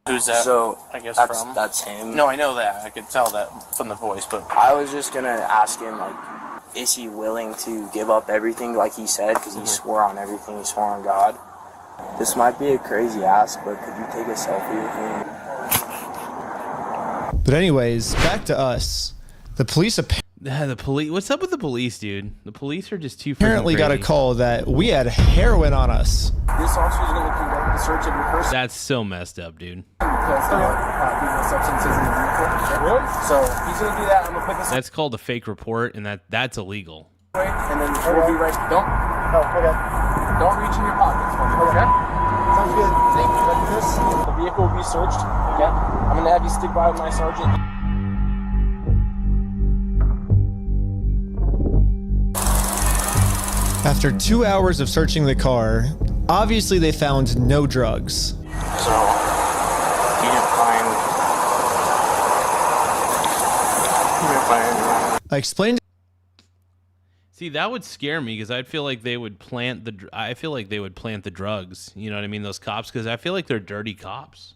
Who's that? So I guess from? That's him. No, I know that. I could tell that from the voice, but I was just gonna ask him, like, is he willing to give up everything like he said? Because he swore on everything. He swore on God. This might be a crazy ask, but could you take a selfie with me? But anyways, back to us. The police What's up with the police, dude? The police are just too apparently freaking got a crazy. call that we had heroin on us. this officer is going to conduct the search of your person. That's so messed up, dude. Because there are substances in the vehicle. Really? So he's going to do that. I'm going to put this That's called a fake report, and that's illegal. away, and then we'll be right. Don't reach in your pockets for me, okay? Sounds good. Thank you. Like this, the vehicle will be searched, okay? I'm going to have you stick by with my sergeant. After 2 hours of searching the car, obviously they found no drugs. So, you didn't find anything. I explained. See, that would scare me because I'd feel like they would plant the. I feel like they would plant the drugs. You know what I mean? Those cops, because I feel like they're dirty cops.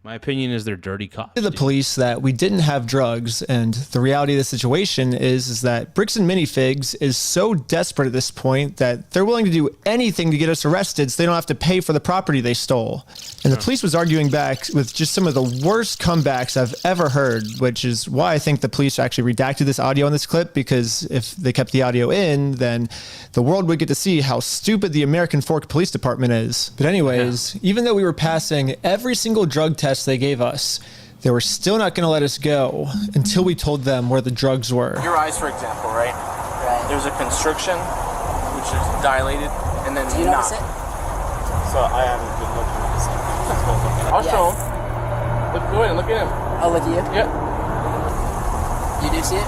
My opinion is they're dirty cops. To the police that we didn't have drugs, and the reality of the situation is that Bricks and Minifigs is so desperate at this point that they're willing to do anything to get us arrested so they don't have to pay for the property they stole. And the police was arguing back with just some of the worst comebacks I've ever heard, which is why I think the police actually redacted this audio in this clip, because if they kept the audio in, then the world would get to see how stupid the American Fork Police Department is. But anyways, even though we were passing every single drug test they gave us, they were still not going to let us go until we told them where the drugs were. Your eyes, for example, right? There's a constriction, which is dilated, and then Do you notice it? So I haven't been looking at this. I'll show him. Go ahead and look at him. I'll look at you? Yep. You do see it?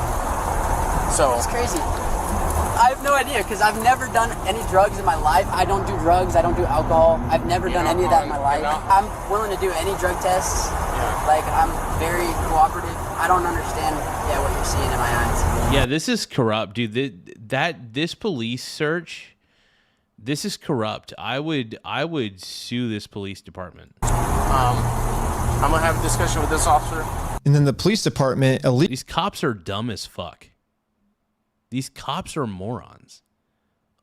So it's crazy. I have no idea because I've never done any drugs in my life. I don't do drugs. I don't do alcohol. I've never done any of that in my life. I'm willing to do any drug tests. Yeah. Like, I'm very cooperative. I don't understand what you're seeing in my eyes. Yeah, this is corrupt, dude. This police search, this is corrupt. I would sue this police department. I'm gonna have a discussion with this officer. And then the police department... These cops are dumb as fuck. These cops are morons.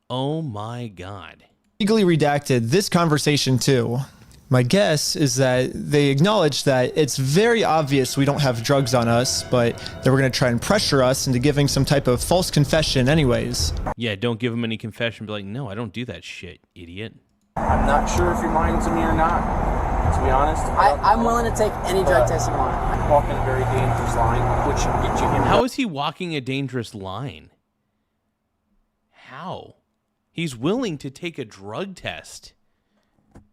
Oh my God. Legally redacted this conversation too. My guess is that they acknowledge that it's very obvious we don't have drugs on us, but they were going to try and pressure us into giving some type of false confession anyways. Yeah, don't give them any confession. Be like, no, I don't do that shit, idiot. I'm not sure if you're lying to me or not, to be honest. I'm willing to take any drug test you want. I'm walking a very dangerous line, which should get you in. How is he walking a dangerous line? How? He's willing to take a drug test.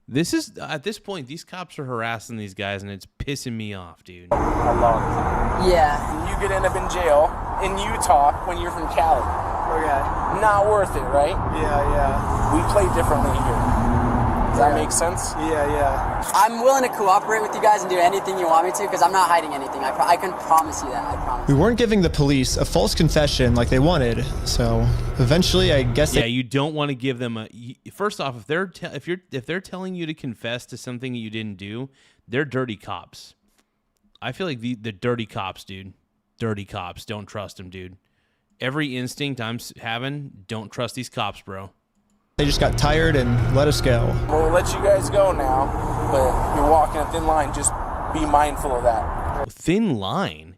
This is, at this point, these cops are harassing these guys, and it's pissing me off, dude. A lot. Yeah. And you could end up in jail in Utah when you're from Cali. Okay. Not worth it, right? Yeah. We play differently here. Does that make sense? Yeah. I'm willing to cooperate with you guys and do anything you want me to because I'm not hiding anything. I can promise you that. I promise. We weren't giving the police a false confession like they wanted, so eventually I guess Yeah, you don't want to give them a... First off, if they're telling you to confess to something that you didn't do, they're dirty cops. I feel like the dirty cops, dude. Dirty cops. Don't trust them, dude. Every instinct I'm having, don't trust these cops, bro. They just got tired and let us go. We'll let you guys go now, but you're walking a thin line. Just be mindful of that. Thin line?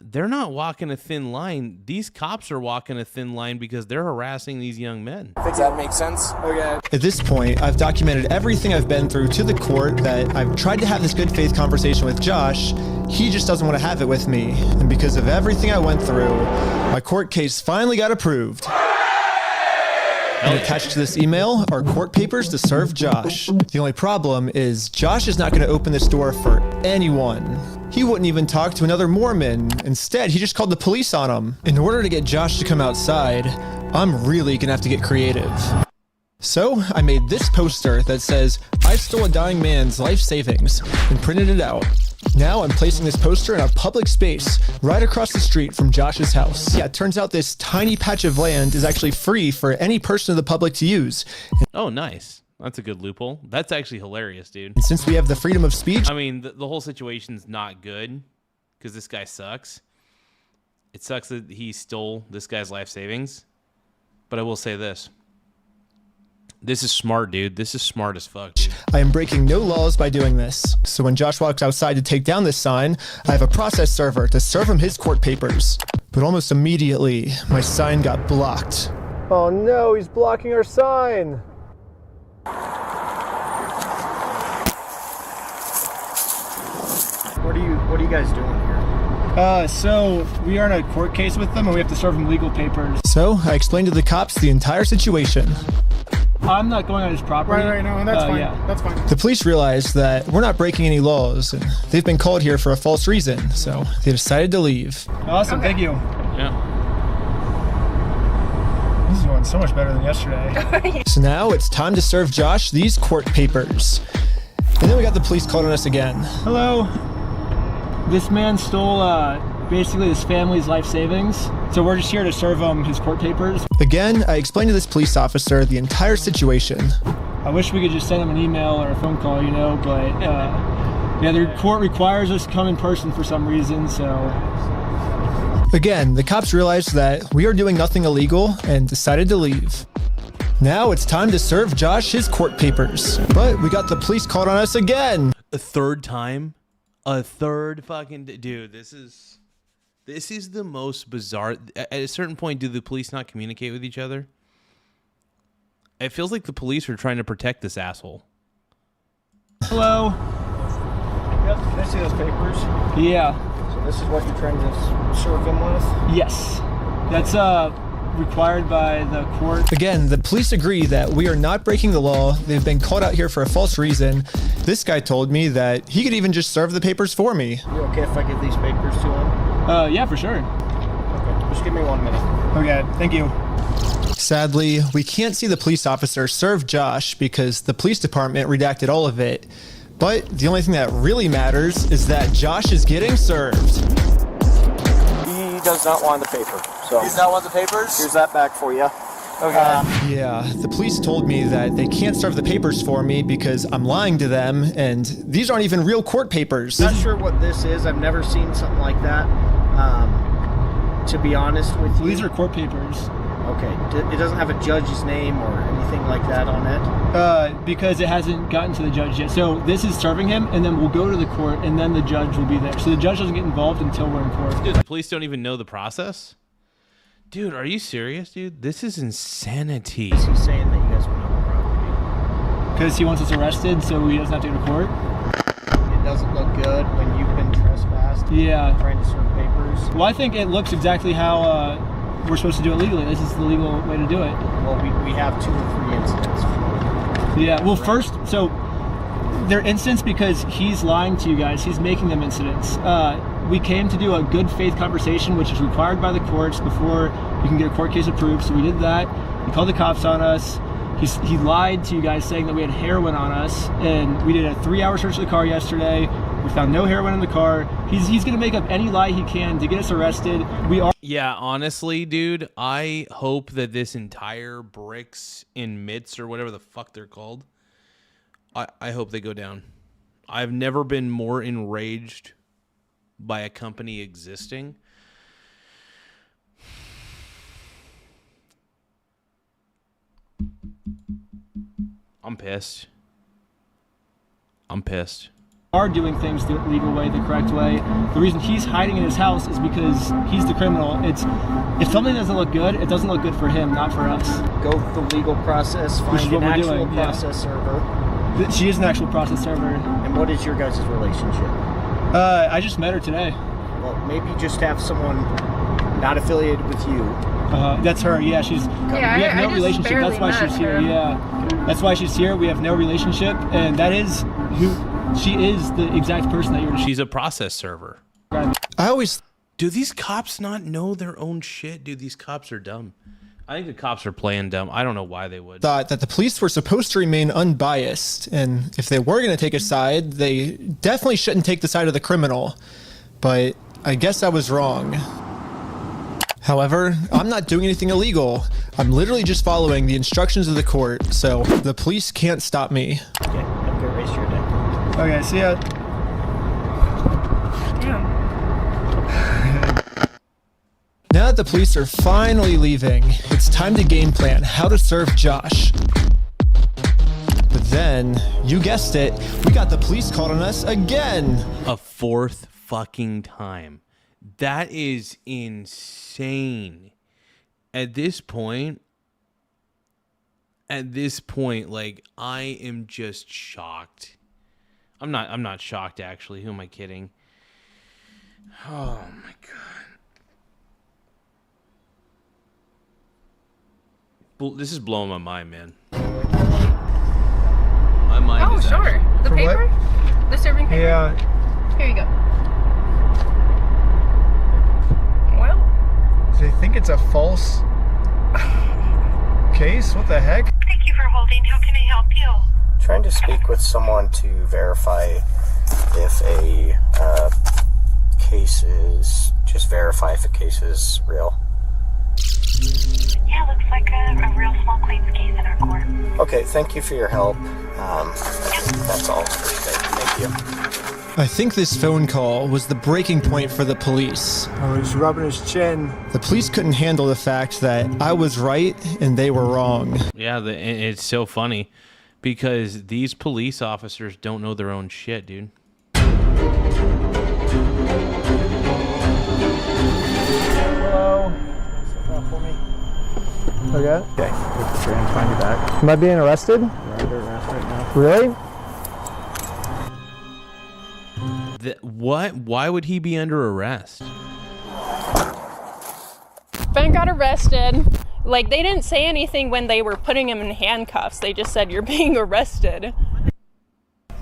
They're not walking a thin line. These cops are walking a thin line because they're harassing these young men. Does that make sense? Okay. At this point, I've documented everything I've been through to the court, that I've tried to have this good faith conversation with Josh. He just doesn't want to have it with me. And because of everything I went through, my court case finally got approved. And attached to this email are court papers to serve Josh. The only problem is Josh is not going to open this door for anyone. He wouldn't even talk to another Mormon. Instead, he just called the police on him. In order to get Josh to come outside, I'm really going to have to get creative. So I made this poster that says, "I stole a dying man's life savings," and printed it out. Now I'm placing this poster in a public space right across the street from Josh's house. Yeah, it turns out this tiny patch of land is actually free for any person of the public to use. Oh, nice. That's a good loophole. That's actually hilarious, dude. And since we have the freedom of speech... I mean, the whole situation's not good because this guy sucks. It sucks that he stole this guy's life savings. But I will say this. This is smart, dude. This is smart as fuck. I am breaking no laws by doing this. So when Josh walks outside to take down this sign, I have a process server to serve him his court papers. But almost immediately, my sign got blocked. Oh no, he's blocking our sign. What are you guys doing here? So we are in a court case with them and we have to serve them legal papers. So I explained to the cops the entire situation. I'm not going on his property. Right, no, that's fine. Yeah. That's fine. The police realized that we're not breaking any laws, and they've been called here for a false reason, so they decided to leave. Awesome, thank you. Yeah. This is going so much better than yesterday. So now it's time to serve Josh these court papers. And then we got the police called on us again. Hello. This man stole basically his family's life savings. So we're just here to serve him his court papers. Again, I explained to this police officer the entire situation. I wish we could just send him an email or a phone call, but yeah, the court requires us to come in person for some reason, so... Again, the cops realized that we are doing nothing illegal and decided to leave. Now it's time to serve Josh his court papers. But we got the police called on us again. A third time? A third fucking... Dude, this is the most bizarre... At a certain point, do the police not communicate with each other? It feels like the police are trying to protect this asshole. Hello. Yep, can I see those papers? Yeah. So this is what you're trying to serve them with? Yes. That's required by the court. Again, the police agree that we are not breaking the law. They've been called out here for a false reason. This guy told me that he could even just serve the papers for me. You okay if I give these papers to him? Yeah, for sure. Okay, just give me 1 minute. Okay, thank you. Sadly, we can't see the police officer serve Josh because the police department redacted all of it. But the only thing that really matters is that Josh is getting served. He does not want the paper. So He does not want the papers? here's that back for you. Okay. Yeah, the police told me that they can't serve the papers for me because I'm lying to them, and these aren't even real court papers. Not sure what this is. I've never seen something like that. To be honest with you. These are court papers. Okay. It doesn't have a judge's name or anything like that on it? Because it hasn't gotten to the judge yet. So this is serving him, and then we'll go to the court, and then the judge will be there. So the judge doesn't get involved until we're in court. Dude, the police don't even know the process? Dude, are you serious, dude? This is insanity. Is he saying that you guys went on the property? Because he wants us arrested, so he doesn't have to go to court. It doesn't look good when you've been trespassed. Yeah. Trying to serve papers. Well, I think it looks exactly how we're supposed to do it legally. This is the legal way to do it. Well, we have 2 or 3 incidents. Yeah, well, first, so they're incidents because he's lying to you guys. He's making them incidents. We came to do a good faith conversation, which is required by the courts before you can get a court case approved. So we did that. He called the cops on us. He lied to you guys saying that we had heroin on us. And we did a 3-hour search of the car yesterday. We found no heroin in the car. He's going to make up any lie he can to get us arrested. Yeah, honestly, dude, I hope that this entire Bricks and Mitts or whatever the fuck they're called, I hope they go down. I've never been more enraged by a company existing. I'm pissed. Are doing things the legal way, the correct way. The reason he's hiding in his house is because he's the criminal. If something doesn't look good, it doesn't look good for him, not for us. Go the legal process, find an actual process server. She is an actual process server. And what is your guys' relationship? I just met her today. Well, maybe just have someone not affiliated with you. That's her. Yeah, we have no relationship. That's why she's here. Yeah, that's why she's here. We have no relationship, and that is who she is. The exact person that you're. She's a process server. Do these cops not know their own shit? Dude, these cops are dumb. I think the cops are playing dumb. I don't know why they would. Thought that the police were supposed to remain unbiased, and if they were going to take a side, they definitely shouldn't take the side of the criminal. But I guess I was wrong. However, I'm not doing anything illegal. I'm literally just following the instructions of the court, so the police can't stop me. Okay, have a good rest of your day. Okay, see ya. Now that the police are finally leaving, it's time to game plan how to serve Josh. But then, you guessed it, we got the police called on us again. A 4th fucking time. That is insane. At this point, like, I am just shocked. I'm not shocked, actually. Who am I kidding? Oh my god. This is blowing my mind, man. My mind is sure. actually... The paper? The serving paper? Yeah. Here you go. Well, Do they think it's a false case? What the heck? Thank you for holding. How can I help you? Trying to speak with someone to verify if a case is, just verify if a case is real. Yeah, looks like a real small claims case in our court. Okay, thank you for your help. That's all for today. Thank you. I think this phone call was the breaking point for the police. Oh, he's rubbing his chin. The police couldn't handle the fact that I was right and they were wrong. Yeah, it's so funny because these police officers don't know their own shit, dude. Hello. For me. Okay. Okay, we're trying to find you back. Am I being arrested? You're under arrest right now. Really? What? Why would he be under arrest? Ben got arrested. Like, they didn't say anything when they were putting him in handcuffs. They just said, you're being arrested.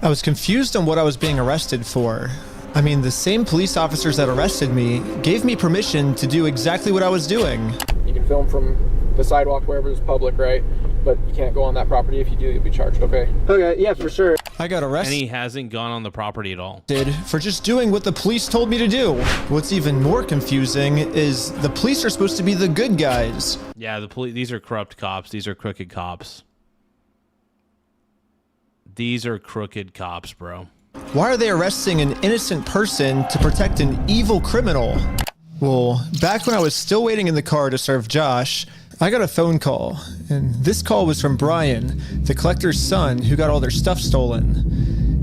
I was confused on what I was being arrested for. I mean, the same police officers that arrested me gave me permission to do exactly what I was doing. You can film from the sidewalk wherever it's public, right? But you can't go on that property. If you do, you'll be charged, okay? Okay, yeah, for sure. I got arrested. And he hasn't gone on the property at all. For just doing what the police told me to do. What's even more confusing is the police are supposed to be the good guys. Yeah, the police. These are corrupt cops. These are crooked cops. These are crooked cops, bro. Why are they arresting an innocent person to protect an evil criminal? Well, back when I was still waiting in the car to serve Josh, I got a phone call, and this call was from Brian, the collector's son who got all their stuff stolen.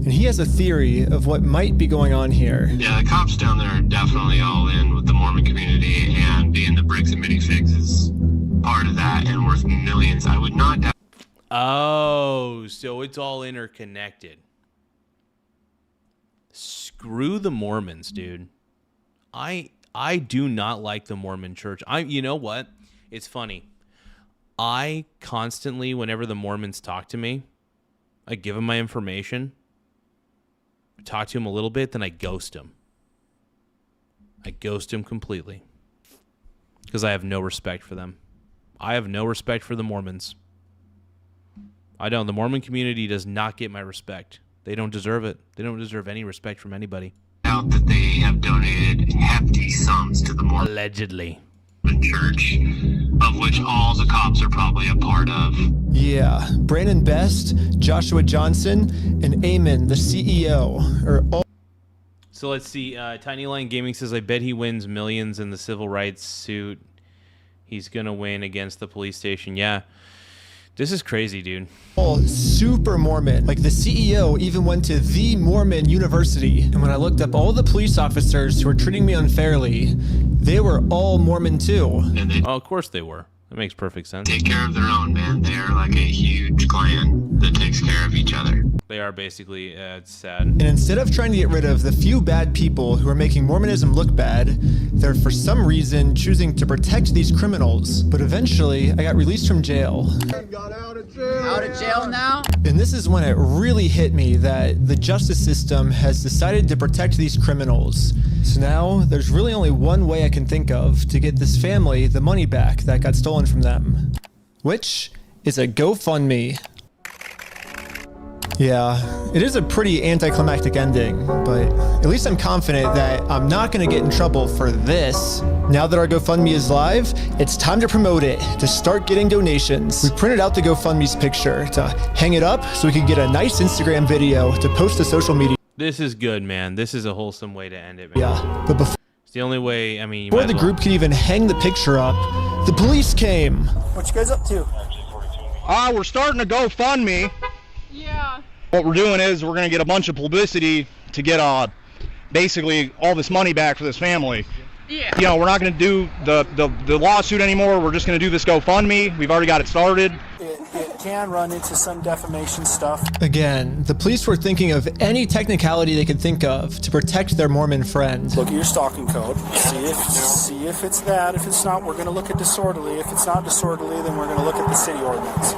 And he has a theory of what might be going on here. Yeah, the cops down there are definitely all in with the Mormon community, and being the Bricks and Minifigs is part of that and worth millions. I would not doubt. Oh, so it's all interconnected. Screw the Mormons, dude. I do not like the Mormon church. You know what? It's funny. I constantly, whenever the Mormons talk to me, I give them my information, talk to them a little bit, then I ghost them. I ghost them completely. Because I have no respect for them. I have no respect for the Mormons. I don't. The Mormon community does not get my respect. They don't deserve it. They don't deserve any respect from anybody. Out that they have donated hefty sums to the Mormon allegedly church, of which all the cops are probably a part of. Yeah, Brandon Best, Joshua Johnson, and Eamon, the CEO, are all. So let's see. Tiny Line Gaming says, I bet he wins millions in the civil rights suit. He's going to win against the police station. Yeah. This is crazy, dude. All super Mormon. Like the CEO even went to the Mormon University. And when I looked up all the police officers who were treating me unfairly, they were all Mormon too. Oh, of course they were. That makes perfect sense. Take care of their own, man. They are like a huge clan that takes care of each other. They are basically, it's sad. And instead of trying to get rid of the few bad people who are making Mormonism look bad, they're for some reason choosing to protect these criminals. But eventually, I got released from jail. Out of jail now? And this is when it really hit me that the justice system has decided to protect these criminals. So now, there's really only one way I can think of to get this family the money back that got stolen from them. Which is a GoFundMe. Yeah, it is a pretty anticlimactic ending, but at least I'm confident that I'm not going to get in trouble for this. Now that our GoFundMe is live, it's time to promote it, to start getting donations. We printed out the GoFundMe's picture to hang it up so we could get a nice Instagram video to post to social media. This is good, man. This is a wholesome way to end it, man. Yeah, but before it's the only way, I mean, the group could even hang the picture up, the police came. What you guys up to? We're starting a GoFundMe. Yeah. What we're doing is we're going to get a bunch of publicity to get basically all this money back for this family. Yeah. You know, we're not going to do the lawsuit anymore. We're just going to do this GoFundMe. We've already got it started. It can run into some defamation stuff. Again, the police were thinking of any technicality they could think of to protect their Mormon friend. Look at your stalking code. See if it's that. If it's not, we're going to look at disorderly. If it's not disorderly, then we're going to look at the city ordinance.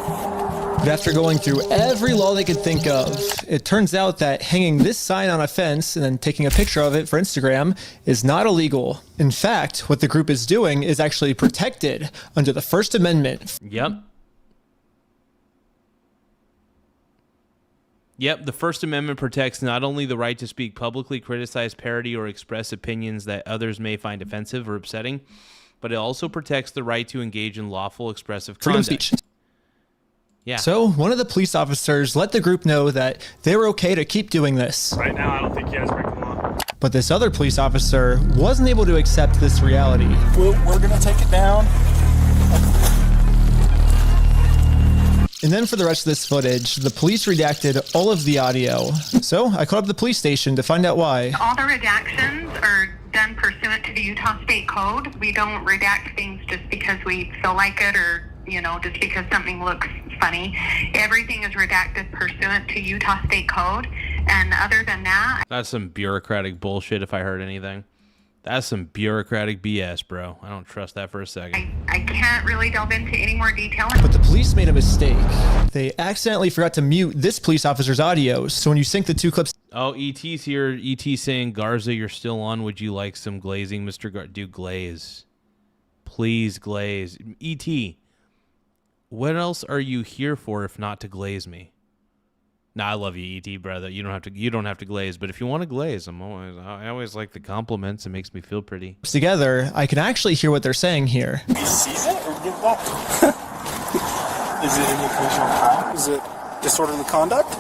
But after going through every law they could think of, it turns out that hanging this sign on a fence and then taking a picture of it for Instagram is not illegal. In fact, what the group is doing is actually protected under the First Amendment. Yep, the First Amendment protects not only the right to speak publicly, criticize, parody, or express opinions that others may find offensive or upsetting, but it also protects the right to engage in lawful expressive Freedom conduct. speech. Yeah. So one of the police officers let the group know that they were okay to keep doing this. Right now, I don't think you guys break the law. But this other police officer wasn't able to accept this reality. We're going to take it down. And then for the rest of this footage, the police redacted all of the audio. So I called up the police station to find out why. All the redactions are done pursuant to the Utah State Code. We don't redact things just because we feel like it or, just because something looks funny. Everything is redacted pursuant to Utah State Code. And other than that... That's some bureaucratic bullshit if I heard anything. That's some bureaucratic BS, bro. I don't trust that for a second. I can't really delve into any more detail. But the police made a mistake. They accidentally forgot to mute this police officer's audio, so when you sync the two clips Oh, ET's here. ET saying, Garza, you're still on. Would you like some glazing, Mr. Dude, glaze. Please glaze. ET, what else are you here for if not to glaze me? Nah, I love you, ET, brother. You don't have to glaze, but if you want to glaze, I always like the compliments. It makes me feel pretty. Together, I can actually hear what they're saying here. He sees it or give it back? Is it an occasional crime? Is it disorderly conduct?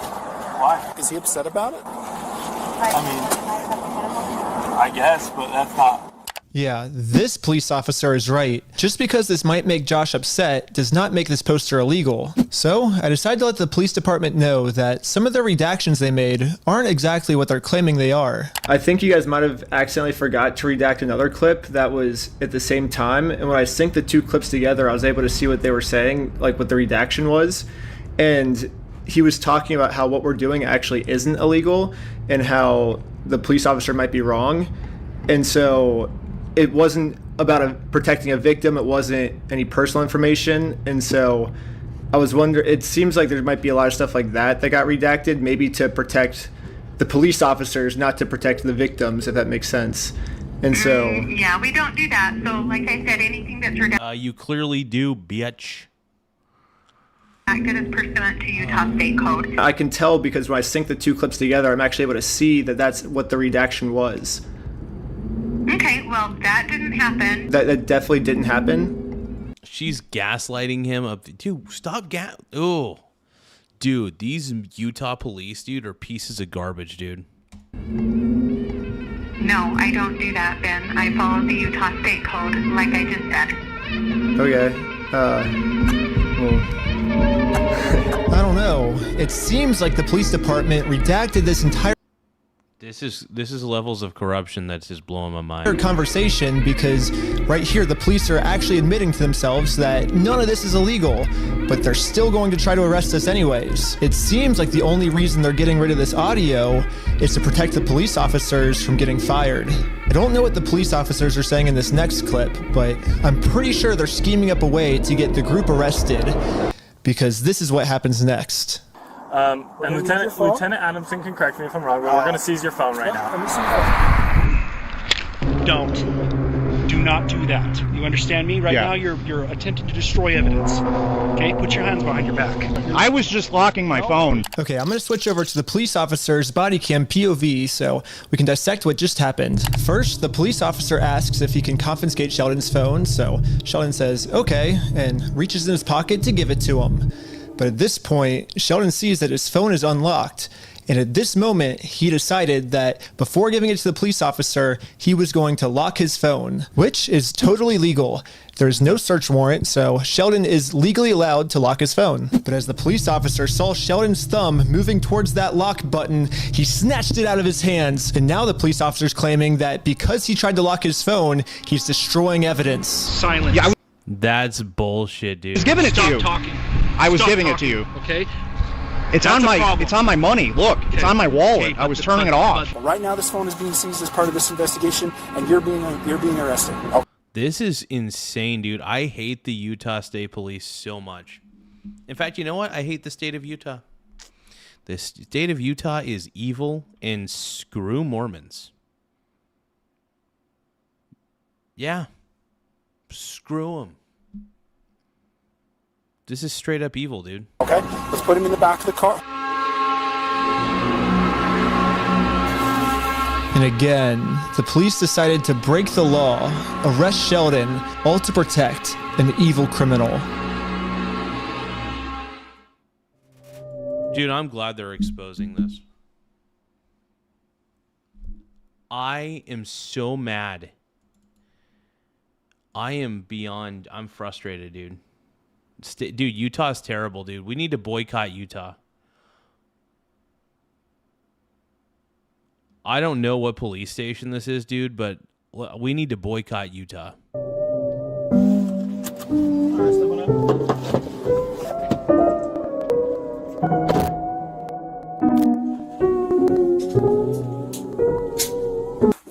Why? Is he upset about it? I mean, I guess, but that's not. Yeah, this police officer is right. Just because this might make Josh upset does not make this poster illegal. So I decided to let the police department know that some of the redactions they made aren't exactly what they're claiming they are. I think you guys might have accidentally forgot to redact another clip that was at the same time. And when I synced the two clips together, I was able to see what they were saying, like what the redaction was. And he was talking about how what we're doing actually isn't illegal and how the police officer might be wrong. And so it wasn't about protecting a victim. It wasn't any personal information. And so I was wondering, it seems like there might be a lot of stuff like that got redacted, maybe to protect the police officers, not to protect the victims, if that makes sense. And so... yeah, we don't do that. So like I said, anything that's redacted... You clearly do, bitch. is pursuant to Utah State Code. I can tell because when I sync the two clips together, I'm actually able to see that that's what the redaction was. Okay, well, that didn't happen. That definitely didn't happen. She's gaslighting him. Dude, stop Oh. Dude, these Utah police, dude, are pieces of garbage, dude. No, I don't do that, Ben. I follow the Utah State Code, like I just said. Okay. I don't know. It seems like the police department redacted this entire... This is levels of corruption that's just blowing my mind. Conversation, because right here the police are actually admitting to themselves that none of this is illegal, but they're still going to try to arrest us anyways. It seems like the only reason they're getting rid of this audio is to protect the police officers from getting fired. I don't know what the police officers are saying in this next clip, but I'm pretty sure they're scheming up a way to get the group arrested, because this is what happens next. And Lieutenant Adamson can correct me if I'm wrong, but we're going to seize your phone right now. Do not do that. You understand me? Right now you're attempting to destroy evidence. Okay, put your hands behind your back. I was just locking my phone. Okay, I'm going to switch over to the police officer's body cam POV so we can dissect what just happened. First, the police officer asks if he can confiscate Sheldon's phone, so Sheldon says, okay, and reaches in his pocket to give it to him. But at this point, Sheldon sees that his phone is unlocked. And at this moment, he decided that before giving it to the police officer, he was going to lock his phone, which is totally legal. There's no search warrant, so Sheldon is legally allowed to lock his phone. But as the police officer saw Sheldon's thumb moving towards that lock button, he snatched it out of his hands. And now the police officer's claiming that because he tried to lock his phone, he's destroying evidence. Silence. Yeah, that's bullshit, dude. I was giving it to you. Talking. I was giving it to you. Okay. It's on my money. Look, it's on my wallet. I was turning it off. Right now, this phone is being seized as part of this investigation, and you're being arrested. Oh. This is insane, dude. I hate the Utah State Police so much. In fact, you know what? I hate the state of Utah. The state of Utah is evil, and screw Mormons. Yeah. Screw them. This is straight up evil, dude. Okay, let's put him in the back of the car. And again, the police decided to break the law, arrest Sheldon, all to protect an evil criminal. Dude, I'm glad they're exposing this. I am so mad. I'm frustrated, dude. Dude, Utah's terrible, dude. We need to boycott Utah. I don't know what police station this is, dude, but we need to boycott Utah.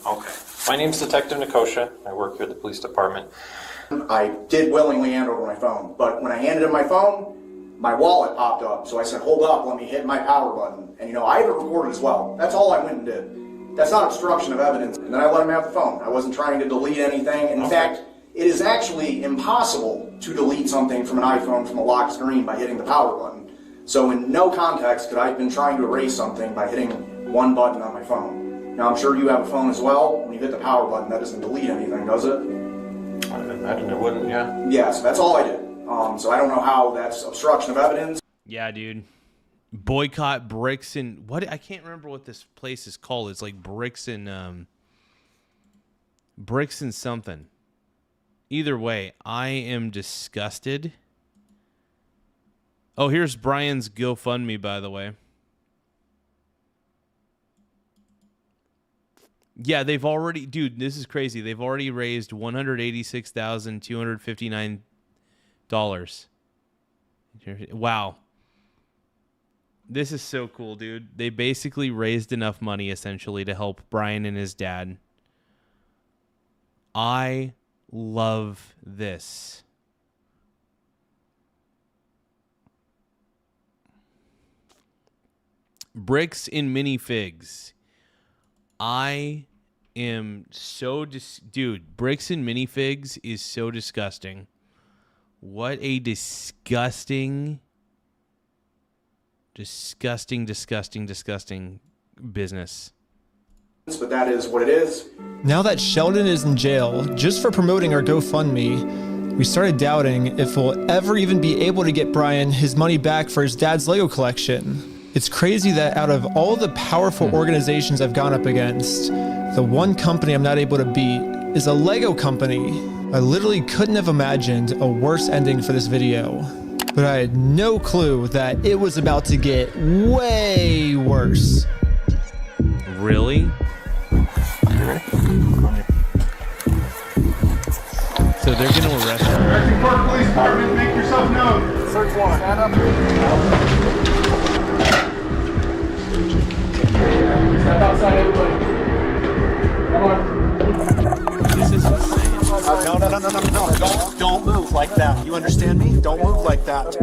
Okay. My name's Detective Nikosha. I work here at the police department. I did willingly hand over my phone, but when I handed him my phone, my wallet popped up. So I said, hold up, let me hit my power button. And I have it recorded as well. That's all I went and did. That's not obstruction of evidence. And then I let him have the phone. I wasn't trying to delete anything. And in fact, it is actually impossible to delete something from an iPhone from a locked screen by hitting the power button. So in no context could I have been trying to erase something by hitting one button on my phone. Now I'm sure you have a phone as well. When you hit the power button, that doesn't delete anything, does it? I imagine it wouldn't, yeah. Yeah, so that's all I did. So I don't know how that's obstruction of evidence. Yeah, dude. Boycott Bricks and what? I can't remember what this place is called. It's like Bricks and something. Either way, I am disgusted. Oh, here's Brian's GoFundMe, by the way. Yeah, they've already... Dude, this is crazy. They've already raised $186,259. Wow. This is so cool, dude. They basically raised enough money, essentially, to help Brian and his dad. I love this. Bricks and Minifigs. I am so dude, Bricks and Minifigs is so disgusting. What a disgusting business. But that is what it is. Now that Sheldon is in jail just for promoting our GoFundMe, we started doubting if we'll ever even be able to get Brian his money back for his dad's Lego collection. It's crazy that out of all the powerful organizations I've gone up against, the one company I'm not able to beat is a Lego company. I literally couldn't have imagined a worse ending for this video, but I had no clue that it was about to get way worse. Really? So they're going to arrest him. Directing Park Police Department, make yourself known. Search warrant. Stand up. Step outside, everybody. Come on. This is insane. No. Don't move like that. You understand me? Don't move like that.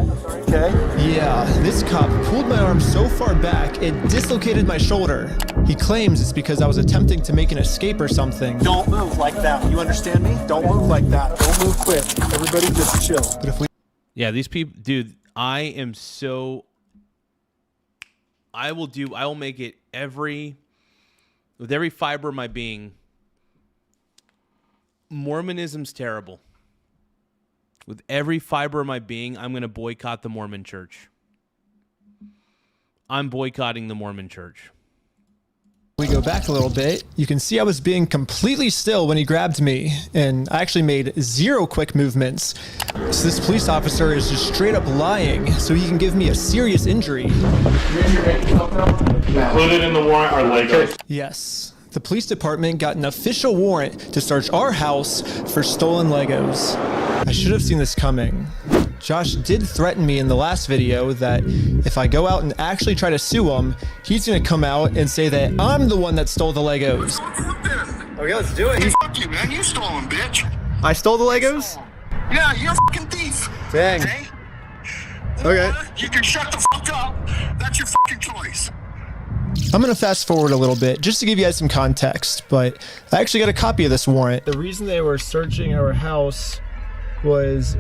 Okay? Yeah, this cop pulled my arm so far back, it dislocated my shoulder. He claims it's because I was attempting to make an escape or something. Don't move like that. You understand me? Don't move like that. Don't move quick. Everybody just chill. But if we... Yeah, these people, dude, I will make it with every fiber of my being. Mormonism's terrible. With every fiber of my being, I'm going to boycott the Mormon church. I'm boycotting the Mormon church. We go back a little bit. You can see I was being completely still when he grabbed me, and I actually made 0 quick movements. So this police officer is just straight up lying so he can give me a serious injury. Included in the warrant are Legos. Yes. The police department got an official warrant to search our house for stolen Legos. I should have seen this coming. Josh did threaten me in the last video that if I go out and actually try to sue him, he's gonna come out and say that I'm the one that stole the Legos. Okay, let's do it. Fuck you, man. You stole them, bitch. I stole the Legos? Yeah, you're a fucking thief. Dang. Okay? Okay. You can shut the fuck up. That's your fucking choice. I'm going to fast forward a little bit just to give you guys some context, but I actually got a copy of this warrant. The reason they were searching our house was,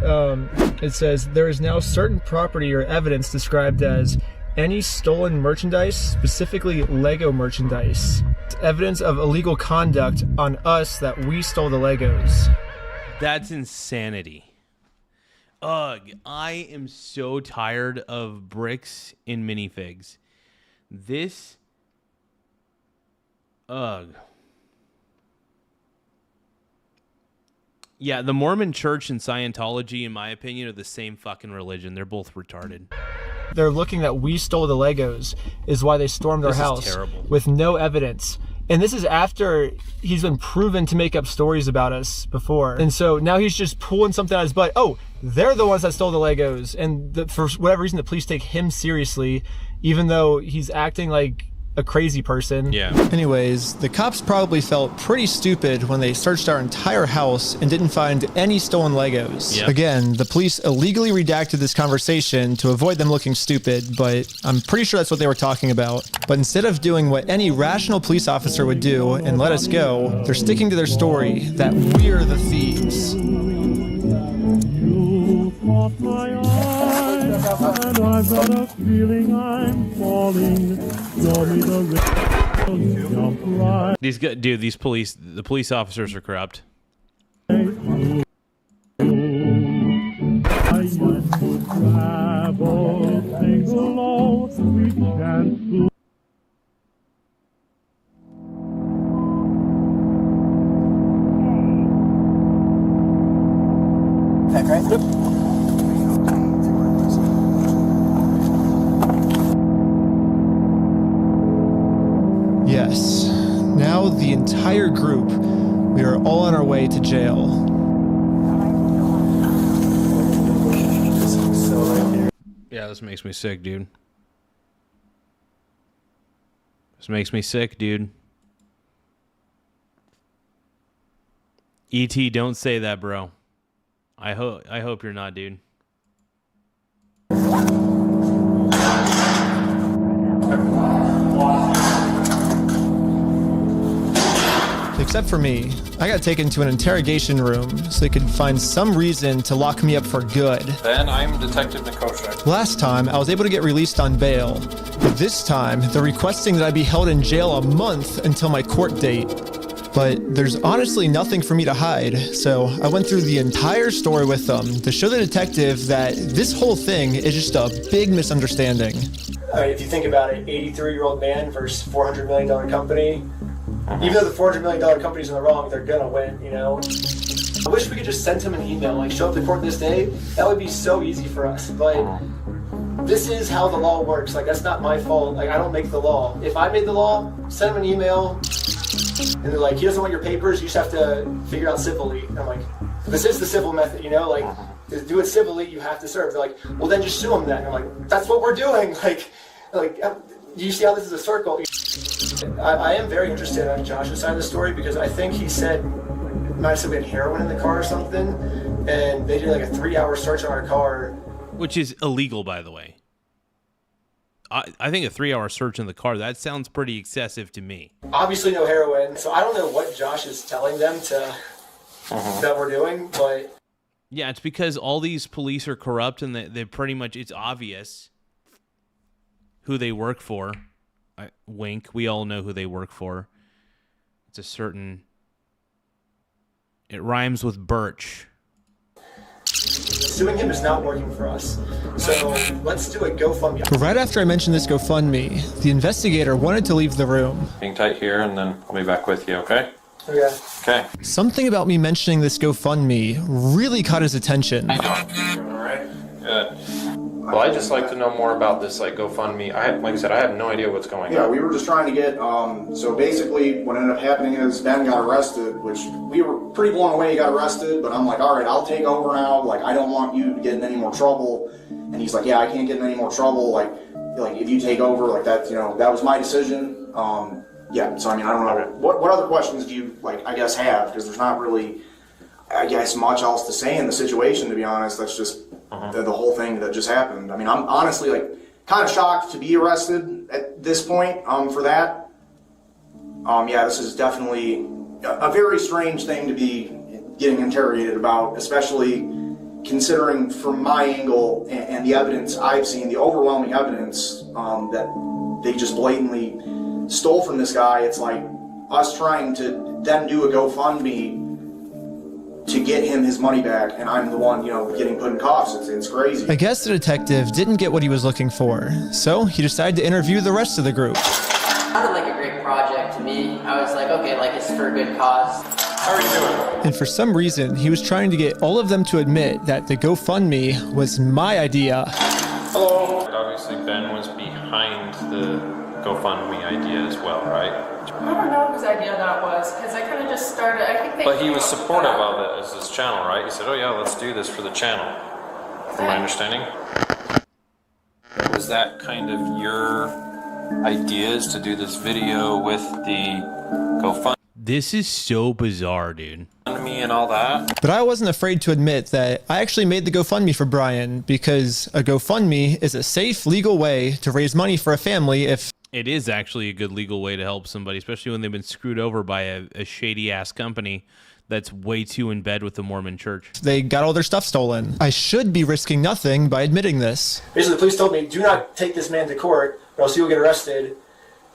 it says, there is now certain property or evidence described as any stolen merchandise, specifically Lego merchandise. It's evidence of illegal conduct on us that we stole the Legos. That's insanity. Ugh, I am so tired of Bricks and Minifigs. This... Ugh. Yeah, the Mormon Church and Scientology, in my opinion, are the same fucking religion. They're both retarded. They're looking that we stole the Legos is why they stormed our house with no evidence. And this is after he's been proven to make up stories about us before. And so now he's just pulling something out of his butt. Oh, they're the ones that stole the Legos. And for whatever reason, the police take him seriously, even though he's acting like a crazy person. Yeah. Anyways, the cops probably felt pretty stupid when they searched our entire house and didn't find any stolen Legos. Yep. Again, the police illegally redacted this conversation to avoid them looking stupid, but I'm pretty sure that's what they were talking about. But instead of doing what any rational police officer would do and let us go, they're sticking to their story that we're the thieves. Caught my eye, and I've got a feeling I'm falling. Show me the ring, jump right. The police officers are corrupt. I used to travel, sing along, we chance Back right? Yep. Yes. Now the entire group, we are all on our way to jail. Yeah, this makes me sick, dude. This makes me sick, dude. E.T., don't say that, bro. I hope you're not, dude. Except for me. I got taken to an interrogation room so they could find some reason to lock me up for good. Then I'm Detective Nikosha. Last time, I was able to get released on bail. But this time, they're requesting that I be held in jail a month until my court date. But there's honestly nothing for me to hide, so I went through the entire story with them to show the detective that this whole thing is just a big misunderstanding. If you think about it, 83-year-old man versus $400 million company. Even though the $400 million company's in the wrong, they're gonna win, you know? I wish we could just send him an email, like show up to court this day. That would be so easy for us, but this is how the law works. Like, that's not my fault. Like, I don't make the law. If I made the law, send him an email, and they're like, he doesn't want your papers, you just have to figure out civilly. And I'm like, this is the civil method, you know? Like, to do it civilly, you have to serve. They're like, well, then just sue him then. I'm like, that's what we're doing. Like, you see how this is a circle? I am very interested on Josh's side of the story because I think he said, might have said we had heroin in the car or something, and they did like a 3-hour search on our car. Which is illegal, by the way. I think a 3-hour search in the car, that sounds pretty excessive to me. Obviously no heroin, so I don't know what Josh is telling them that we're doing, but... Yeah, it's because all these police are corrupt and they pretty much, it's obvious who they work for. Wink, we all know who they work for. It's a certain... It rhymes with Birch. Suing him is not working for us. So let's do a GoFundMe. Right after I mentioned this GoFundMe, the investigator wanted to leave the room. Hang tight here, and then I'll be back with you, okay? Okay. Okay. Something about me mentioning this GoFundMe really caught his attention. All right. Good. Well, I'd just like to know more about this, like, GoFundMe. Like I said, I have no idea what's going on. Yeah, we were just trying to get, so basically what ended up happening is Ben got arrested, which we were pretty blown away he got arrested, but I'm like, all right, I'll take over now. Like, I don't want you to get in any more trouble. And he's like, yeah, I can't get in any more trouble. Like if you take over, like that, you know, that was my decision. Yeah, so I mean, I don't know. What other questions do you, like, I guess have? Because there's not really, I guess, much else to say in the situation, to be honest. That's just the whole thing that just happened. I mean, I'm honestly, like, kind of shocked to be arrested at this point for that. Yeah, this is definitely a very strange thing to be getting interrogated about, especially considering from my angle and the evidence I've seen, the overwhelming evidence that they just blatantly stole from this guy. It's like us trying to then do a GoFundMe to get him his money back, and I'm the one, you know, getting put in cuffs. It's crazy. I guess the detective didn't get what he was looking for, so he decided to interview the rest of the group. It sounded like a great project to me. I was like, okay, like, it's for a good cause. How are you doing? And for some reason, he was trying to get all of them to admit that the GoFundMe was my idea. Hello. Obviously, Ben was behind the GoFundMe idea as well, right? I don't know whose idea that was, because I kind of just started, I think they... But he was supportive of it as his channel, right? He said, oh yeah, let's do this for the channel. From my understanding. Was that kind of your ideas to do this video with the GoFundMe This is so bizarre, dude. and all that. But I wasn't afraid to admit that I actually made the GoFundMe for Brian because a GoFundMe is a safe, legal way to raise money for a family if... It is actually a good legal way to help somebody, especially when they've been screwed over by a shady-ass company that's way too in bed with the Mormon church. They got all their stuff stolen. I should be risking nothing by admitting this. Basically, the police told me, do not take this man to court or else you'll get arrested.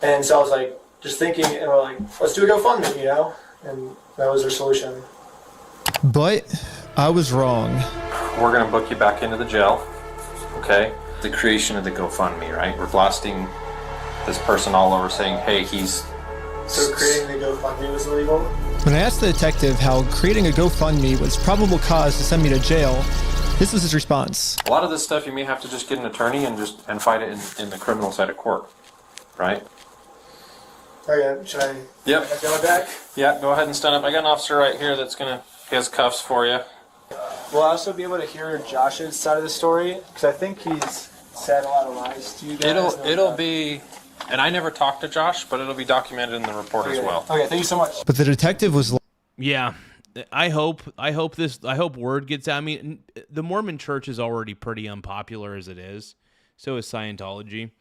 And so I was like, just thinking, and we're like, let's do a GoFundMe, you know? And that was their solution. But I was wrong. We're going to book you back into the jail, okay? The creation of the GoFundMe, right? We're blasting this person all over saying, hey, he's... So creating the GoFundMe was illegal? When I asked the detective how creating a GoFundMe was probable cause to send me to jail, this was his response. A lot of this stuff you may have to just get an attorney and fight it in the criminal side of court, right? Okay, should I Yep. go back? Yeah, go ahead and stand up. I got an officer right here that's he has cuffs for you. Will I also be able to hear Josh's side of the story? Because I think he's said a lot of lies to you guys. It'll be, and I never talked to Josh, but it'll be documented in the report as well. Okay, thank you so much. But the detective was... Yeah, I hope word gets out. I mean, the Mormon church is already pretty unpopular as it is. So is Scientology.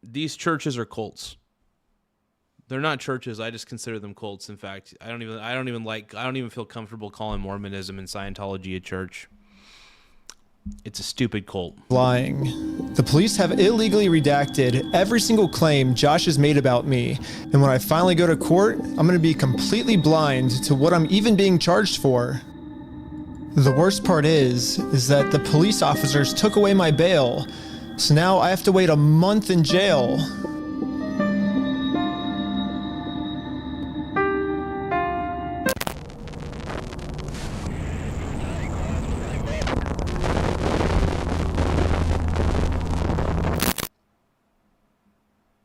These churches are cults. They're not churches. I just consider them cults. In fact, I don't even feel comfortable calling Mormonism and Scientology a church. It's a stupid cult. Lying. The police have illegally redacted every single claim Josh has made about me. And when I finally go to court, I'm going to be completely blind to what I'm even being charged for. The worst part is that the police officers took away my bail. So now I have to wait a month in jail.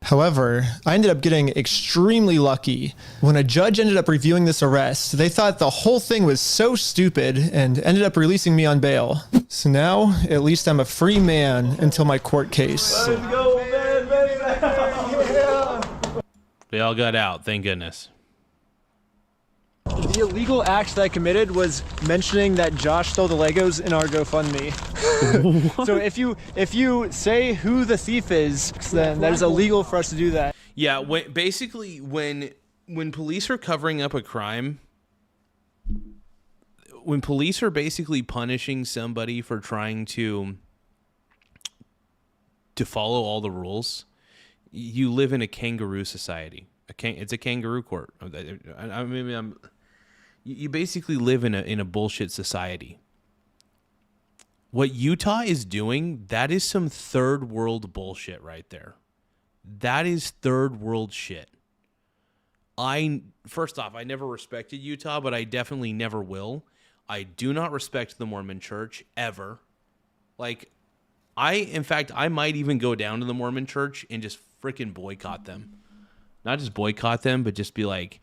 However, I ended up getting extremely lucky. When a judge ended up reviewing this arrest, they thought the whole thing was so stupid and ended up releasing me on bail. So now, at least I'm a free man until my court case. Let's go, man, baby! They all got out, thank goodness. The illegal act that I committed was mentioning that Josh stole the Legos in our GoFundMe. So if you say who the thief is, then that is illegal for us to do that. Yeah, when police are covering up a crime, when police are basically punishing somebody for trying to follow all the rules, you live in a kangaroo society. It's a kangaroo court. You basically live in a bullshit society. What Utah is doing, that is some third world bullshit right there. That is third world shit. First off, I never respected Utah, but I definitely never will. I do not respect the Mormon church ever. In fact, I might even go down to the Mormon church and just freaking boycott them. Not just boycott them, but just be like,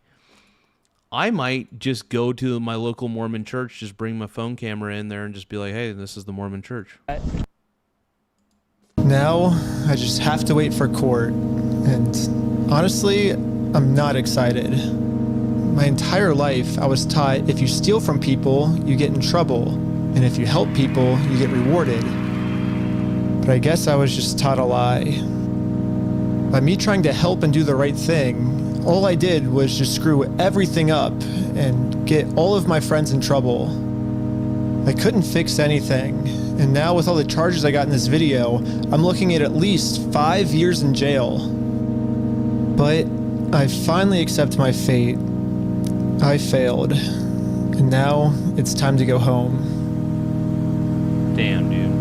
I might just go to my local Mormon church, just bring my phone camera in there and just be like, hey, this is the Mormon church. Now, I just have to wait for court. And honestly, I'm not excited. My entire life, I was taught if you steal from people, you get in trouble. And if you help people, you get rewarded. But I guess I was just taught a lie. By me trying to help and do the right thing, all I did was just screw everything up and get all of my friends in trouble. I couldn't fix anything, and now with all the charges I got in this video, I'm looking at least 5 years in jail. But I finally accept my fate. I failed, and now it's time to go home. Damn, dude.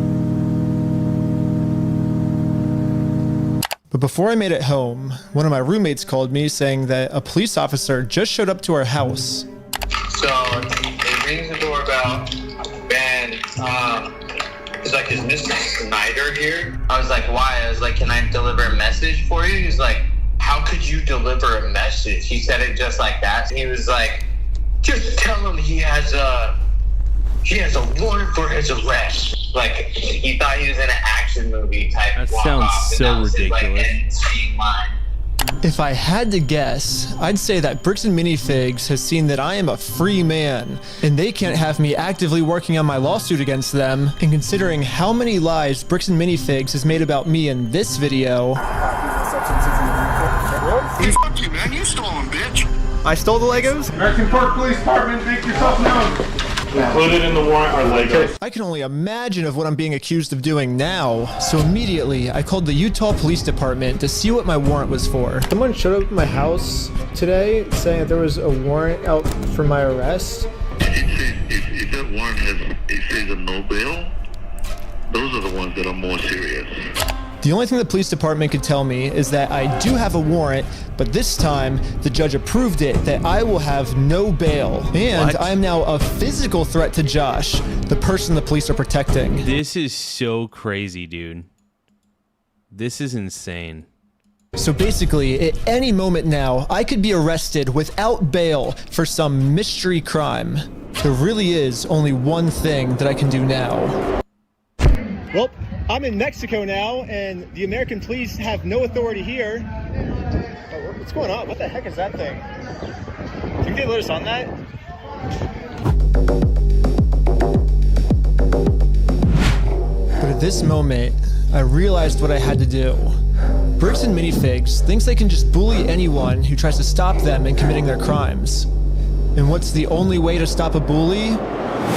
But before I made it home, one of my roommates called me saying that a police officer just showed up to our house. So it rings the doorbell, and it's like, is Mr. Snyder here? I was like, why? I was like, can I deliver a message for you? He's like, how could you deliver a message? He said it just like that. He was like, just tell him he has a warrant for his arrest. like he thought he was in an action movie type. That walk sounds off, and so that was his, like, ridiculous. end scene line. If I had to guess, I'd say that Bricks and Minifigs has seen that I am a free man, and they can't have me actively working on my lawsuit against them. And considering how many lies Bricks and Minifigs has made about me in this video, Fuck you, man. You stole them, bitch. I stole the Legos? American Park Police Department, make yourself known. Included in the warrant are Legos. I can only imagine of what I'm being accused of doing now. So immediately, I called the Utah Police Department to see what my warrant was for. Someone showed up at my house today saying that there was a warrant out for my arrest. If that warrant says a no bail, those are the ones that are more serious. The only thing the police department could tell me is that I do have a warrant, but this time the judge approved it that I will have no bail. And I am now a physical threat to Josh, the person the police are protecting. This is so crazy, dude. This is insane. So basically, at any moment now, I could be arrested without bail for some mystery crime. There really is only one thing that I can do now. Well, I'm in Mexico now, and the American police have no authority here. Oh, what's going on? What the heck is that thing? Can you let us on that? But at this moment, I realized what I had to do. Bricks and Minifigs thinks they can just bully anyone who tries to stop them in committing their crimes. And what's the only way to stop a bully?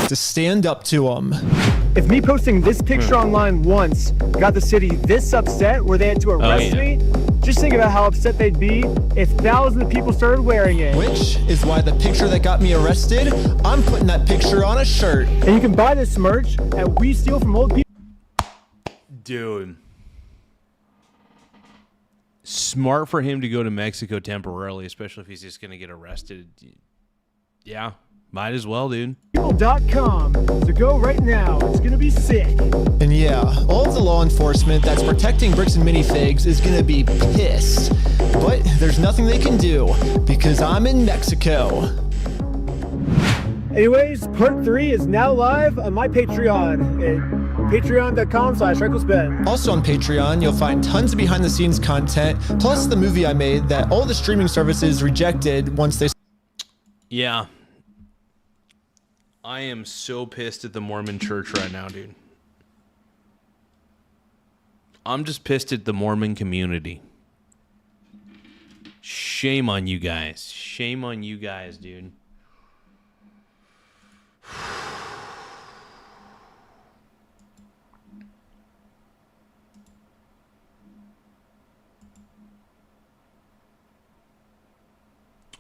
To stand up to them. If me posting this picture online once got the city this upset where they had to arrest me, just think about how upset they'd be if thousands of people started wearing it. Which is why the picture that got me arrested, I'm putting that picture on a shirt. And you can buy this merch at We Steal From Old People. Dude. Smart for him to go to Mexico temporarily, especially if he's just going to get arrested. Yeah, might as well, dude. People.com. So go right now. It's going to be sick. And yeah, all of the law enforcement that's protecting Bricks and Minifigs is going to be pissed. But there's nothing they can do because I'm in Mexico. Anyways, part 3 is now live on my Patreon at patreon.com/recklessben. Also on Patreon, you'll find tons of behind the scenes content, plus the movie I made that all the streaming services rejected once they... Yeah. I am so pissed at the Mormon church right now, dude. I'm just pissed at the Mormon community. Shame on you guys. Shame on you guys, dude.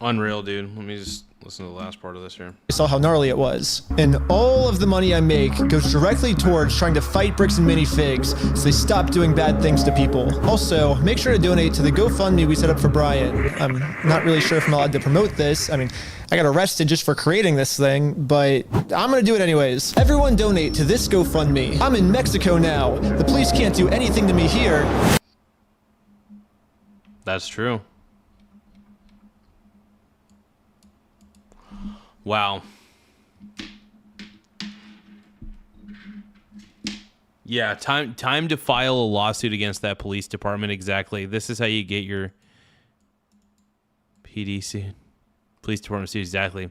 Unreal, dude. Let me just listen to the last part of this here. I saw how gnarly it was. And all of the money I make goes directly towards trying to fight Bricks and Minifigs so they stop doing bad things to people. Also, make sure to donate to the GoFundMe we set up for Brian. I'm not really sure if I'm allowed to promote this. I mean, I got arrested just for creating this thing, but I'm gonna do it anyways. Everyone donate to this GoFundMe. I'm in Mexico now. The police can't do anything to me here. That's true. Wow. Yeah, time to file a lawsuit against that police department. Exactly. This is how you get your PDC. Police department suit. Exactly.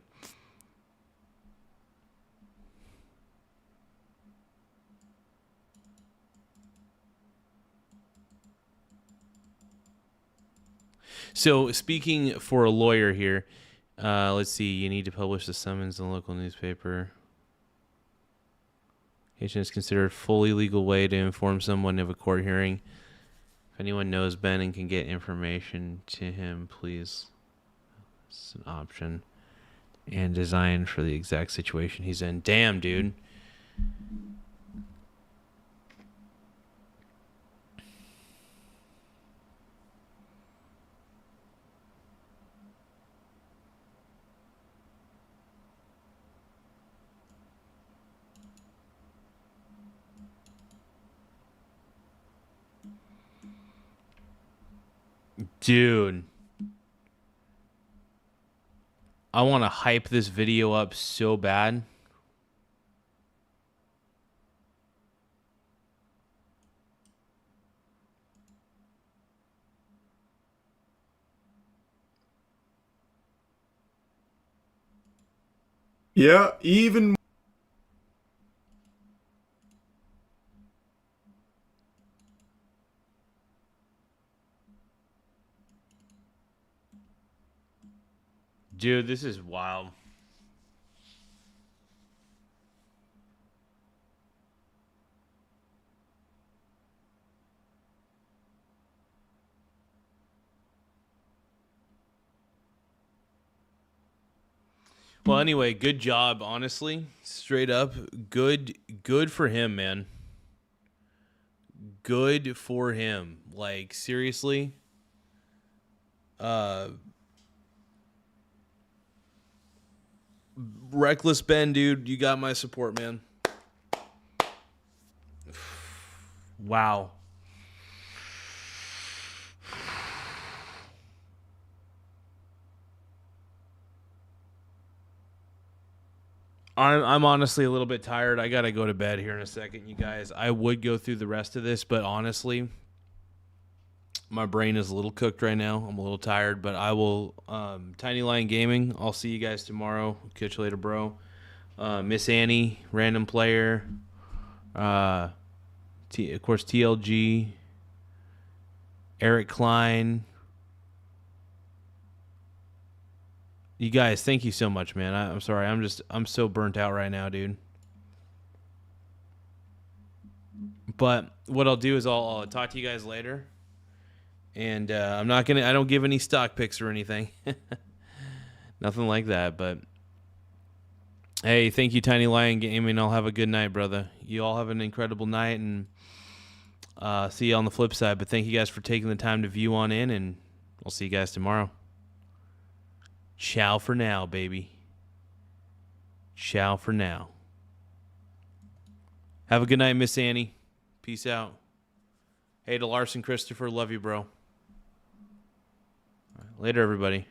So, speaking for a lawyer here, let's see. You need to publish the summons in the local newspaper. It is considered a fully legal way to inform someone of a court hearing. If anyone knows Ben and can get information to him, please. It's an option. And designed for the exact situation he's in. Damn, dude. Dude. I want to hype this video up so bad. Yeah, even. Dude, this is wild. Well, anyway, good job, honestly. Straight up, good for him, man. Good for him. Like, seriously. Reckless Ben, dude, you got my support, man. Wow. I'm honestly a little bit tired. I gotta go to bed here in a second, you guys. I would go through the rest of this, but honestly, my brain is a little cooked right now. I'm a little tired, but I will. Tiny Lion Gaming. I'll see you guys tomorrow. Catch you later, bro. Miss Annie, random player. Of course, TLG. Eric Klein. You guys, thank you so much, man. I'm sorry. I'm so burnt out right now, dude. But what I'll do is I'll talk to you guys later. And I don't give any stock picks or anything. Nothing like that, but hey, thank you, Tiny Lion Gaming. I'll have a good night, brother. You all have an incredible night, and see you on the flip side. But thank you guys for taking the time to view on in, and I'll see you guys tomorrow. Ciao for now, baby. Ciao for now. Have a good night, Miss Annie. Peace out. Hey to Larson Christopher, love you, bro. Later, everybody.